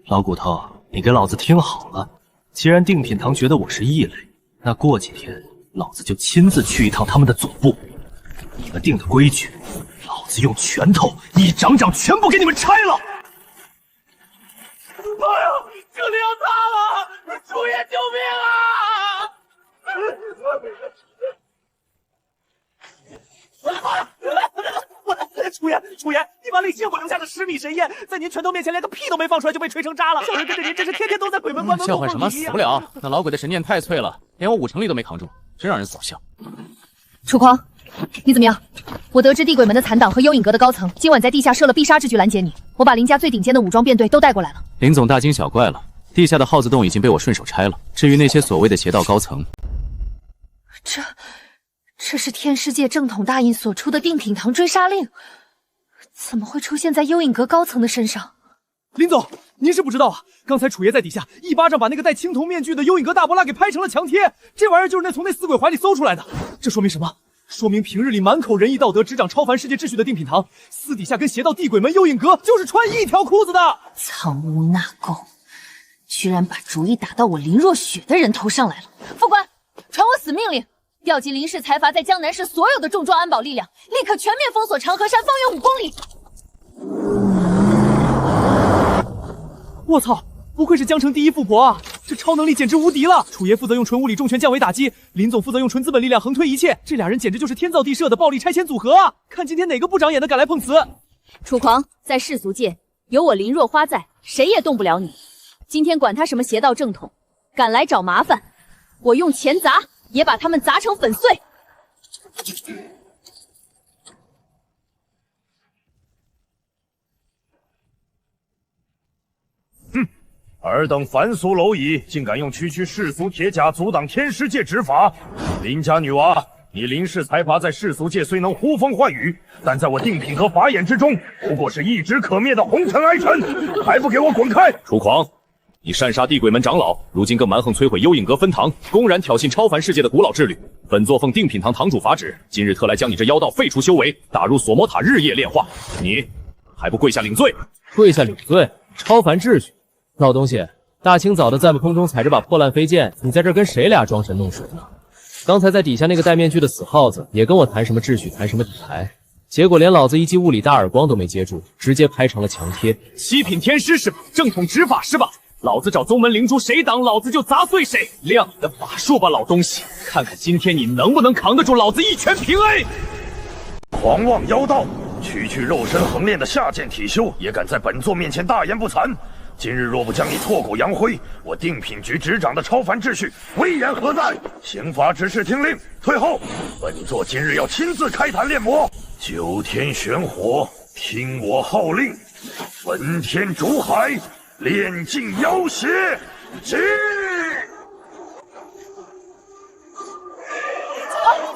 Speaker 9: 老骨头，你给老子听好了，既然定品堂觉得我是异类，那过几天老子就亲自去一趟他们的总部。你们定的规矩，老子用拳头一掌掌全部给你们拆了！
Speaker 7: 哎呀，这里要塌了！楚爷，救命啊！楚爷，你把李信火留下的10米神焰，在您拳头面前连个屁都没放出来就被锤成渣了。小人跟着您真是天天都在鬼门关门
Speaker 3: 叫唤什么？死不了！那老鬼的神念太脆了，连我5成力都没扛住，真让人扫兴。
Speaker 2: 楚狂，你怎么样？我得知地鬼门的残党和幽隐阁的高层今晚在地下设了必杀之局拦截你，我把林家最顶尖的武装编队都带过来了。
Speaker 3: 林总大惊小怪了，地下的耗子洞已经被我顺手拆了。至于那些所谓的邪道高层，
Speaker 2: 这是天师界正统大印所出的定品堂追杀令，怎么会出现在幽影阁高层的身上？
Speaker 17: 林总，您是不知道啊，刚才楚爷在底下一巴掌把那个戴青铜面具的幽影阁大波拉给拍成了墙贴，这玩意儿就是从那死鬼怀里搜出来的。这说明什么？说明平日里满口仁义道德、执掌超凡世界秩序的定品堂，私底下跟邪道地鬼们幽影阁就是穿一条裤子的。
Speaker 2: 藏污纳垢，居然把主意打到我林若雪的人头上来了！副官，传我死命令，调集林氏财阀在江南市所有的重装安保力量，立刻全面封锁长河山方圆5公里。
Speaker 17: 我操！不愧是江城第一富婆啊，这超能力简直无敌了！楚爷负责用纯物理重拳降维打击，林总负责用纯资本力量横推一切，这俩人简直就是天造地设的暴力拆迁组合啊！看今天哪个部长演的敢来碰瓷！
Speaker 2: 楚狂，在世俗界有我林若花在，谁也动不了你。今天管他什么邪道正统，敢来找麻烦，我用钱砸，也把他们砸成粉碎！
Speaker 8: 尔等凡俗蝼蚁，竟敢用区区世俗铁甲阻挡天师界执法！林家女娃，你林氏财阀在世俗界虽能呼风唤雨，但在我定品和法眼之中，不过是一直可灭的红尘哀尘，还不给我滚开！
Speaker 1: 楚狂，你擅杀地鬼门长老，如今更蛮横摧毁幽影阁分堂，公然挑衅超凡世界的古老之律。本座奉定品堂堂主法旨，今日特来将你这妖道废除修为，打入锁魔塔日夜炼化。你还不跪下领罪？
Speaker 4: 跪下领罪？超凡秩序？老东西，大清早的在空中踩着把破烂飞剑，你在这跟谁俩装神弄鬼呢？刚才在底下那个戴面具的死耗子也跟我谈什么秩序，谈什么底牌，结果连老子一记物理大耳光都没接住，直接拍成了墙贴。
Speaker 1: 七品天师是吧？正统执法是吧？老子找宗门灵珠，谁挡老子就砸碎谁！亮你的法术吧，老东西，看看今天你能不能扛得住老子一拳平 A！
Speaker 8: 狂妄妖道，区区肉身横练的下贱体修，也敢在本座面前大言不惭！今日若不将你挫骨扬灰，我定品局执掌的超凡秩序威严何在？刑罚指示听令，退后！本座今日要亲自开坛炼魔，九天玄火，听我号令，焚天逐海，炼尽妖邪！起！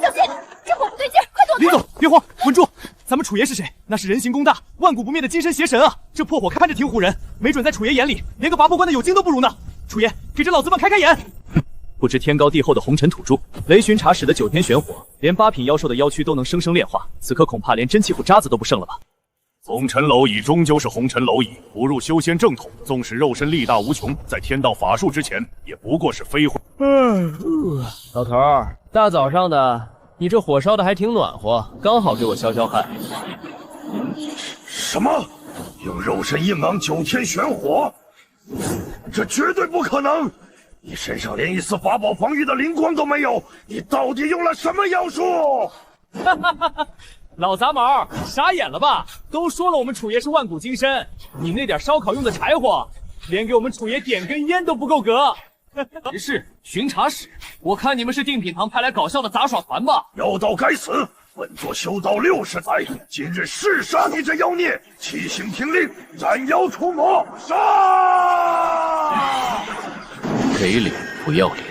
Speaker 2: 小心，这火不对劲，快躲开！
Speaker 17: 林总，别慌，稳住！咱们楚爷是谁？那是人形功大、万古不灭的金身邪神啊！这破火看着挺唬人，没准在楚爷眼里，连个拔破关的有精都不如呢。楚爷，给这老子们开开眼！
Speaker 1: 不知天高地厚的红尘土著，雷巡查使的九天玄火，连8品妖兽的妖躯都能生生炼化，此刻恐怕连真气虎渣子都不剩了吧？
Speaker 8: 红尘蝼蚁终究是红尘蝼蚁，不入修仙正统，纵使肉身力大无穷，在天道法术之前，也不过是飞灰。
Speaker 4: 老头儿，大早上的，你这火烧的还挺暖和，刚好给我消消汗。
Speaker 8: 什么？用肉身硬昂九天玄火？这绝对不可能！你身上连一丝法宝防御的灵光都没有，你到底用了什么妖术？
Speaker 17: 哈哈哈哈！老杂毛，傻眼了吧？都说了我们楚爷是万古金身，你那点烧烤用的柴火，连给我们楚爷点根烟都不够格。
Speaker 13: 执事、巡查使，我看你们是定品堂派来搞笑的杂耍团吧？
Speaker 8: 妖道该死！本座修道60载，今日誓杀你这妖孽！七星听令，斩妖除魔，杀！
Speaker 15: 给脸不要脸！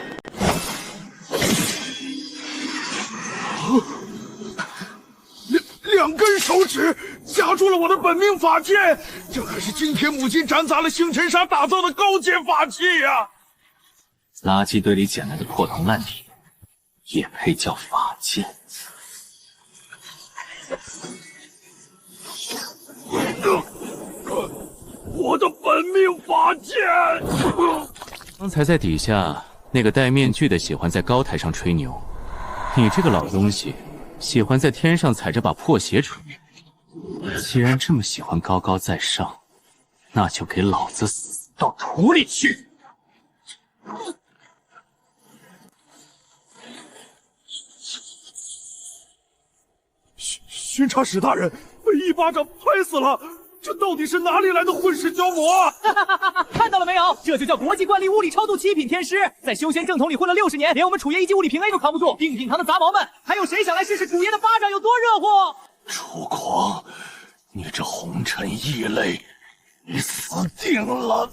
Speaker 16: 两根手指夹住了我的本命法剑，这可是惊天母金斩砸了星辰砂打造的高阶法器呀！
Speaker 10: 垃圾堆里捡来的破铜烂铁，也配叫法剑？
Speaker 16: 我的本命法剑！
Speaker 3: 刚才在底下那个戴面具的喜欢在高台上吹牛，你这个老东西喜欢在天上踩着把破鞋吹。既然这么喜欢高高在上，那就给老子死
Speaker 13: 到土里去！
Speaker 16: 巡查使大人被一巴掌拍死了，这到底是哪里来的混世蛟魔啊？
Speaker 17: 看到了没有？这就叫国际惯例物理超度7品天师，在修仙正统里混了60年，连我们楚爷一级物理平 A 都扛不住。定品堂的杂毛们，还有谁想来试试楚爷的巴掌有多热乎？
Speaker 16: 楚狂，你这红尘异类，你死定了！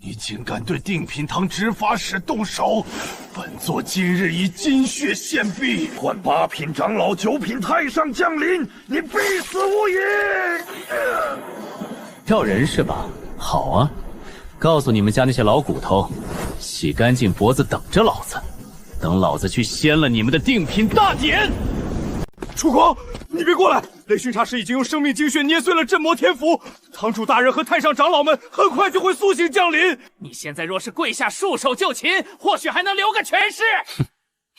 Speaker 16: 你竟敢对定品堂执法使动手！本座今日以金血献璧，换8品长老、9品太上降临，你必死无疑！
Speaker 10: 要人是吧？好啊，告诉你们家那些老骨头，洗干净脖子等着老子，等老子去掀了你们的定品大典！
Speaker 17: 楚狂，你别过来！雷巡查师已经用生命精血捏碎了镇魔天符，堂主大人和太上长老们很快就会苏醒降临。
Speaker 9: 你现在若是跪下束手就擒，或许还能留个全尸。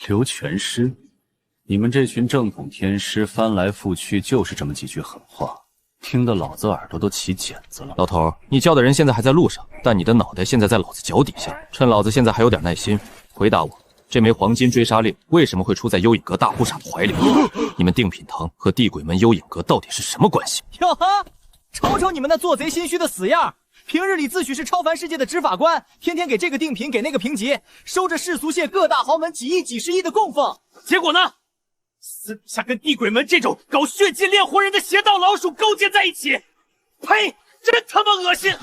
Speaker 10: 留全尸？你们这群正统天师翻来覆去就是这么几句狠话，听得老子耳朵都起茧子了。
Speaker 15: 老头，你叫的人现在还在路上，但你的脑袋现在在老子脚底下。趁老子现在还有点耐心，回答我。这枚黄金追杀令为什么会出在幽影阁大护法的怀里？你们定品堂和地鬼门幽影阁到底是什么关系？
Speaker 7: 哟呵，瞅瞅你们那做贼心虚的死样！平日里自诩是超凡世界的执法官，天天给这个定品给那个评级，收着世俗界各大豪门几亿几十亿的供奉，
Speaker 9: 结果呢？私底下跟地鬼门这种搞血祭炼活人的邪道老鼠勾结在一起，呸！真他妈恶心！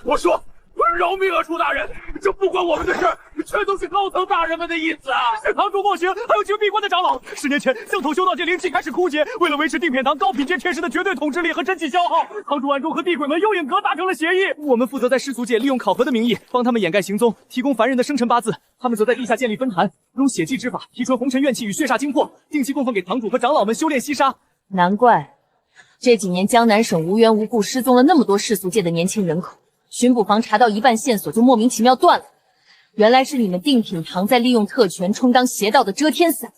Speaker 11: 我说，饶命啊，楚大人，这不关我们的事，全都是高层大人们的意思啊！是堂主莫行，还有几个闭关的长老，10年前相头修道界灵气开始枯竭，为了维持定品堂高品阶天师的绝对统治力和真气消耗，堂主暗中和地鬼门幽影阁达成了协议。
Speaker 7: 我们负责在世俗界利用考核的名义帮他们掩盖行踪，提供凡人的生辰八字，他们则在地下建立分坛，用血祭之法提纯红尘怨气与血煞精魄，定期供奉给堂主和长老们修炼吸杀。
Speaker 2: 难怪这几年江南省无缘无故失踪了那么多世俗界的年轻人口。巡捕房查到一半线索就莫名其妙断了，原来是你们定品堂在利用特权充当邪道的遮天伞。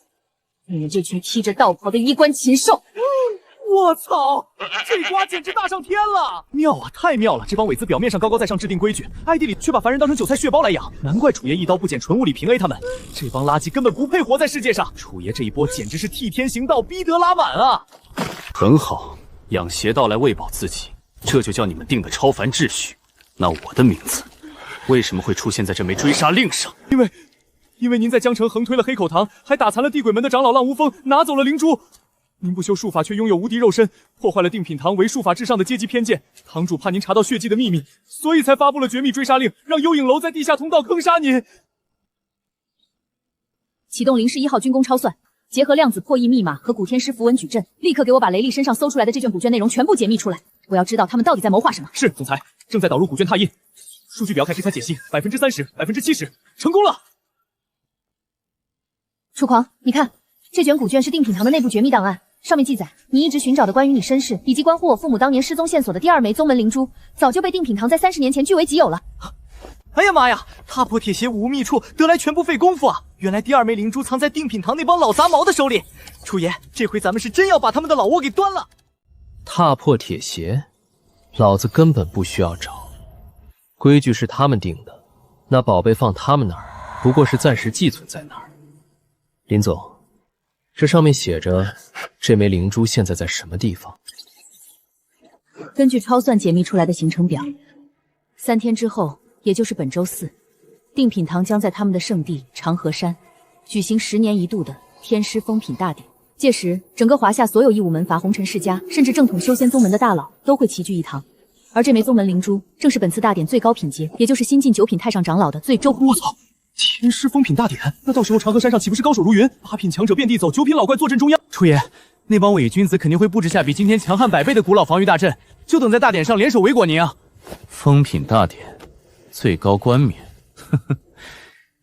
Speaker 2: 你们这群披着道袍的衣冠禽兽！
Speaker 7: 我操，这瓜简直大上天了！妙啊，太妙了！这帮伪子表面上高高在上制定规矩，暗地里却把凡人当成韭菜血包来养，难怪楚爷一刀不剪纯物理平 A 他们，这帮垃圾根本不配活在世界上。楚爷这一波简直是替天行道，逼得拉满啊！
Speaker 10: 很好，养邪道来喂饱自己，这就叫你们定的超凡秩序。那我的名字为什么会出现在这枚追杀令上？
Speaker 17: 因为您在江城横推了黑口堂，还打残了地鬼门的长老浪无风，拿走了灵珠。您不修术法，却拥有无敌肉身，破坏了定品堂唯术法至上的阶级偏见。堂主怕您查到血迹的秘密，所以才发布了绝密追杀令，让幽影楼在地下通道坑杀您。
Speaker 2: 启动灵氏1号军工超算，结合量子破译密码和古天师符文矩阵，立刻给我把雷利身上搜出来的这卷古卷内容全部解密出来。我要知道他们到底在谋划什么。
Speaker 17: 是，总裁，正在导入古卷拓印，数据表开始才解析，30%、70%，成功了。
Speaker 2: 楚狂，你看，这卷古卷是定品堂的内部绝密档案，上面记载你一直寻找的关于你身世以及关乎我父母当年失踪线索的第2枚宗门灵珠，早就被定品堂在30年前据为己有了。
Speaker 7: 哎呀妈呀！踏破铁鞋无觅处，得来全不费功夫啊！原来第2枚灵珠藏在定品堂那帮老杂毛的手里。楚爷，这回咱们是真要把他们的老窝给端了。
Speaker 4: 踏破铁鞋，老子根本不需要找，规矩是他们定的，那宝贝放他们那儿，不过是暂时寄存在那儿。林总，这上面写着这枚灵珠现在在什么地方？
Speaker 2: 根据超算解密出来的行程表，3天之后，也就是本周4，定品堂将在他们的圣地长河山举行10年一度的天师封品大典。届时，整个华夏所有义武门阀、红尘世家，甚至正统修仙宗门的大佬都会齐聚一堂。而这枚宗门灵珠，正是本次大典最高品阶，也就是新晋9品太上长老的最周。
Speaker 17: 我操！天师封品大典，那到时候长河山上岂不是高手如云？8品强者遍地走，9品老怪坐镇中央。
Speaker 7: 楚爷，那帮伪君子肯定会布置下比今天强悍100倍的古老防御大阵，就等在大典上联手围裹您啊！
Speaker 10: 封品大典，最高冠冕，呵呵，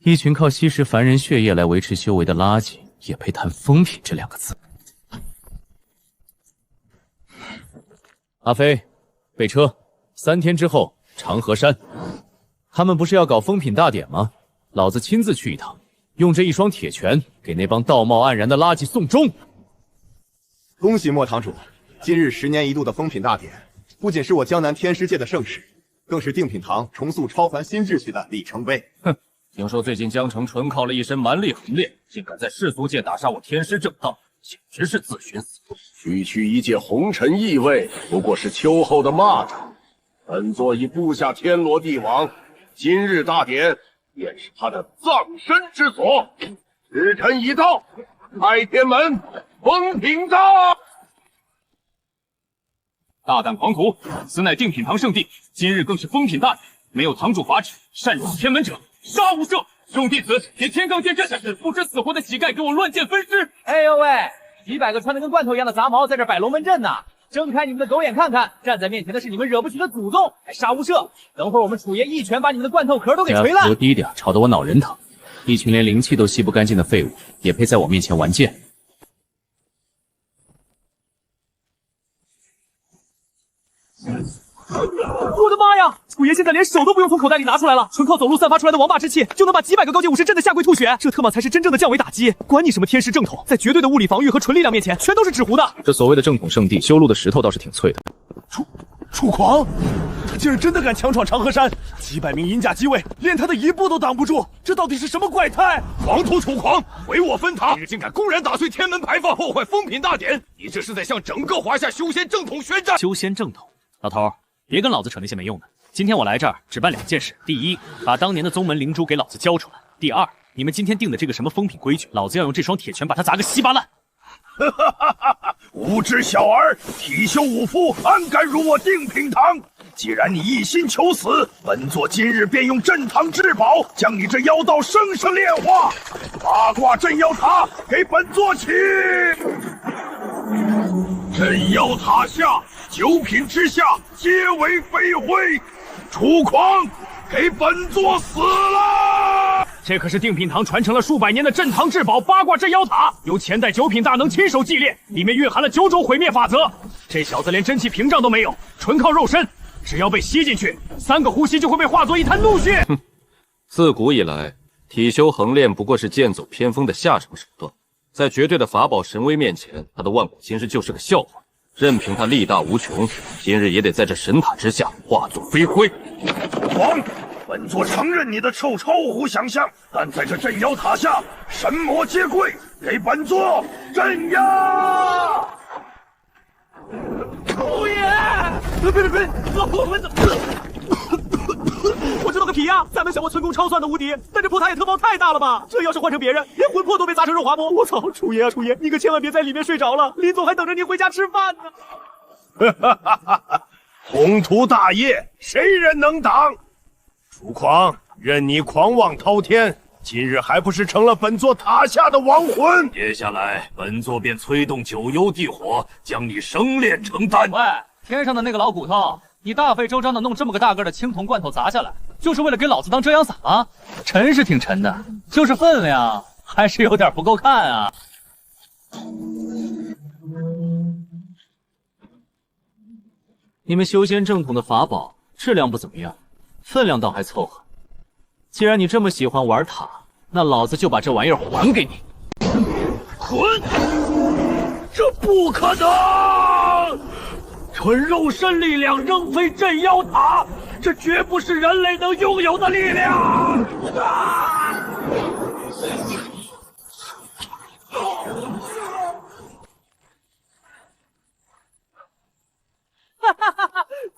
Speaker 10: 一群靠吸食凡人血液来维持修为的垃圾，也配谈封品这2个字？阿飞，备车，3天之后长河山。他们不是要搞封品大典吗？老子亲自去一趟，用这一双铁拳给那帮道貌岸然的垃圾送终。
Speaker 20: 恭喜莫堂主，今日10年一度的封品大典，不仅是我江南天师界的盛事，更是定品堂重塑超凡新秩序的里程碑。
Speaker 13: 哼，听说最近江城纯靠了一身蛮力横练，竟敢在世俗界打杀我天师正道，简直是自寻死路。
Speaker 16: 区一介红尘异味，不过是秋后的蚂蚱。本座已布下天罗地网，今日大典便是他的葬身之所。时辰已到，开天门，封品大。
Speaker 1: 大胆狂徒，此乃定品堂圣地，今日更是封品大典，
Speaker 13: 没有堂主法旨，擅闯天门者，杀无赦。众弟子，连天罡剑阵，不知死活的乞丐给我乱箭分尸！
Speaker 7: 哎呦喂，几百个穿得跟罐头一样的杂毛在这摆龙门阵呢！睁开你们的狗眼看看，站在面前的是你们惹不起的祖宗，还杀无赦！等会儿我们楚爷一拳把你们的罐头壳都给捶烂！
Speaker 15: 家伙低点，吵得我脑仁疼。一群连灵气都吸不干净的废物，也配在我面前玩剑？
Speaker 17: 我的妈呀！楚爷现在连手都不用从口袋里拿出来了，纯靠走路散发出来的王霸之气，就能把几百个高阶武士震得下跪吐血，这他妈才是真正的降维打击！管你什么天师正统，在绝对的物理防御和纯力量面前，全都是纸糊的。
Speaker 15: 这所谓的正统圣地，修路的石头倒是挺脆的。
Speaker 17: 楚狂，他竟然真的敢强闯长河山，几百名银甲机卫连他的一步都挡不住，这到底是什么怪胎？
Speaker 1: 狂徒楚狂，唯我分堂，今日竟敢公然打碎天门牌坊，破坏风品大典，你这是在向整个华夏修仙正统宣战！
Speaker 9: 修仙正统，老头，别跟老子扯那些没用的。今天我来这儿只办2件事：第一，把当年的宗门灵珠给老子交出来；第二，你们今天定的这个什么风品规矩，老子要用这双铁拳把它砸个稀巴烂！
Speaker 16: 无知小儿，体修武夫，安敢辱我定品堂？既然你一心求死，本座今日便用镇堂至宝将你这妖道生生炼化。八卦镇妖塔，给本座起！镇妖塔下，9品之下皆为飞灰。楚狂，给本座死了！
Speaker 13: 这可是定品堂传承了数百年的镇堂至宝八卦镇妖塔，由前代9品大能亲手祭炼，里面蕴含了9种毁灭法则。这小子连真气屏障都没有，纯靠肉身，只要被吸进去，3个呼吸就会被化作一滩怒血。
Speaker 15: 哼，自古以来，体修横练不过是剑走偏锋的下乘手段，在绝对的法宝神威面前，他的万古今日就是个笑话。任凭他力大无穷，今日也得在这神塔之下化作飞灰。
Speaker 16: 狂！本座承认你的超乎想象，但在这镇妖塔下，神魔皆跪，给本座镇压！
Speaker 17: 楚爷，别，我们怎么？我知道个皮呀！咱们小魔寸功超算的无敌，但这破塔也特包太大了吧？这要是换成别人，连魂魄都被砸成肉滑馍！我操，楚爷啊，楚爷，你可千万别在里面睡着了，林总还等着您回家吃饭呢！
Speaker 16: 宏图大业，谁人能挡？楚狂，任你狂妄滔天，今日还不是成了本座塔下的亡魂？
Speaker 18: 接下来，本座便催动九幽地火，将你生炼成丹。
Speaker 7: 喂，天上的那个老骨头，你大费周章的弄这么个大个的青铜罐头砸下来，就是为了给老子当遮阳伞吗？沉是挺沉的，就是分量还是有点不够看啊。
Speaker 9: 你们修仙正统的法宝质量不怎么样，分量倒还凑合。既然你这么喜欢玩塔，那老子就把这玩意儿还给你。
Speaker 16: 混！这不可能！
Speaker 18: 纯肉身力量扔飞镇妖塔，这绝不是人类能拥有的力量！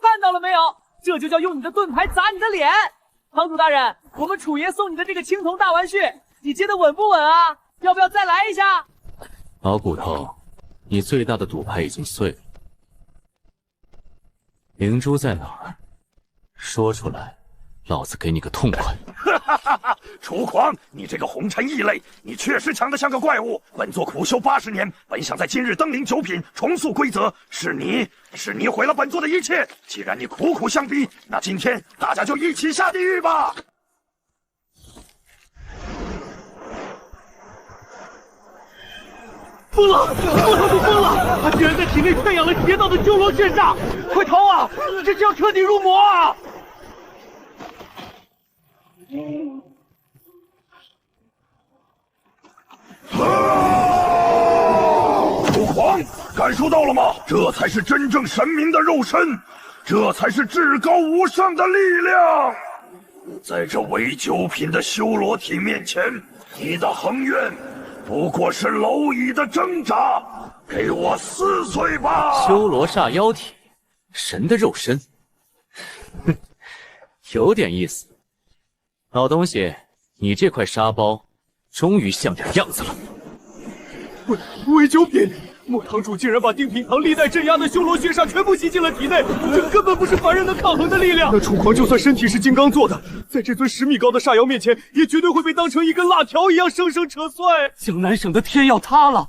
Speaker 7: 看到了没有？这就叫用你的盾牌砸你的脸！堂主大人，我们楚爷送你的这个青铜大玩具，你接得稳不稳啊？要不要再来一下？
Speaker 15: 老骨头，你最大的赌牌已经碎了。灵珠在哪儿？说出来，老子给你个痛快！
Speaker 16: 楚狂，你这个红尘异类，你确实强得像个怪物。本座苦修80年，本想在今日登临9品，重塑规则。是你毁了本座的一切。既然你苦苦相逼，那今天大家就一起下地狱吧！
Speaker 17: 疯了！我疯了！他居然在体内圈养了邪道的修罗血煞！快逃啊！这是要彻底入魔啊！
Speaker 16: 楚狂，感受到了吗？这才是真正神明的肉身，这才是至高无上的力量。在这伪9品的修罗体面前，你的宏愿不过是蝼蚁的挣扎，给我撕碎吧！
Speaker 15: 修罗煞妖体，神的肉身，哼，有点意思。老东西，你这块沙包终于像点样子了。
Speaker 17: 伪9品，莫堂主竟然把定品堂历代镇压的修罗血煞全部吸进了体内，这根本不是凡人能抗衡的力量。那楚狂就算身体是金刚做的，在这尊10米高的煞妖面前，也绝对会被当成一根辣条一样生生扯碎。
Speaker 7: 江南省的天要塌了，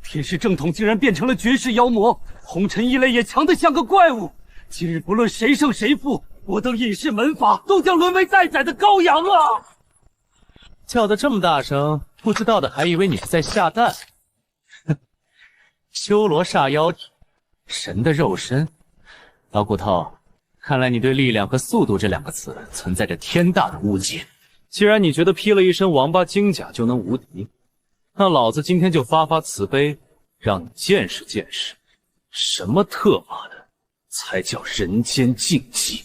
Speaker 7: 天师正统竟然变成了绝世妖魔，红尘异类也强得像个怪物。今日不论谁胜谁负，我等隐世门阀都将沦为待宰的羔羊啊！
Speaker 4: 叫得这么大声，不知道的还以为你是在下蛋。哼，修罗煞妖体，神的肉身，老骨头，看来你对力量和速度这2个词存在着天大的误解。既然你觉得披了一身王八金甲就能无敌，那老子今天就发发慈悲，让你见识见识，什么特妈的才叫人间禁忌。